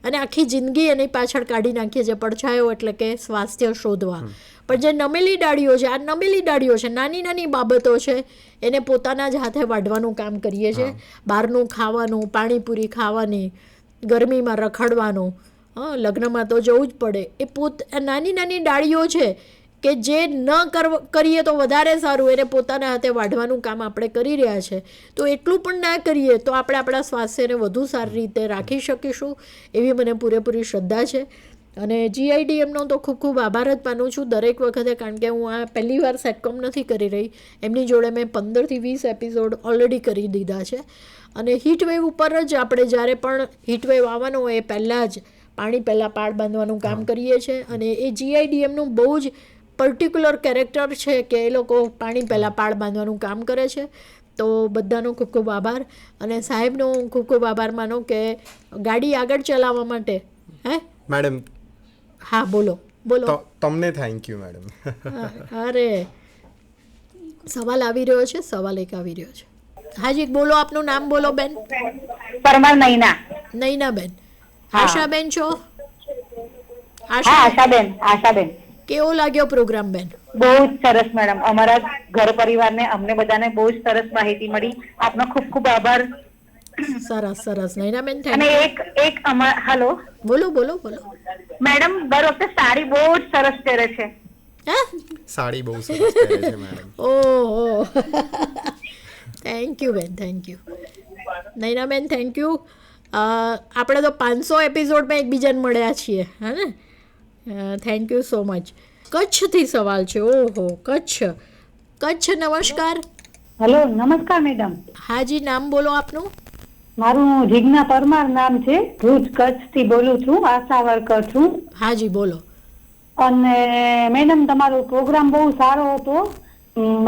અને આખી જિંદગી એની પાછળ કાઢી નાખીએ છીએ પડછાયો એટલે કે સ્વાસ્થ્ય શોધવા. પણ જે નમેલી ડાળીઓ છે, આ નમેલી ડાળીઓ છે, નાની નાની બાબતો છે, એને પોતાના જ હાથે વાઢવાનું કામ કરીએ છીએ. બહારનું ખાવાનું, પાણીપુરી ખાવાની, ગરમીમાં રખડવાનું, લગ્નમાં તો જવું જ પડે, એ નાની નાની ડાળીઓ છે કે જે ન કરીએ તો વધારે સારું, એને પોતાના હાથે વાઢવાનું કામ આપણે કરી રહ્યા છે. તો એટલું પણ ના કરીએ તો આપણે આપણા સ્વાસ્થ્યને વધુ સારી રીતે રાખી શકીશું એવી મને પૂરેપૂરી શ્રદ્ધા છે. અને GIDMનો તો ખૂબ ખૂબ આભાર જ માનું છું દરેક વખતે, કારણ કે હું આ પહેલી વાર સેટકોમ નથી કરી રહી. એમની જોડે મેં 15 થી 20 એપિસોડ ઓલરેડી કરી દીધા છે. અને હીટવેવ ઉપર જ આપણે જ્યારે પણ હીટવેવ આવવાનો હોય એ પહેલાં જ પાણી પહેલાં પાળ બાંધવાનું કામ કરીએ છીએ. અને એ GIDMનું બહુ જ પર્ટિક્યુલર કેરેક્ટર છે કે એ લોકો પાણી પહેલાં પાળ બાંધવાનું કામ કરે છે. તો બધાનો ખૂબ ખૂબ આભાર. અને સાહેબનો હું ખૂબ ખૂબ આભાર માનું કે ગાડી આગળ ચલાવવા માટે. મેડમ હા બોલો બોલો. તમને થેન્ક યુ મેડમ. અરે સવાલ આવી રહ્યો છે, સવાલ એક આવી રહ્યો છે. હાજી બોલો, આપનું નામ બોલો બેન. પરમાર નૈના. નૈનાબેન. આશાબેન છો? આશાબેન. કેવો લાગ્યો પ્રોગ્રામ બેન? બહુ જ સરસ મેડમ. અમારા ઘર પરિવારને અમને બધાને બહુ જ સરસ માહિતી મળી. આપનો ખૂબ ખૂબ આભાર. સરસ સરસ નૈનાબેન. અને એક હેલો બોલો બોલો બોલો. મેડમ દર વખતે સાડી બહુ જ સરસ પહેરે છે. સાડી બહુ સરસ પહેરે છે મેડમ. ઓહો થેન્ક યુ બેન, thank you Nainaben, thank you. આપણે તો 500 એપિસોડમાં એકબીજાને મળ્યા છીએ, હા ને. Thank you so much. કચ્છથી સવાલ છે. ઓહો કચ્છ. નમસ્કાર. હેલો નમસ્કાર મેડમ. હાજી નામ બોલો આપનું. મારું જીજ્ઞા પરમાર નામ છે. ભુજ કચ્છથી બોલું છું. આશા વર્કર છું. હાજી બોલો. અને મેડમ તમારો પ્રોગ્રામ બહુ સારો હતો.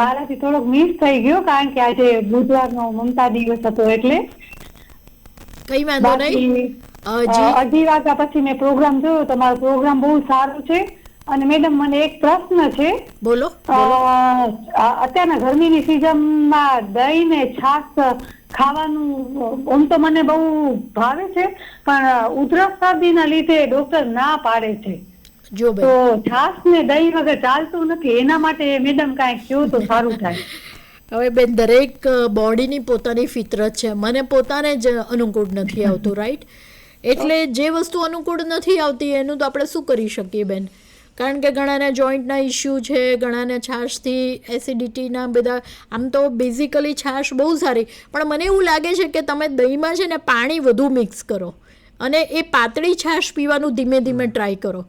મારાથી થોડોક મિસ થઈ ગયો કારણ કે આજે બુધવારનો મમતા દિવસ હતો એટલે. કઈ વાંધો નહીં. અઢી વાગ્યા પછી મેં પ્રોગ્રામ જોયો. તમારો પ્રોગ્રામ બહુ સારો છે. અને મેડમ મને એક પ્રશ્ન છે. બોલો. અત્યારના ગરમીની સિઝનમાં દહીં ને છાશ ખાવાનું આમ તો મને બહુ ભાવે છે, પણ ઉધરસ શરદીના લીધે ડોક્ટર ના પાડે છે. જો તો છાશ ને દહીં વગર ચાલતું નથી. એના માટે મેડમ કાંઈક કહો તો સારું થાય. હવે બેન દરેક બોડીની પોતાની ફિતરત છે. મને પોતાને જ અનુકૂળ નથી આવતું, રાઈટ? એટલે જે વસ્તુ અનુકૂળ નથી આવતી એનું તો આપણે શું કરી શકીએ બેન? કારણ કે ઘણાને જોઈન્ટના ઇસ્યુ છે, ઘણાને છાશથી એસિડિટીના બધા. આમ તો બેઝિકલી છાશ બહુ સારી, પણ મને એવું લાગે છે કે તમે દહીંમાં છે ને પાણી વધુ મિક્સ કરો અને એ પાતળી છાશ પીવાનું ધીમે ધીમે ટ્રાય કરો.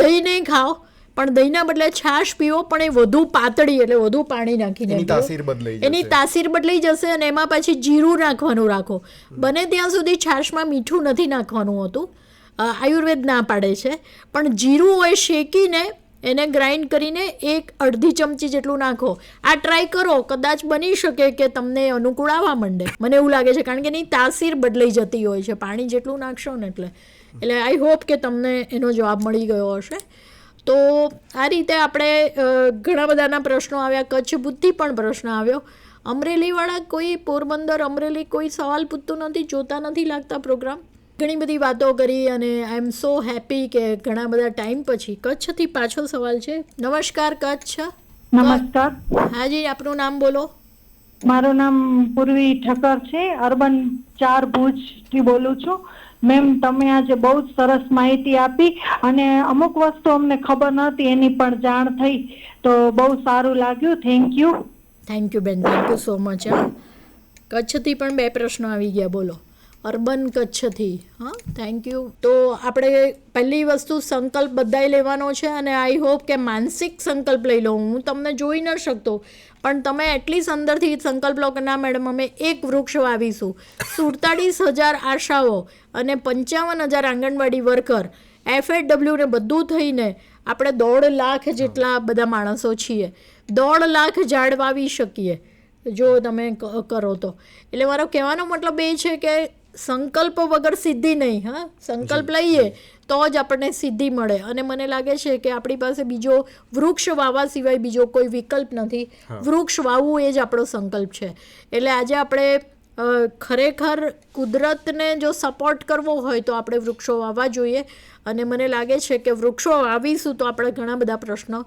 દહીં નહીં ખાઓ, પણ દહીંના બદલે છાશ પીવો, પણ એ વધુ પાતળી એટલે વધુ પાણી નાખીને એની તાસીર બદલાઈ જશે. અને એમાં પછી જીરું નાખવાનું રાખો. બને ત્યાં સુધી છાશમાં મીઠું નથી નાખવાનું હોતું, આયુર્વેદ ના પાડે છે. પણ જીરું હોય શેકીને એને ગ્રાઇન્ડ કરીને અડધી ચમચી જેટલું નાખો. આ ટ્રાય કરો, કદાચ બની શકે કે તમને અનુકૂળ આવવા માંડે. મને એવું લાગે છે, કારણ કે એની તાસીર બદલાઈ જતી હોય છે પાણી જેટલું નાખશો ને એટલે. આઈ હોપ કે તમને એનો જવાબ મળી ગયો હશે. તો આ રીતે આપણે ઘણા બધાના પ્રશ્નો આવ્યા. કચ્છ ભૂતથી પણ પ્રશ્ન આવ્યો. અમરેલીવાળા કોઈ પોરબંદર અમરેલી કોઈ સવાલ પૂછતું નથી, જોતા નથી લાગતા પ્રોગ્રામ. ઘણી બધી વાતો કરી અને આઈ એમ સો હેપી કે ઘણા બધા ટાઈમ પછી કચ્છથી પાછો સવાલ છે. નમસ્કાર કચ્છ. નમસ્કાર. હાજી આપનું નામ બોલો. મારું નામ પૂર્વી ઠક્કર છે. અર્બન 4 ભુજથી બોલું છું. મેમ તમે આજે બહુ જ સરસ માહિતી આપી અને અમુક વસ્તુ અમને ખબર નહોતી એની પણ જાણ થઈ, તો બહુ સારું લાગ્યું. Thank you. થેન્ક યુ બેન, થેન્ક યુ સો મચ. કચ્છથી પણ 2 પ્રશ્નો આવી ગયા. બોલો. અર્બન કચ્છથી. હા, થેન્ક યુ. તો આપણે પહેલી વસ્તુ સંકલ્પ બધાએ લેવાનો છે અને આઈ હોપ કે માનસિક સંકલ્પ લઈ લો. હું તમને જોઈ ન શકતો, પણ તમે એટલીસ્ટ અંદરથી સંકલ્પ લો કે ના મેડમ અમે 1 વૃક્ષ વાવીશું. 47,000 આશાઓ અને 55,000 આંગણવાડી વર્કર, FAW ને બધું થઈને આપણે 1.5 લાખ જેટલા બધા માણસો છીએ. 1.5 લાખ ઝાડ વાવી શકીએ જો તમે કરો તો. એટલે મારો કહેવાનો મતલબ એ છે કે સંકલ્પ વગર સિદ્ધિ નહીં. હા, સંકલ્પ લઈએ તો જ આપણને સિદ્ધિ મળે. અને મને લાગે છે કે આપણી પાસે બીજો વૃક્ષ વાવવા સિવાય બીજો કોઈ વિકલ્પ નથી. વૃક્ષ વાવવું એ જ આપણો સંકલ્પ છે. એટલે આજે આપણે ખરેખર કુદરતને જો સપોર્ટ કરવો હોય તો આપણે વૃક્ષો વાવવા જોઈએ. અને મને લાગે છે કે વૃક્ષો વાવીશું તો આપણે ઘણા બધા પ્રશ્નો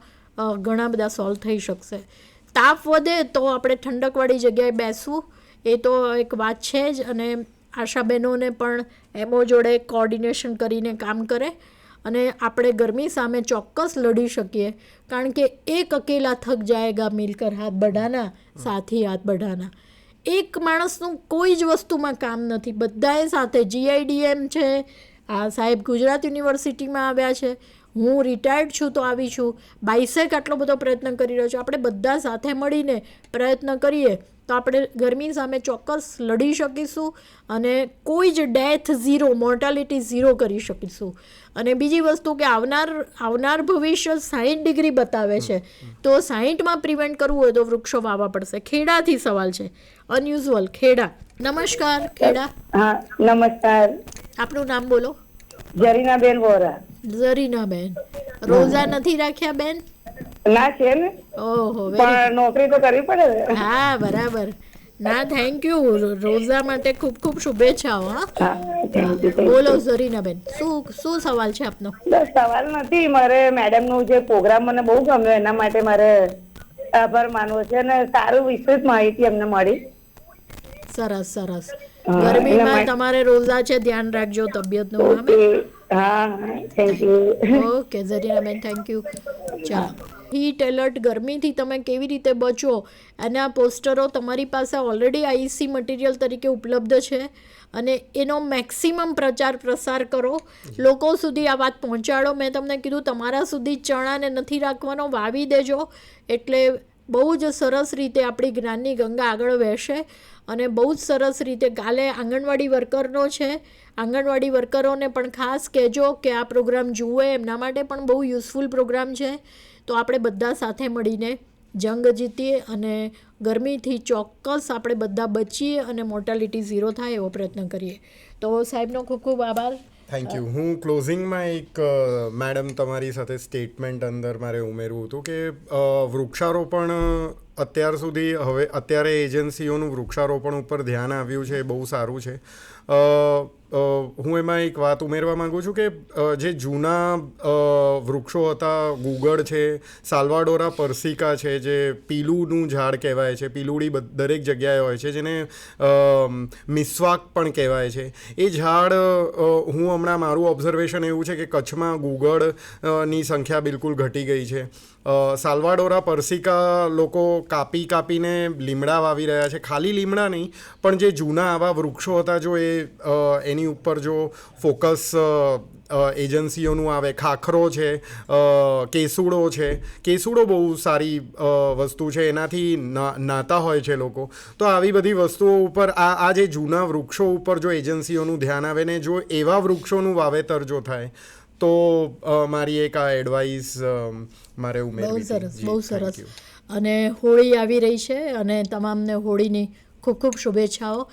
ઘણા બધા સોલ્વ થઈ શકશે. તાપ વધે તો આપણે ઠંડકવાળી જગ્યાએ બેસવું એ તો એક વાત છે જ. અને આશાબહેનોને પણ એમઓ જોડે કોઓર્ડિનેશન કરીને કામ કરે અને આપણે ગરમી સામે ચોક્કસ લડી શકીએ, કારણ કે એક અકેલા થક જાયેગા મિલકર હાથ બઢાના સાથી હાથ બઢાના. એક માણસનું કોઈ જ વસ્તુમાં કામ નથી, બધાએ સાથે. GIDM છે, આ સાહેબ ગુજરાત યુનિવર્સિટીમાં આવ્યા છે, હું રિટાયર્ડ છું તો આવી છું, બાઇસેક આટલો બધો પ્રયત્ન કરી રહ્યો છું. આપણે બધા સાથે મળીને પ્રયત્ન કરીએ તો આપણે ગરમી સામે ચોક્કસ લડી શકીશું અને કોઈ જ ડેથ ઝીરો, મોર્ટાલિટી ઝીરો કરી શકીશું. અને બીજી વસ્તુ કે આવનાર ભવિષ્ય 60 ડિગ્રી બતાવે છે, તો 60માં પ્રિવેન્ટ કરવું હોય તો વૃક્ષો વાવવા પડશે. ખેડાથી સવાલ છે, અનયુઝ્યુઅલ ખેડા. નમસ્કાર ખેડા. હા નમસ્કાર. આપનું નામ બોલો. જરીનાબેન વોરા. ઝરીનાબેન, રોઝા નથી રાખ્યા બેન? ના છે ને, ઓહો, પણ નોકરી તો કરવી પડે ને. હા બરાબર. ના થેન્ક યુ, રોઝા માટે ખૂબ ખૂબ શુભેચ્છાઓ. હા બોલો ઝરીનાબેન, શું સવાલ છે આપનો? બસ સવાલ નથી, મારે મેડમનો જે પ્રોગ્રામ મને બહુ ગમ્યો, એના માટે મારે આભાર માનવો છે અને સારું વિસ્તૃત માહિતી અમને મળી. સરસ સરસ. ગરમીમાં તમારે રોઝા છે, ધ્યાન રાખજો તબિયતનું. હા થેન્ક યુ. ઓકે ઝરીનાબેન, થેન્ક યુ. ચાલો, હીટ એલર્ટ, ગરમીથી તમે કેવી રીતે બચો એના પોસ્ટરો તમારી પાસે ઓલરેડી આઈસી મટીરિયલ તરીકે ઉપલબ્ધ છે અને એનો મેક્સિમમ પ્રચાર પ્રસાર કરો, લોકો સુધી આ વાત પહોંચાડો. મેં તમને કીધું તમારા સુધી ચણાને નથી રાખવાનો, વાવી દેજો, એટલે બહુ જ સરસ રીતે આપણી જ્ઞાનની ગંગા આગળ વહેશે. અને બહુ જ સરસ રીતે કાલે આંગણવાડી વર્કરનો છે, આંગણવાડી વર્કરોને પણ ખાસ કહેજો કે આ પ્રોગ્રામ જુએ, એમના માટે પણ બહુ યુઝફુલ પ્રોગ્રામ છે. તો આપણે બધા સાથે મળીને જંગ જીતીએ અને ગરમીથી ચોક્કસ આપણે બધા બચીએ અને મોર્ટાલિટી ઝીરો થાય એવો પ્રયત્ન કરીએ. તો સાહેબનો ખૂબ ખૂબ આભાર. Thank you. હું ક્લોઝિંગમાં એક મેડમ તમારી સાથે સ્ટેટમેન્ટ અંદર મારે ઉમેરવું હતું કે વૃક્ષારોપણ અત્યારે એજન્સીઓનું વૃક્ષારોપણ ઉપર ધ્યાન આવ્યું છે, એ બહુ સારું છે. હું એમાં એક વાત ઉમેરવા માગું છું કે જે જૂના વૃક્ષો હતા, ગુગળ છે, સાલ્વાડોરા પરસિકા છે, જે પીલુનું ઝાડ કહેવાય છે, પીલુડી દરેક જગ્યાએ હોય છે, જેને મિસ્વાક પણ કહેવાય છે, એ ઝાડ હું હમણાં મારું ઓબ્ઝર્વેશન એવું છે કે કચ્છમાં ગુગળની સંખ્યા બિલકુલ ઘટી ગઈ છે. સાલ્વાડોરા પરસિકા લોકો કાપીને લીમડા વાવી રહ્યા છે. ખાલી લીમડા નહીં, પણ જે જૂના આવા વૃક્ષો હતા, જો એની ઉપર જો ફોકસ એજન્સીઓનું આવે, ખાખરો છે, કેસુડો છે, કેસુડો બહુ સારી વસ્તુ છે, એનાથી નાતા હોય છે લોકો. તો આવી બધી વસ્તુઓ ઉપર આ જે જૂના વૃક્ષો ઉપર જો એજન્સીઓનું ધ્યાન આવે ને જો એવા વૃક્ષોનું વાવેતર જો થાય તો મારી એક આ એડવાઇસ મારે ઉમેરવી. બહુ સરસ, બહુ સરસ. અને હોળી આવી રહી છે અને તમામને હોળીની ખૂબ ખૂબ શુભેચ્છાઓ.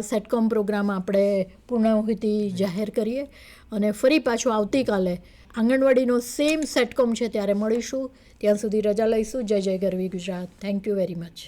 સેટકોમ પ્રોગ્રામ આપણે પૂર્ણાહુતિ જાહેર કરીએ અને ફરી પાછું આવતીકાલે આંગણવાડીનો સેમ સેટકોમ છે ત્યારે મળીશું. ત્યાં સુધી રજા લઈશું. જય જય ગરવી Gujarat. Thank you very much.